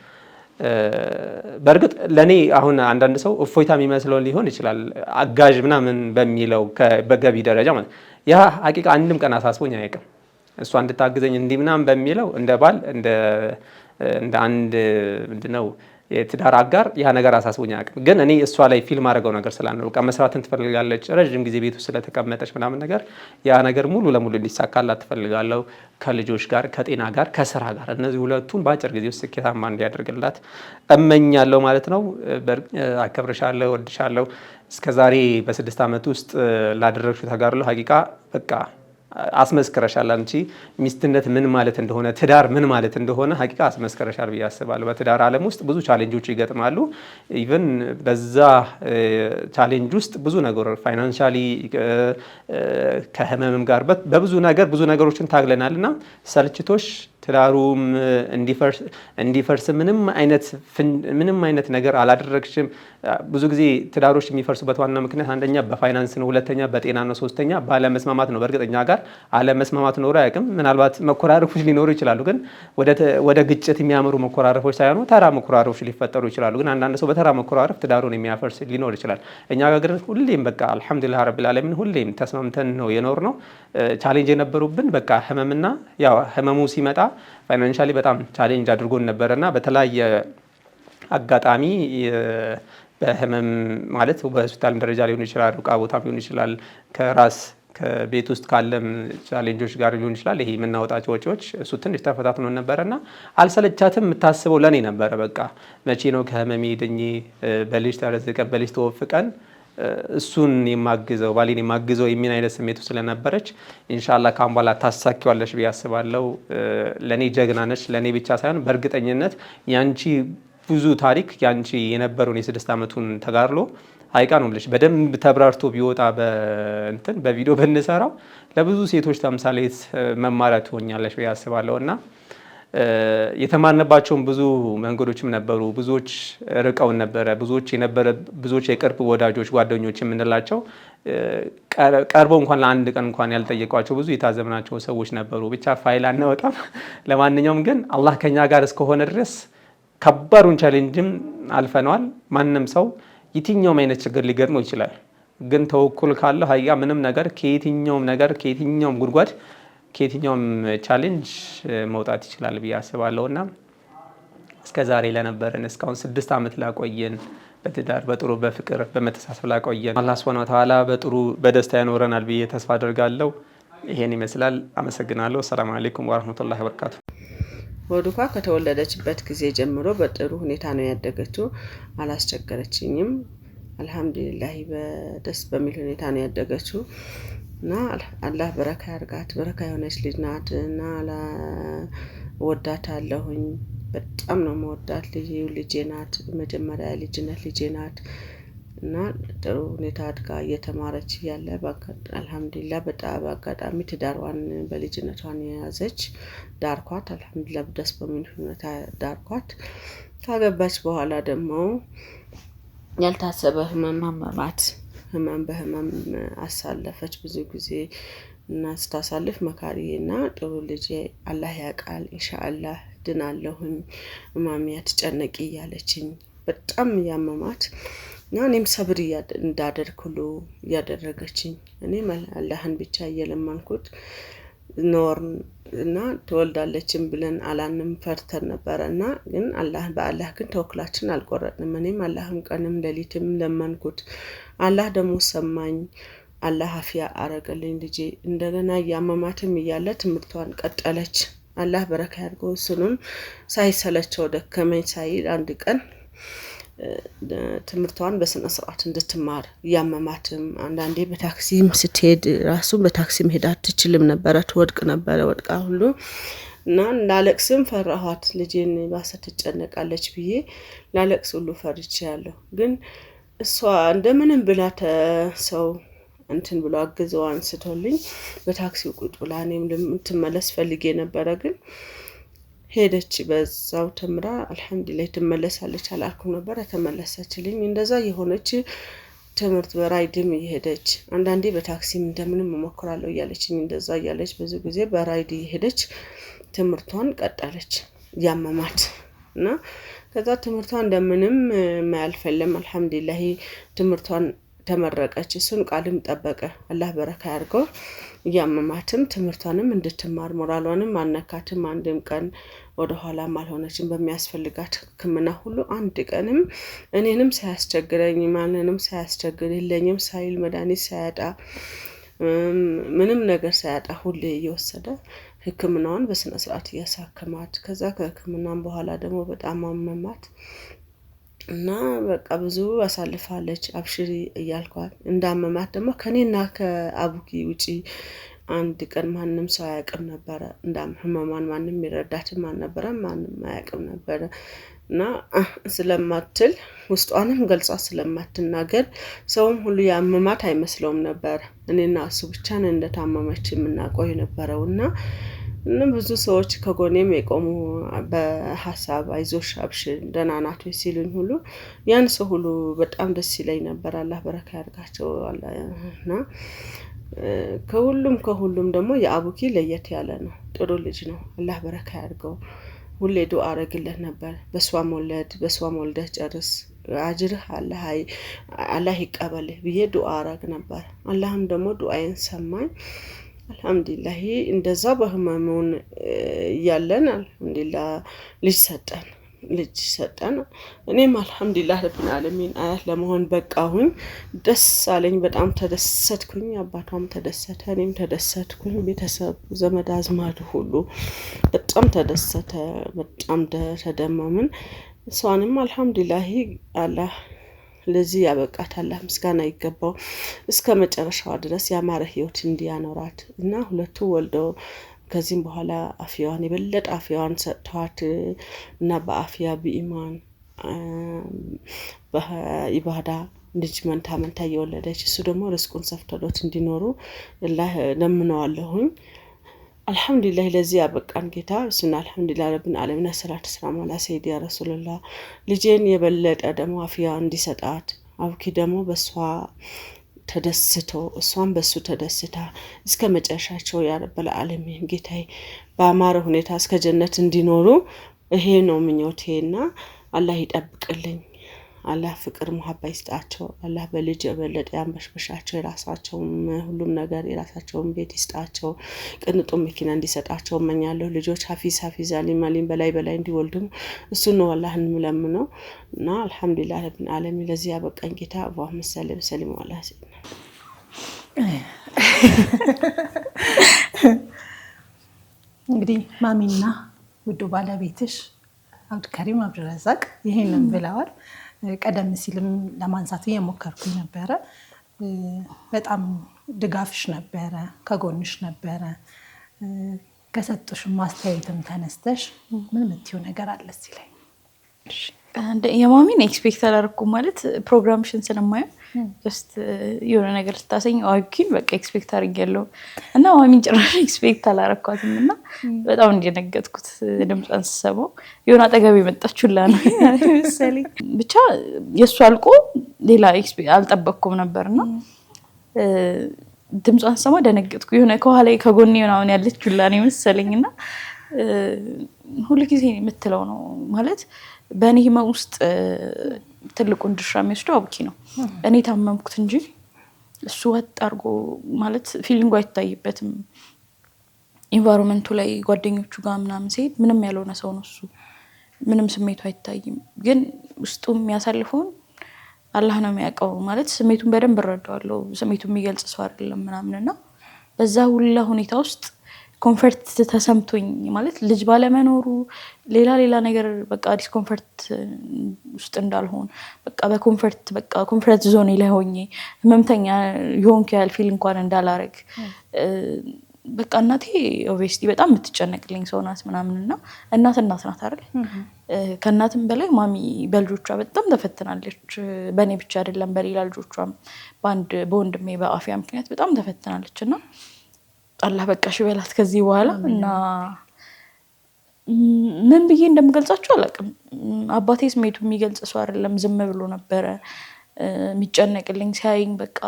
በእርግጥ ለኔ አሁን አንዳንድ ሰው እፎይታ የሚመስለው ሊሆን ይችላል አጋዥ ምናምን በሚለው በገቢ ደረጃ ማለት ያ ሀቂቃ አንድም ቀን አሳስቦኝ አያውቅም። እሷ እንድታግዘኝ እንዲህ ምናምን በሚለው እንደ ባል እንደ አንድ ምንድነው የትዳር አጋር ያ ነገር አሳስቦኝ አያውቅም። ግን እኔ እሷ ላይ ፊልም አድርገው ነገር ስላለ በቃ መስራትን ትፈልጋለች፣ ረጅም ጊዜ ቤት ውስጥ ስለተቀመጠች ምናምን ነገር ያ ነገር ሙሉ ለሙሉ እንዲሳካላት ትፈልጋለሁ። ከልጆች ጋር፣ ከጤና ጋር፣ ከስራ ጋር እነዚህ ሁለቱን በአጭር ጊዜ ውስጥ ስኬታማ እንዲያደርግላት እመኛለሁ ማለት ነው። አከብርሻለሁ፣ ወድሻለሁ። እስከዛሬ በ6 ዓመት ውስጥ ላደረግሽው ተጋድሎ ሀቂቃ በቃ አስመስክረሻል። አንቺ ሚስትነት ምን ማለት እንደሆነ ትዳር ምን ማለት እንደሆነ ሀቂቃ አስመስክረሻል ብዬ አስባለሁ። በትዳር ዓለም ውስጥ ብዙ ቻሌንጆች ይገጥማሉ። ኢቨን በዛ ቻሌንጅ ውስጥ ብዙ ነገር ፋይናንሻሊ ከህመምም ጋር በብዙ ነገሮችን ታግለናል እና ሰልችቶሽ ትዳሩም እንዲፈርስ ምንም አይነት ነገር አላደረግሽም። ብዙ ጊዜ ትዳሮች የሚፈርሱበት ዋና ምክንያት አንደኛ በፋይናንስ ነው፣ ሁለተኛ በጤና ነው፣ ሶስተኛ ባለመስማማት ነው። በእርግጠኛ ጋር አለመስማማት ኖሮ አያውቅም። ምናልባት መኮራረፎች ሊኖሩ ይችላሉ፣ ግን ወደ ግጭት የሚያመሩ መኮራረፎች ሳይሆኑ ተራ መኮራረፎች ሊፈጠሩ ይችላሉ። ግን አንዳንድ ሰው በተራ መኮራረፍ ትዳሩን የሚያፈርስ ሊኖር ይችላል። እኛ ጋር ግን ሁሌም በቃ አልሐምዱሊላህ ረቢል ዓለሚን ሁሌም ተስማምተን ነው የኖር ነው። ቻሌንጅ የነበሩብን በቃ ህመምና ያው ህመሙ ሲመጣ ፋይናንሻሊ በጣም ቻሌንጅ አድርጎን ነበረና በተለያየ አጋጣሚ በህመም ማለት በሆስፒታል ደረጃ ሊሆን ይችላል፣ ሩቃ ቦታ ሊሆን ይችላል፣ ከቤት ውስጥ ካለም ቻሌንጆች ጋር ሊሆን ይችላል። ይሄ የምናወጣቸው ወጪዎች እሱ ትንሽ ተፈታትኖ ነበረና አልሰለቻትም። የምታስበው ለኔ ነበረ። በቃ መቼ ነው ከህመሜ ድኜ በልጅ ተረዝቀን በልጅ ተወፍቀን እሱን የማግዘው ባሌን የማግዘው የሚል አይነት ስሜቱ ስለነበረች ኢንሻአላህ ካሁን በኋላ ታሳኪዋለሽ ብዬ አስባለሁ። ለኔ ጀግና ነሽ። ለኔ ብቻ ሳይሆን በእርግጠኝነት ያንቺ ብዙ ታሪክ ያንቺ የነበረውን የ6 ዓመቱን ተጋድሎ ሀይቃ ነው ብለሽ በደንብ ተብራርቶ ቢወጣ በቪዲዮ ብንሰራው ለብዙ ሴቶች ተምሳሌት መማሪያ ትሆኛለሽ ብዬ አስባለሁ እና የተማርንባቸውን ብዙ መንገዶችም ነበሩ። ብዙዎች ርቀውን ነበረ። ብዙዎች የቅርብ ወዳጆች ጓደኞች የምንላቸው ቀርበው እንኳን ለአንድ ቀን እንኳን ያልጠየቋቸው ብዙ የታዘብናቸው ሰዎች ነበሩ። ብቻ ፋይል አናወጣም። ለማንኛውም ግን አላህ ከኛ ጋር እስከሆነ ድረስ ከባዱን ቻሌንጅም አልፈነዋል። ማንም ሰው የትኛውም አይነት ችግር ሊገጥመው ይችላል። ግን ተወኩል ካለው ሀያ ምንም ነገር ከየትኛውም ጉድጓድ ከየትኛውም ቻሌንጅ መውጣት ይችላል ብዬ አስባለሁ እና እስከዛሬ ለነበረን እስካሁን 6 ዓመት ላቆየን በትዳር በጥሩ በፍቅር በመተሳሰብ ላቆየን አላህ Subhanahu Wa Ta'ala በጥሩ በደስታ ያኖረናል ብዬ ተስፋ አደርጋለሁ። ይሄን ይመስላል። አመሰግናለሁ። ሰላም አለይኩም ወራህመቱላሂ ወበረካቱ። ወዱካ ከተወለደችበት ጊዜ ጀምሮ በጥሩ ሁኔታ ነው ያደገችው። አላስቸገረችኝም። አልহামዱሊላህ በደስ በሚል ሁኔታ ነው ያደገችው እና አላህ በረካ ያርጋት። በረካ የሆነች ልጅ ናት እና ወዳታለሁኝ። በጣም ነው መወዳት። ልጄ ናት። መጀመሪያ ልጄ ናት እና ጥሩ ሁኔታ አድጋ እየተማረች ያለ አልহামዱሊላህ በጣም አጋጣሚ ትዳሯን በልጅነቷን ያዘች ዳርኳት። አልহামዱሊላህ ደስ በሚል ሁኔታ ዳርኳት። ካገባች በኋላ ደግሞ ያልታሰበ ህመም በህመም አሳለፈች ብዙ ጊዜ እና ስታሳልፍ መካሪና ጥሩ ልጅ አላህ ያቃል ኢንሻአላህ ድናለሁኝ ማሚያ ተጨነቂ ያለችኝ በጣም ያመማት እና እኔም ሰብር እንዳደርኩሉ ያደረገችኝ እኔም አላህን ብቻ እየለመንኩት ኖርን እና ተወልዳለችም ብለን አላንም ፈርተን ነበርና ግን በአላህ ግን ተወክላችን አልቆረጥንም። እኔም አላህም ቀንም ሌሊትም ለመንኩት። አላህ ደግሞ ሰማኝ። አላህ አፊያ አረገልኝ ልጄ። እንደገና ያመማትም እያለ ትምርቷን ቀጠለች። አላህ በረካ ያድርገው። እሱንም ሳይሰለቸው ደከመኝ ሳይል አንድ ቀን ትምርቷን በስነ ስርዓት እንድትማር ያመማትም አንዳንዴ በታክሲም ስትሄድ ራሱ በታክሲም ሄዳ አትችልም ነበር። ትወድቅ ነበር። ወድቃ ሁሉ እና ላለቅስም ፈራኋት። ልጄን ባሰ ትጨነቃለች ብዬ ላለቅስ ሁሉ ፈርቻለሁ። ግን እሷ እንደምንም ብላ ሰው እንትን ብሎ አግዘው አንስቶልኝ በታክሲው ቁጭ ብላ እኔም ልትመለስ ፈልጌ ነበር። ግን ሄደች። በዛው ተምራ አልহামዱሊላህ ትመለሳለች አላልኩም ነበር። ተመለሰችልኝ። እንደዛ የሆነች ትምርት በራይድም ይሄደች አንዳንዴ በታክሲም እንደምንም መሞክራለሁ ያለችኝ እንደዛ ያለች ብዙ ጊዜ በራይድ ይሄደች ትምርቷን ቀጠለች ያመማት እና ከዛ ትምርቷን እንደምንም ማያልፈለም አልহামዱሊላህ ትምርቷን ተመረቀች። እሱን ቃልም ጠበቀ። አላህ በረካ ያርገው። ያመማትም ትምርቷንም እንድትማር ሞራሏንም አነካትም። አንድም ቀን ወደ ኋላ ማልሆነችም በሚያስፈልጋት ሕክምና ሁሉ አንድ ቀንም እኔንም ሳያስቸግረኝ ማንንም ሳያስቸግር የለኝም ሳይል መድኃኒት ሳያጣ ምንም ነገር ሳያጣ ሁሌ እየወሰደ ሕክምናውን በስነ ስርዓት ያሳከማት። ከዛ ከሕክምናም በኋላ ደግሞ በጣም አመማት እና በቃ ብዙ አሳልፋለች። አብሽሪ እያልኳት እንዳመማት ደግሞ ከኔና ከአቡኪ ውጪ አንድ ቀን ማንም ሰው አያውቅም ነበረ። እንዳም ህመሟን ማንም ይረዳትም አልነበረም፣ ማንም አያውቅም ነበረ እና ስለማትል ውስጧንም ገልጻ ስለማትናገር ሰውም ሁሉ ያመማት አይመስለውም ነበር። እኔና እሱ ብቻ ነን እንደታመመች የምናውቀው የነበረውና ብዙ ሰዎች ከጎኔም የቆሙ በሐሳብ አይዞሽ አብሽር ደህና ናት ወይ ሲሉኝ ሁሉ ያን ሰው ሁሉ በጣም ደስ ይለኝ ነበር። አላህ በረካ ያርጋቸው እና ከሁሉም ደግሞ የአቡኪ ለየት ያለ ነው። ጥሩ ልጅ ነው። አላህ በረካ ያርገው። ሁሌ ዱዓ አረግለት ነበር። በሷም ወልደህ ጨርስ አጅርህ አላህ ይቀበልህ ብዬ ዱዓ አረግ ነበር። አላህም ደግሞ ዱዓዬን ሰማኝ። አልহামዱሊላህ እንደዛ በህመሙን ያለን አልহামዱሊላህ ልጅ ሰጠን። እኔም አልহামዱሊላህ ረቢል ዓለሚን አያት ለመሆን በቃሁኝ። ደስ አለኝ። በጣም ተደሰትኩኝ። አባቷም ተደሰተ፣ እኔም ተደሰትኩኝ። ቤተሰብ ዘመድ አዝማድ ሁሉ በጣም ተደሰተ። በጣም ተደመምን። እሷንም አልহামዱሊላህ አላህ ለዚህ ያበቃት አላህ ምስጋና ይገባው። እስከ መጨረሻው ድረስ ያማረ ህይወት እንዲያኖራት እና ሁለቱ ወልደው ከዚህም በኋላ አፍያዋን የበለጠ አፍያዋን ሰጥቷት እና በአፍያ በኢማን በኢባዳ ልጅ መንታ የወለደች እሱ ደግሞ ርስቁን ሰፍቶለት እንዲኖሩ አላህ ለምነዋለሁኝ። አልহামዱሊላህ ለዚህ ያበቃን ጌታ ስና አልহামዱሊላህ ረቢል ዓለሚን ሰላቱ ሰላም አላ ሰይዲ ያ ረሱላህ። ልጄን የበለጠ ደግሞ አፍያ እንዲሰጣት አብኪ ደግሞ በሷ ተደስቶ እሷም በሱ ተደስታ እስከ መጨረሻቸው ያ ረብል ዓለሚን ጌታዬ በአማረ ሁኔታ እስከ ጀነት እንዲኖሩ ይሄ ነው ምኞቴና አላህ ይጠብቅልኝ። አላህ ፍቅር መሐባ ይስጣቸው። አላህ በልጅ የበለጠ ያንበሽበሻቸው። የራሳቸውን ሁሉም ነገር የራሳቸውን ቤት ይስጣቸው። ቅንጡ መኪና እንዲሰጣቸው እመኛለሁ። ልጆች ሐፊዝ አሊም በላይ እንዲወልዱ እሱ ነው አላህን ምለምነው እና አልহামዱሊላህ ረቢል ዓለሚን ለዚህ ያበቃኝ ጌታ አላሁመ ሰሊ ወሰለም ዐላ ሰይድና። እንግዲህ ማሚና ውዱ ባለቤትሽ አብዱልከሪም አብዱረዛቅ ይሄንን ብለዋል። ቀደም ሲልም ለማንሳት እየሞከርኩኝ ነበረ። በጣም ድጋፍሽ ነበረ፣ ከጎንሽ ነበረ። ከሰጡሽ ማስተያየትም ተነስተሽ ምን የምትይው ነገር አለ ሲለኝ የማሚን ኤክስፔክት አላደረኩም። ማለት ፕሮግራምሽን ስለማየው ጀስት የሆነ ነገር ስታሰኝ አውኪን በቃ ኤክስፔክት አድርጌያለሁ እና ማሚን ጭራሽ ኤክስፔክት አላረኳትም እና በጣም እንደነገጥኩት ድምጿን ስሰማው የሆነ አጠገብ የመጣችሁላ ነው መሰለኝ። ብቻ የእሱ አልቆ ሌላ ኤክስፔክት አልጠበቅኩም ነበርና ድምጿን ስሰማ ደነገጥኩ። የሆነ ከኋላ ከጎኔ ምናምን ያለችሁላ ነው መሰለኝና ሁልጊዜ የምትለው ነው ማለት በእኔ ህመም ውስጥ ትልቁን ድርሻ የሚወስደው አቡኪ ነው። እኔ ታመምኩት እንጂ እሱ ወጥ አድርጎ ማለት ፊሊንጉ አይታይበትም። ኢንቫይሮንመንቱ ላይ ጓደኞቹ ጋር ምናምን ሲሄድ ምንም ያልሆነ ሰው ነው እሱ። ምንም ስሜቱ አይታይም። ግን ውስጡ የሚያሳልፈውን አላህ ነው የሚያውቀው። ማለት ስሜቱን በደንብ እረዳዋለሁ። ስሜቱን የሚገልጽ ሰው አይደለም ምናምንና በዛ ሁላ ሁኔታ ውስጥ ኮንፈርት ተሰምቶኝ ማለት ልጅ ባለመኖሩ ሌላ ነገር በቃ ዲስኮንፈርት ውስጥ እንዳልሆን በቃ ኮንፈርት ዞን ላይ ሆኜ ህመምተኛ የሆንኩ ያህል ፊል እንኳን እንዳላረግ በቃ እናቴ ኦብቪየስሊ በጣም የምትጨነቅልኝ ሰው ናት ምናምንና እናት ናት አይደል? ከእናትም በላይ ማሚ በልጆቿ በጣም ተፈትናለች። በእኔ ብቻ አይደለም በሌላ ልጆቿም በወንድሜ በአፍያ ምክንያት በጣም ተፈትናለችና አላህ በቃሽ በላት ከዚህ በኋላ እና ምን ብዬ እንደምገልጻችሁ አላውቅም። አባቴ ስሜቱ የሚገልጽ ሰው አይደለም። ዝም ብሎ ነበረ የሚጨነቅልኝ። ሲያይኝ በቃ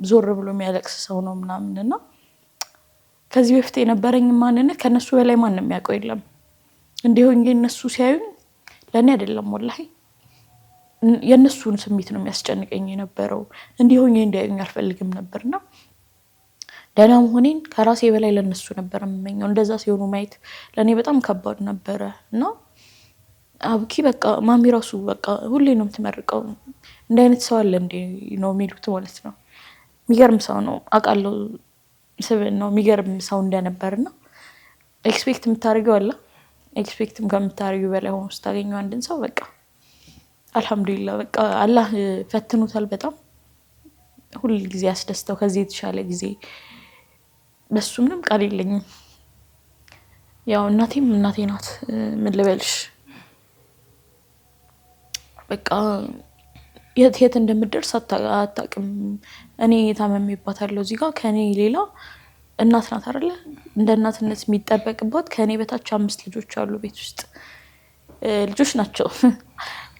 ዞር ብሎ የሚያለቅስ ሰው ነው ምናምንና ከዚህ በፊት የነበረኝ ማንነት ከነሱ በላይ ማንም ያውቀው የለም። እንዲሆን እነሱ ሲያዩኝ ለኔ አይደለም ወላሂ የነሱን ስሜት ነው የሚያስጨንቀኝ የነበረው። እንዲሆን እንዲያዩኝ አልፈልግም ነበርና ደህና መሆኔን ከራሴ በላይ ለነሱ ነበር የምመኘው። እንደዛ ሲሆኑ ማየት ለኔ በጣም ከባድ ነበረ እና አቡኪ በቃ ማሚ ራሱ በቃ ሁሌ ነው የምትመርቀው። እንደ አይነት ሰው አለ እንዴ ነው የሚሉት ማለት ነው። የሚገርም ሰው ነው አውቃለሁ። ነው የሚገርም ሰው እንደነበርና ኤክስፔክት የምታደርገው አለ ኤክስፔክትም ከምታደርገው በላይ ሆኖ ስታገኘው አንድን ሰው በቃ አልহামዱሊላህ በቃ አላህ ፈትኖታል። በጣም ሁሉ ጊዜ ያስደስተው ከዚህ የተሻለ ጊዜ በሱ ምንም ቃል የለኝም። ያው እናቴም እናቴ ናት። ምን ልበልሽ በቃ የት እንደምደርስ አታውቅም። እኔ ታመምባታለሁ እዚህ ጋር ከኔ ሌላ እናት ናት አይደለ? እንደ እናትነት የሚጠበቅባት ከኔ በታች 5 ልጆች አሉ ቤት ውስጥ ልጆች ናቸው።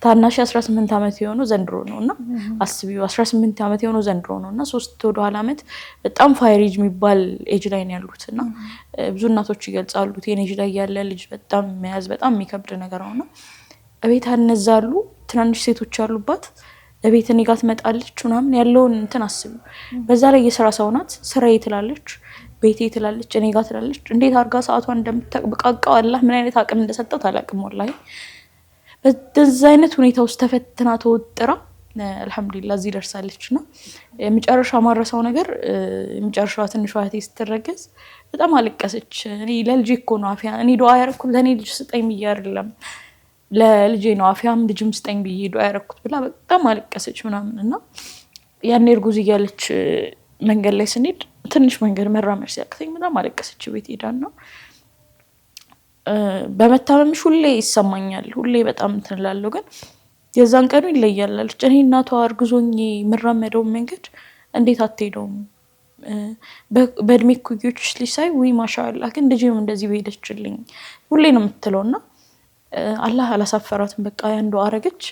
ታናሽ 18 ዓመት የሆነው ዘንድሮ ነውና አስቢው 18 ዓመት የሆነው ዘንድሮ ነውና 3 ወደ ኋላ ዓመት በጣም ፋይር ኤጅ የሚባል ኤጅ ላይ ነው ያሉትና ብዙ እናቶች ይገልጻሉ ቲኔጅ ላይ ያለ ልጅ በጣም መያዝ በጣም የሚከብድ ነገር ነውና እቤት አነዛሉ ትናንሽ ሴቶች ያሉባት እቤት እኔ ጋር ትመጣለች ምናምን ያለውን እንትን አስቢው። በዛ ላይ የሥራ ሰው ናት። ስራዬ ትላለች፣ ቤቴ ትላለች፣ እኔ ጋር ትላለች። እንዴት አርጋ ሰዓቷን እንደምትጠብቃው አላህ ምን አይነት አቅም እንደሰጠው ታላቅም ወላሂ። በዛ አይነት ሁኔታ ውስጥ ተፈትና ተወጥራ አልহামዱሊላህ እዚህ ደርሳለችና የመጨረሻ ማረሳው ነገር የመጨረሻዋ ትንሿ እህቴ ስትረገዝ በጣም አለቀሰች። እኔ ለልጄ እኮ ነው አፊያ እኔ ዱአ ያረኩት ለኔ ልጅ ስጠኝ ብዬ አይደለም ለልጄ ነው አፊያም ልጅም ስጠኝ ብዬ ዱአ ያረኩት ብላ በጣም አለቀሰች ምናምንና ያኔ እርጉዝ እያለች መንገድ ላይ ስንሄድ ትንሽ መንገድ መራመድ ሲያቅተኝ በጣም አለቀሰች። ቤት ሄዳና በመታመምሽ ሁሌ ይሰማኛል ሁሌ በጣም እንትን እላለሁ ግን የዛን ቀኑ ይለያል አለች። እኔ እናቷ እርጉዞኝ የምራመደው መንገድ እንዴት አትሄደውም በእድሜ ኩዮችሽ ሊሳይ ወይ ማሻአላህ ግን ልጄም እንደዚህ በሄደችልኝ ሁሌ ነው የምትለውና አላህ አላሳፈራትም። በቃ ያንዱ አረገች።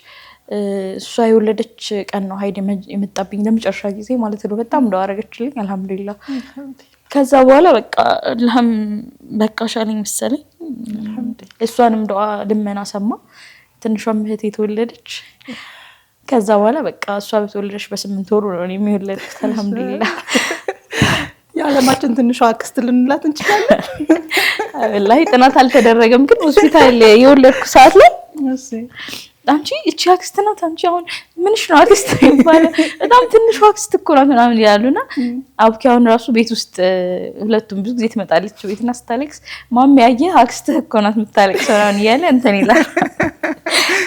እሷ የወለደች ቀን ነው ሀይድ የመጣብኝ ለመጨረሻ ጊዜ ማለት ነው። በጣም ዱአ አረገችልኝ አልহামዱሊላህ። ከዛ በኋላ በቃ ለህም በቃ ሻለኝ መሰለኝ። እሷንም ዱአ ልመና ሰማ። ትንሿም እህቴ ተወለደች። ከዛ በኋላ በቃ እሷ በተወለደች በ8 ወሩ ነው እኔ የወለድኩት አልহামዱሊላህ። የዓለማችን ትንሿ አክስት ልንላት እንችላለን። ወላሂ ጥናት አልተደረገም ግን ሆስፒታል የወለድኩ ሰዓት ላይ አንቺ እቺ አክስት ናት አንቺ አሁን ምንሽ ነው አክስት ይባላል በጣም ትንሿ አክስት እኮ ናት ምናምን ይላሉና አብኪያውን ራሱ ቤት ውስጥ ሁለቱም ብዙ ጊዜ ትመጣለች ቤትና ስታለቅስ ማሚ ያየ አክስት እኮ ናት የምታለቅስ ምናምን እያለ እንትን ይላል።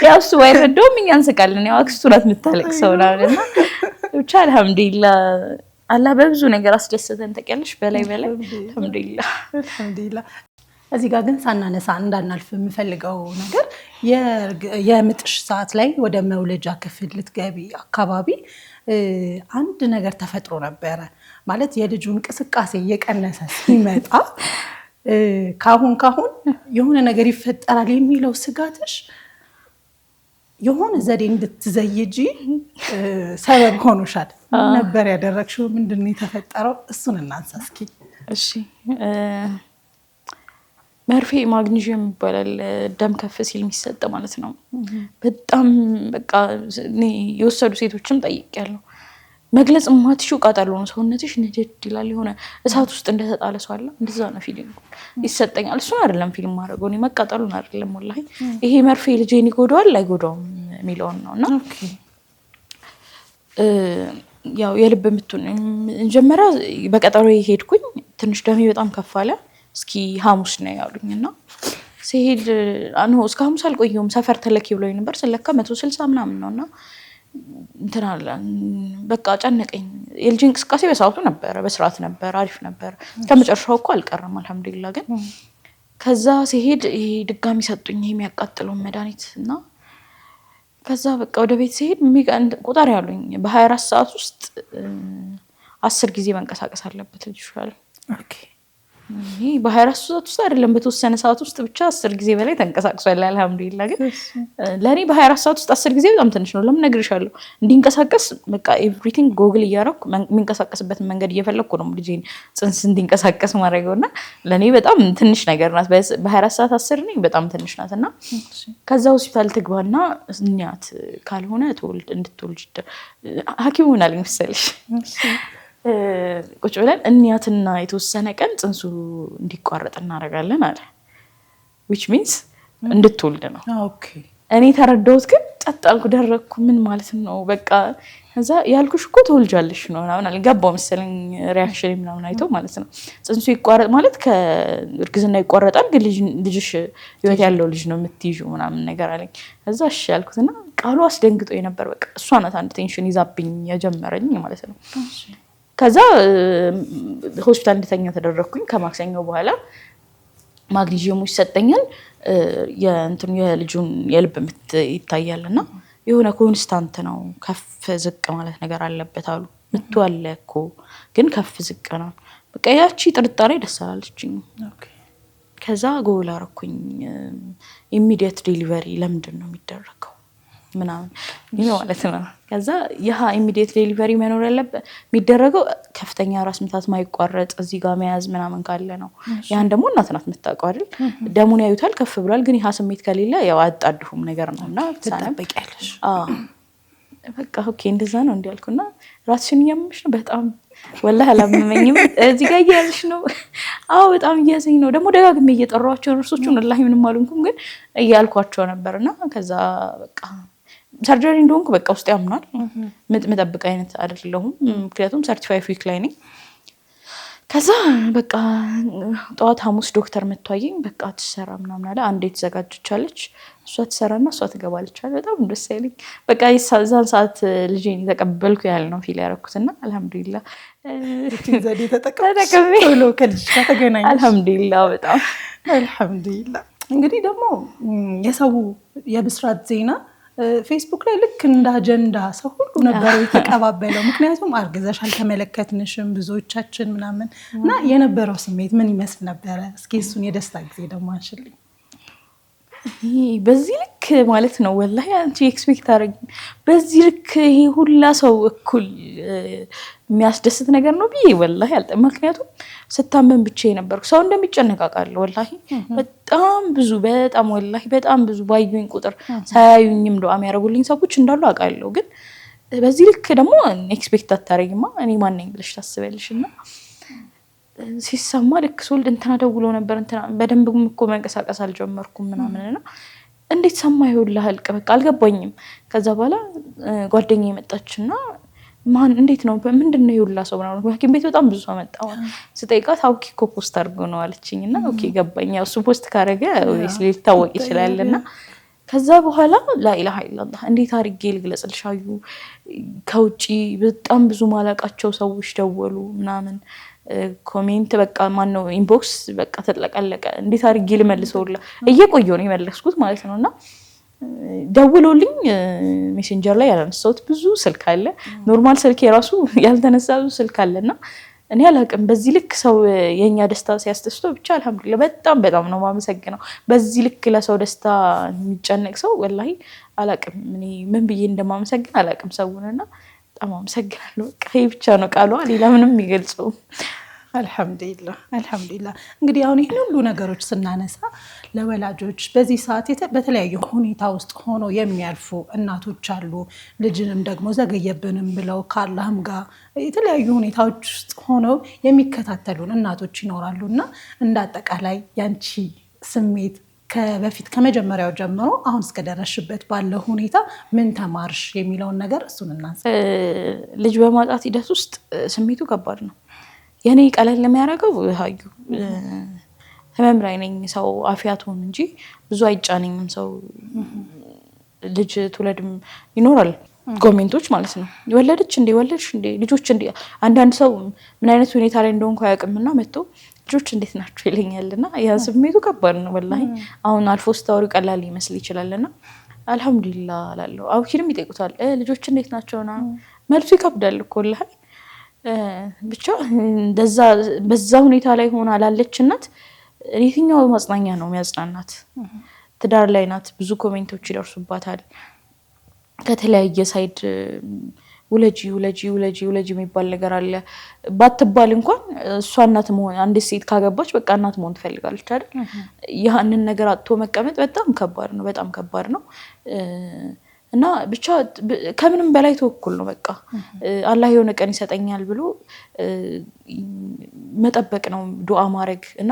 ያው እሱ አይረዳውም እኛ እንስቃለን ያው አክስቱ ናት የምታለቅሰው ምናምንና ብቻ አልহামዱሊላህ አላህ በብዙ ነገር አስደሰተን ተቀልሽ በላይ አልহামዱሊላህ። እዚህ ጋር ግን ሳናነሳ እንዳናልፍ የምፈልገው ነገር የምጥሽ ሰዓት ላይ ወደ መውለጃ ክፍል ልትገቢ አካባቢ አንድ ነገር ተፈጥሮ ነበረ ማለት የልጁ እንቅስቃሴ እየቀነሰ ሲመጣ ካሁን የሆነ ነገር ይፈጠራል የሚለው ስጋትሽ የሆነ ዘዴ እንድትዘይጂ ሰበብ ሆኖሻል ነበር ያደረግሽው ምንድነው የተፈጠረው እሱን እናንሳ እስኪ። እሺ መርፌ ማግኒዥየም ይባላል ደም ከፍ ሲል የሚሰጥ ማለት ነው። በጣም በቃ እኔ የወሰዱ ሴቶችም ጠይቄያለሁ መግለጽ ማትሽው ቃጠሎ ነው ሰውነትሽ ንድድ ይላል የሆነ እሳት ውስጥ እንደተጣለ ሰው አለ እንደዛ ነው ፊሊንግ ይሰጠኛል። እሱ አይደለም ፊልም ማድረገው እኔ መቃጠሉን አይደለም ወላሂ ይሄ መርፌ ልጄን ይጎዳዋል አይጎዳውም የሚለውን ነውና ያው የልብ ምቱን እንጀመራ በቀጠሮ ሄድኩኝ ትንሽ ደሜ በጣም ከፍ አለ። እስኪ ሐሙስ ነው ያሉኝና ሲሄድ እስከ ሐሙስ አልቆየሁም ሰፈር ተለኪ ብሎኝ ነበር ስለካ 160 ምናምን ነውና እንትን አለ በቃ ጨነቀኝ። የልጅ እንቅስቃሴ በሰዓቱ ነበር በስርዓት ነበር አሪፍ ነበር ከመጨረሻው እኮ አልቀረም አልহামዱሊላህ። ግን ከዛ ሲሄድ ይሄ ድጋሚ ሰጡኝ የሚያቃጥለው መድኃኒትና ከዛ በቃ ወደ ቤት ሲሄድ ቁጥር ያሉኝ በ24 ሰዓት ውስጥ 10 ጊዜ መንቀሳቀስ አለበት ልጅ ይሻላል። ኦኬ ይሄ በ24 ሰዓት ውስጥ አይደለም በተወሰነ ሰዓት ውስጥ ብቻ 10 ጊዜ በላይ ተንቀሳቅሷል አልহামዱሊላህ። ግን ለኔ በ24 ሰዓት ውስጥ 10 ጊዜ በጣም ትንሽ ነው። ለምን ነግርሻለሁ እንዲንቀሳቀስ በቃ ኤቭሪቲንግ ጎግል እያረኩ የሚንቀሳቀስበት መንገድ እየፈለኩ ነው ልጄን ጽንስ እንዲንቀሳቀስ ማድረግና ለኔ በጣም ትንሽ ነገር ናት። በ24 ሰዓት 10 ነኝ በጣም ትንሽ ናትና ከዛ ሆስፒታል ትግባና እንያት ካልሆነ እንድትወልጅ ሐኪሙን አለኝ መሰለሽ ቁጭ ብለን እንያትና የተወሰነ ቀን ጽንሱ እንዲቋረጥ እናደርጋለን አለ which means እንድትወልድ ነው። ኦኬ እኔ ተረዳሁት ግን ጸጣልኩ ደረኩ ምን ማለት ነው በቃ ከዛ ያልኩሽ እኮ ተወልጃለሽ ነው ምናምን አልገባው መሰለኝ ሪአክሽን ምናምን አይተው ማለት ነው። ጽንሱ ይቋረጥ ማለት ከእርግዝና ይቋረጣል ግን ልጅሽ ህይወት ያለው ልጅ ነው የምትይዥው ምናምን ነገር አለኝ። ከዛ እሺ ያልኩትና ቃሉ አስደንግጦኝ ነበር። በቃ እሷ ናት አንድ ቴንሽን ይዛብኝ የጀመረኝ ማለት ነው። ከዛ ሆስፒታል እንድተኛ ተደረኩኝ። ከማክሰኞ በኋላ ማግኒዥየሙ ይሰጠኛል። የልጁን የልብ ምት ይታያልና የሆነ ኮንስታንት ነው፣ ከፍ ዝቅ ማለት ነገር አለበት አሉ። ምቱ አለ እኮ ግን ከፍ ዝቅ ነው። በቃ ያቺ ጥርጣሬ ደስ አላለችኝ። ከዛ ጎል አደረኩኝ። ኢሚዲየት ዴሊቨሪ ለምንድን ነው የሚደረገው ምናምን ማለት ነው። ከዛ ያ ኢሚዲየት ዴሊቨሪ መኖር ያለበት የሚደረገው ከፍተኛ ራስ ምታት ማይቋረጥ እዚህ ጋር መያዝ ምናምን ካለ ነው። ያን ደግሞ እናት ናት የምታውቀው አይደል? ደሙን ያዩታል ከፍ ብሏል፣ ግን ያ ስሜት ከሌለ ያው አጣድፉም ነገር ነውና ትጠብቂያለሽ። በቃ ኦኬ እንደዛ ነው እንዲያልኩና ራስሽን እያመመሽ ነው በጣም ወላሂ አላመመኝም። እዚህ ጋር እያያዝሽ ነው? አዎ በጣም እያዘኝ ነው። ደግሞ ደጋግሜ እየጠራኋቸው ነርሶቹን ወላሂ ምንም አልሆንኩም ግን እያልኳቸው ነበርና ከዛ በቃ ሰርጀሪ እንደሆንኩ በቃ ውስጥ ያምናል። መጠብቅ አይነት አይደለሁም፣ ምክንያቱም 35 ዊክ ላይ ነኝ። ከዛ በቃ ጠዋት ሐሙስ ዶክተር መጥቷየኝ በቃ ትሰራ ምናምን አለ። አንዴ ተዘጋጅቻለች፣ እሷ ትሰራና እሷ ትገባለች አለ። በጣም ደስ ያለኝ በቃ የዛን ሰዓት ልጄን የተቀበልኩ ያህል ነው ፊል ያደረኩትና አልሐምዱሊላህ ዘዴ ተጠቅሜ ቶሎ ከልጅ ጋር ተገናኘሽ። አልሐምዱሊላህ በጣም አልሐምዱሊላህ። እንግዲህ ደግሞ የሰው የብስራት ዜና ፌስቡክ ላይ ልክ እንደ አጀንዳ ሰው ሁሉ ነበር የተቀባበለው። ምክንያቱም አርግዘሽ አልተመለከትንሽም ብዙዎቻችን ምናምን እና የነበረው ስሜት ምን ይመስል ነበረ? እስኪ እሱን የደስታ ጊዜ ደግሞ አንሽልኝ። በዚህ ልክ ማለት ነው ወላሂ አንቺ ኤክስፔክት አደረግ በዚህ ልክ ይሄ ሁላ ሰው እኩል የሚያስደስት ነገር ነው ብዬ ወላሂ አልጠ ምክንያቱም ስታመን ብቻ የነበርኩ ሰው እንደሚጨነቃቃለሁ ወላሂ በጣም ብዙ በጣም ወላሂ በጣም ብዙ ባዩኝ ቁጥር ሳያዩኝም ዱዓ የሚያደርጉልኝ ሰዎች እንዳሉ አውቃለሁ። ግን በዚህ ልክ ደግሞ ኤክስፔክት አታረጊማ እኔ ማን ነኝ ብለሽ ታስበልሽና ሲሰማ ልክ ሶልድ እንትና ደውሎ ነበር እንትና በደንብም እኮ መንቀሳቀስ አልጀመርኩም ምናምንና እንዴት ሰማ ይሁንልህ አልቀ በቃ አልገባኝም። ከዛ በኋላ ጓደኛዬ መጣችና ማን እንዴት ነው ምንድነው ይሁንላ ሰው ነው ሐኪም ቤት በጣም ብዙ ሰው መጣው ስጠይቃት አውቂ እኮ ፖስት አድርጎ ነው አለችኝና ኦኬ ገባኝ። ያው እሱ ፖስት ካረገ ወይስ ሊታወቅ ይችላልና ከዛ በኋላ ላኢላሃ ኢላላህ እንዴት አድርጌ ልግለጽልሽ አዩ ከውጪ በጣም ብዙ ማላቃቸው ሰዎች ደወሉ ምናምን ኮሜንት በቃ ማን ነው ኢንቦክስ በቃ ተጥለቀለቀ። እንዴት አድርጌ ልመልሰውላ እየቆየሁ ነው የመለስኩት ማለት ነውና ደውሎልኝ ሜሴንጀር ላይ ያላነሳሁት ብዙ ስልክ አለ፣ ኖርማል ስልክ የራሱ ያልተነሳ ብዙ ስልክ አለና እኔ አላቅም በዚህ ልክ ሰው የኛ ደስታ ሲያስደስተው ብቻ አልሐምዱሊላህ በጣም በጣም ነው ማመሰግነው። በዚህ ልክ ለሰው ደስታ የሚጨነቅ ሰው ወላሂ አላቅም እኔ ምን ብዬ እንደማመሰግን አላቅም ሰውንና በጣም አመሰግናለሁ። በቃ ይሄ ብቻ ነው ቃሏ፣ ሌላ ምንም የሚገልጸው። አልሐምዱሊላህ አልሐምዱሊላህ። እንግዲህ አሁን ይህን ሁሉ ነገሮች ስናነሳ ለወላጆች በዚህ ሰዓት በተለያዩ ሁኔታ ውስጥ ሆነው የሚያልፉ እናቶች አሉ። ልጅንም ደግሞ ዘገየብንም ብለው ከአላህም ጋር የተለያዩ ሁኔታዎች ውስጥ ሆነው የሚከታተሉን እናቶች ይኖራሉ እና እንደ አጠቃላይ ያንቺ ስሜት ከበፊት ከመጀመሪያው ጀምሮ አሁን እስከደረስሽበት ባለው ሁኔታ ምን ተማርሽ የሚለውን ነገር እሱን እናንሳ። ልጅ በማጣት ሂደት ውስጥ ስሜቱ ከባድ ነው። የኔ ቀለል ለሚያደርገው ሀዩ ህመም ላይ ነኝ። ሰው አፍያቱን እንጂ ብዙ አይጫነኝም። ሰው ልጅ ትውለድም ይኖራል ኮሜንቶች ማለት ነው። ወለደች እንዴ ወለድሽ እንዴ ልጆች እንዴ አንዳንድ ሰው ምን አይነት ሁኔታ ላይ እንደሆንኩ አያውቅምና መጥቶ ልጆች እንዴት ናቸው ይለኛልና ያ ስሜቱ ከባድ ነው ወላሂ። አሁን አልፎ ስታወሪ ቀላል ይመስል ይችላልና አልሐምዱሊላህ እላለሁ። አውኪንም ይጠይቁታል ልጆች እንዴት ናቸውና መልሱ ይከብዳል እኮ ወላሂ። ብቻ በዛ ሁኔታ ላይ ሆና ላለች እናት የትኛው ማጽናኛ ነው የሚያጽናናት? ትዳር ላይ ናት፣ ብዙ ኮሜንቶች ይደርሱባታል ከተለያየ ሳይድ ውለጂ ውለጂ ውለጂ ውለጂ የሚባል ነገር አለ። ባትባል እንኳን እሷ እናት መሆን አንድ ሴት ካገባች በቃ እናት መሆን ትፈልጋለች አይደል? ያንን ነገር አጥቶ መቀመጥ በጣም ከባድ ነው፣ በጣም ከባድ ነው። እና ብቻ ከምንም በላይ ተወኩል ነው በቃ አላህ የሆነ ቀን ይሰጠኛል ብሎ መጠበቅ ነው፣ ዱዓ ማድረግ እና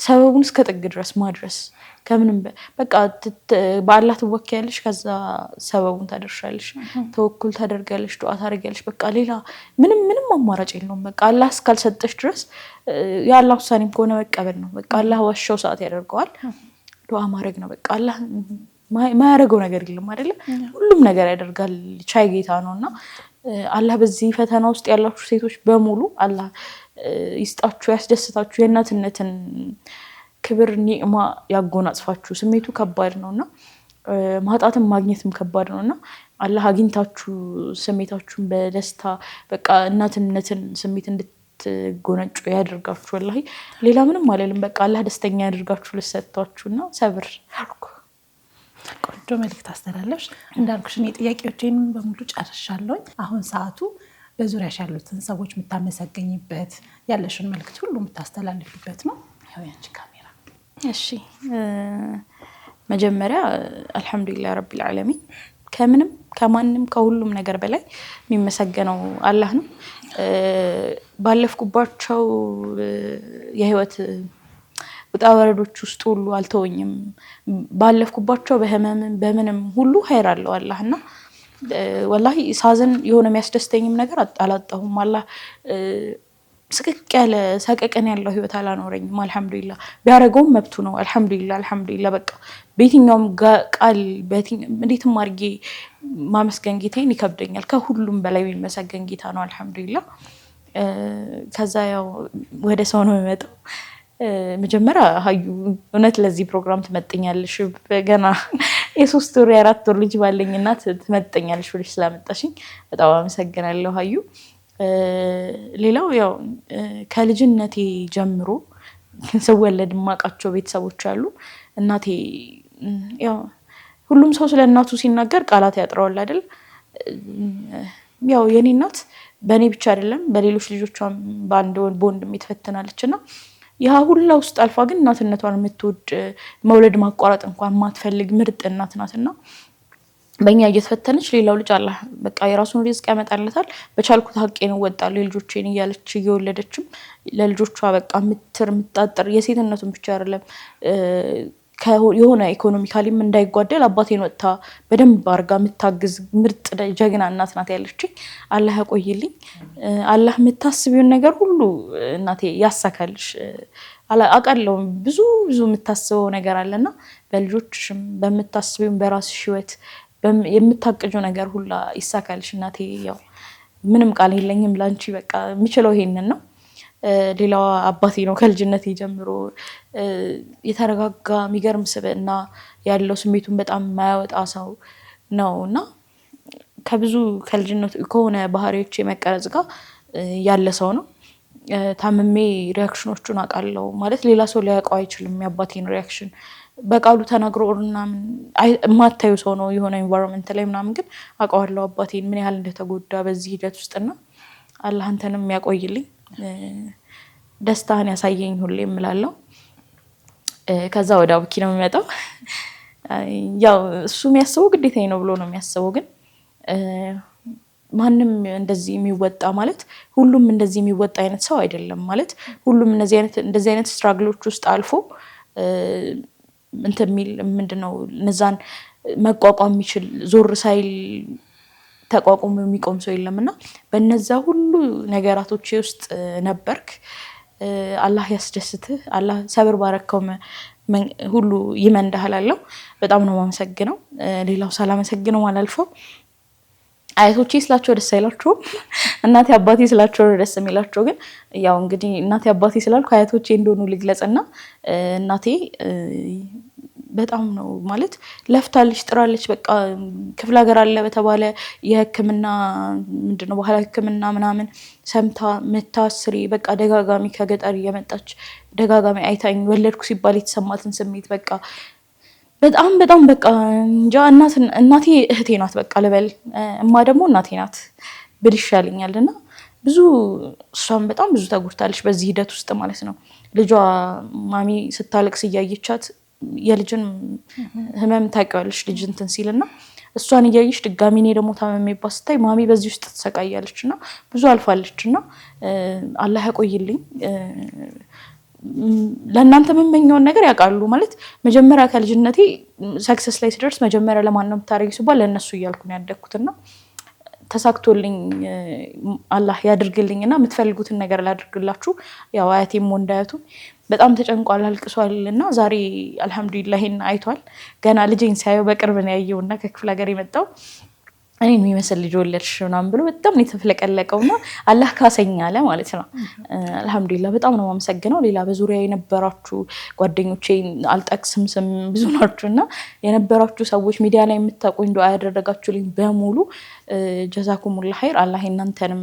ሰበቡን እስከ ጥግ ድረስ ማድረስ። ከምንም በቃ በአላህ ትወኪያለሽ፣ ከዛ ሰበቡን ታደርሻለሽ፣ ተወኩል ታደርጋለሽ፣ ዱዓ ታደርጋለሽ። በቃ ሌላ ምንም አማራጭ የለውም። በቃ አላህ እስካልሰጠሽ ድረስ የአላህ ውሳኔም ከሆነ መቀበል ነው። በቃ አላህ ዋሻው ሰዓት ያደርገዋል፣ ዱዓ ማድረግ ነው። በቃ አላህ ማያደርገው ነገር የለም አይደለ? ሁሉም ነገር ያደርጋል፣ ቻይ ጌታ ነውና አላህ በዚህ ፈተና ውስጥ ያላችሁ ሴቶች በሙሉ አላህ ይስጣችሁ፣ ያስደስታችሁ፣ የእናትነትን ክብር ኒዕማ ያጎናጽፋችሁ። ስሜቱ ከባድ ነውና ማጣትም ማግኘትም ከባድ ነውና አላህ አግኝታችሁ ስሜታችሁን በደስታ በቃ እናትነትን ስሜት እንድትጎነጩ ያደርጋችሁ። ወላሂ ሌላ ምንም አልልም። በቃ አላህ ደስተኛ ያደርጋችሁ ልሰጣችሁና ሰብር አልኩ። ቆንጆ መልእክት አስተላለፍሽ። እንዳልኩሽ እኔ ጥያቄዎቼን በሙሉ ጨርሻለሁ። አሁን ሰዓቱ በዙሪያሽ ያሉትን ሰዎች የምታመሰገኝበት ያለሽን መልእክት ሁሉ የምታስተላልፊበት ነው። ያው ያንቺ ካሜራ። እሺ መጀመሪያ አልሐምዱሊላህ ረቢል ዓለሚን ከምንም ከማንም ከሁሉም ነገር በላይ የሚመሰገነው አላህ ነው። ባለፍኩባቸው የህይወት ውጣ ወረዶች ውስጥ ሁሉ አልተወኝም። ባለፍኩባቸው በህመምም በምንም ሁሉ ኸይር አለው አላህና ወላሂ ሳዘን የሆነ የሚያስደስተኝም ነገር አላጣሁም። አላህ ስቅቅ ያለ ሰቀቀን ያለው ህይወት አላኖረኝም። አልሐምዱሊላህ ቢያደርገውም መብቱ ነው። አልሐምዱሊላህ በቃ በየትኛውም ቃል እንዴትም አድርጌ ማመስገን ጌታዬን ይከብደኛል። ከሁሉም በላይ የሚመሰገን ጌታ ነው አልሐምዱሊላህ። ከዛ ያው ወደ ሰው ነው የሚመጣው። መጀመሪያ ሀዩ እውነት ለዚህ ፕሮግራም ትመጥኛለሽ፣ ገና የ3 ወር የ4 ወር ልጅ ባለኝ እናት ትመጥኛለሽ ብለሽ ስላመጣሽኝ በጣም አመሰግናለሁ ሀዩ። ሌላው ያው ከልጅነቴ ጀምሮ ስወለድ የማውቃቸው ቤተሰቦች አሉ። እናቴ ያው ሁሉም ሰው ስለ እናቱ ሲናገር ቃላት ያጥረዋል አይደል? ያው የኔ እናት በእኔ ብቻ አይደለም በሌሎች ልጆቿም በወንድም ትፈተናለችና ያ ሁላ ውስጥ አልፋ ግን እናትነቷን የምትወድ መውለድ ማቋረጥ እንኳን ማትፈልግ ምርጥ እናት ናትና በእኛ እየተፈተነች ሌላው ልጅ አላህ በቃ የራሱን ሪዝቅ ያመጣለታል። በቻልኩት ሀቄን እወጣለሁ ልጆቼን እያለች እየወለደችም ለልጆቿ በቃ ምጣጥር የሴትነቱን ብቻ አይደለም የሆነ ኢኮኖሚካሊም እንዳይጓደል አባቴን ወጥታ በደንብ አርጋ የምታግዝ ምርጥ ጀግና እናት ናት ያለችኝ። አላህ ያቆይልኝ። አላህ የምታስቢውን ነገር ሁሉ እናቴ ያሳካልሽ። አውቃለሁ ብዙ የምታስበው ነገር አለና በልጆችሽም በምታስቢውም በራስሽ ህይወት የምታቅጁ ነገር ሁላ ይሳካልሽ እናቴ። ያው ምንም ቃል የለኝም ላንቺ በቃ የምችለው ይሄንን ነው። ሌላው አባቴ ነው። ከልጅነቴ ጀምሮ የተረጋጋ የሚገርም ስብዕና ያለው ስሜቱን በጣም የማያወጣ ሰው ነውና ከብዙ ከልጅነቱ ከሆነ ባህሪዎች የመቀረጽ ጋር ያለ ሰው ነው። ታምሜ ሪያክሽኖቹን አውቃለሁ ማለት ሌላ ሰው ሊያውቀው አይችልም። የአባቴን ሪያክሽን በቃሉ ተናግሮ ምናምን የማታዩ ሰው ነው የሆነ ኢንቫይሮንመንት ላይ ምናምን፣ ግን አውቀዋለሁ አባቴን ምን ያህል እንደተጎዳ በዚህ ሂደት ውስጥና አላህ አንተንም ያቆይልኝ፣ ደስታህን ያሳየኝ ሁሌ እምላለሁ። ከዛ ወደ አቡኪ ነው የሚመጣው። ያው እሱ የሚያስበው ግዴታዬ ነው ብሎ ነው የሚያስበው፣ ግን ማንም እንደዚህ የሚወጣ ማለት ሁሉም እንደዚህ የሚወጣ አይነት ሰው አይደለም ማለት ሁሉም እንደዚህ አይነት ስትራግሎች ውስጥ አልፎ እንትን የሚል ምንድነው እነዛን መቋቋም የሚችል ዞር ሳይል ተቋቁሞ የሚቆም ሰው የለምና በእነዛ ሁሉ ነገራቶች ውስጥ ነበርክ። አላህ ያስደስትህ። አላህ ሰብር ባረከው ሁሉ ይመንዳህላለሁ። በጣም ነው የማመሰግነው። ሌላው ሳላመሰግነው አላልፈው። አያቶቼ ስላቸው ደስ አይላቸውም፣ እናቴ አባቴ ስላቸው ደስ የሚላቸው። ግን ያው እንግዲህ እናቴ አባቴ ስላልኩ አያቶቼ እንደሆኑ ልግለጽና እናቴ በጣም ነው ማለት ለፍታለች፣ ጥራለች። በቃ ክፍለ ሀገር አለ በተባለ የሕክምና ምንድነው ባህላዊ ሕክምና ምናምን ሰምታ መታስሪ በቃ ደጋጋሚ ከገጠር እየመጣች ደጋጋሚ አይታኝ ወለድኩ ሲባል የተሰማትን ስሜት በቃ በጣም በቃ እንጃ። እናቴ እህቴ ናት በቃ ልበል፣ እማ ደግሞ እናቴ ናት ብል ይሻለኛልና ብዙ እሷም በጣም ብዙ ተጎድታለች በዚህ ሂደት ውስጥ ማለት ነው። ልጇ ማሚ ስታለቅስ እያየቻት የልጅን ህመም ታውቂዋለሽ ልጅ እንትን ሲልና እሷን እያየች ድጋሚ እኔ ደግሞ ታመሜባት ስታይ ማሚ በዚህ ውስጥ ተሰቃያለች እና ብዙ አልፋለችና አላህ ያቆይልኝ። ለእናንተ የምመኘውን ነገር ያውቃሉ ማለት መጀመሪያ ከልጅነቴ ሰክሰስ ላይ ስደርስ መጀመሪያ ለማን ነው የምታደርጊው ሲባል ለእነሱ እያልኩ ነው ያደግኩትና ተሳክቶልኝ አላህ ያድርግልኝና የምትፈልጉትን ነገር ላድርግላችሁ። ያው አያቴም ወንዳያቱ በጣም ተጨንቋል አልቅሷልና ዛሬ አልሐምዱሊላህ ይሄን አይቷል። ገና ልጄን ሲያየው በቅርብ ነው ያየውና ከክፍለ ሀገር የመጣው እኔ የሚመስል ልጅ ወለድሽ ምናምን ብሎ በጣም ነው የተፍለቀለቀውና አላህ ካሰኝ አለ ማለት ነው። አልሐምዱሊላህ በጣም ነው የማመሰግነው። ሌላ በዙሪያ የነበራችሁ ጓደኞቼ አልጠቅስም ስም ብዙ ናችሁና የነበራችሁ ሰዎች ሚዲያ ላይ የምታውቁኝ ዱዓ ያደረጋችሁልኝ በሙሉ ጀዛኩሙላህ ኸይር። አላህ እናንተንም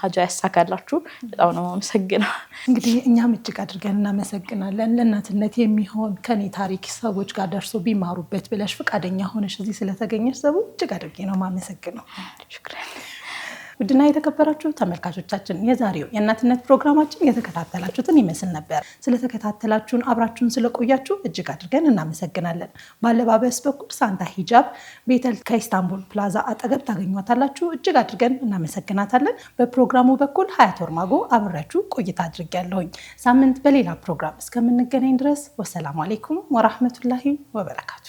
ሀጃ ያሳካላችሁ። በጣም ነው የማመሰግነው። እንግዲህ እኛም እጅግ አድርገን እናመሰግናለን። ለእናትነት የሚሆን ከኔ ታሪክ ሰዎች ጋር ደርሶ ቢማሩበት ብለሽ ፈቃደኛ ሆነሽ እዚህ ስለተገኘሽ ሰው እጅግ አድርጌ ነው የማመሰግነው። ውድና የተከበራችሁ ተመልካቾቻችን የዛሬው የእናትነት ፕሮግራማችን የተከታተላችሁትን ይመስል ነበር። ስለተከታተላችሁን አብራችሁን ስለቆያችሁ እጅግ አድርገን እናመሰግናለን። በአለባበስ በኩል ሳንታ ሂጃብ ቤተል ከኢስታንቡል ፕላዛ አጠገብ ታገኟታላችሁ። እጅግ አድርገን እናመሰግናታለን። በፕሮግራሙ በኩል ሀያት ወርማጎ አብሬያችሁ ቆይታ አድርጌያለሁኝ። ሳምንት በሌላ ፕሮግራም እስከምንገናኝ ድረስ ወሰላሙ አሌይኩም ወራህመቱላሂ ወበረካቱ።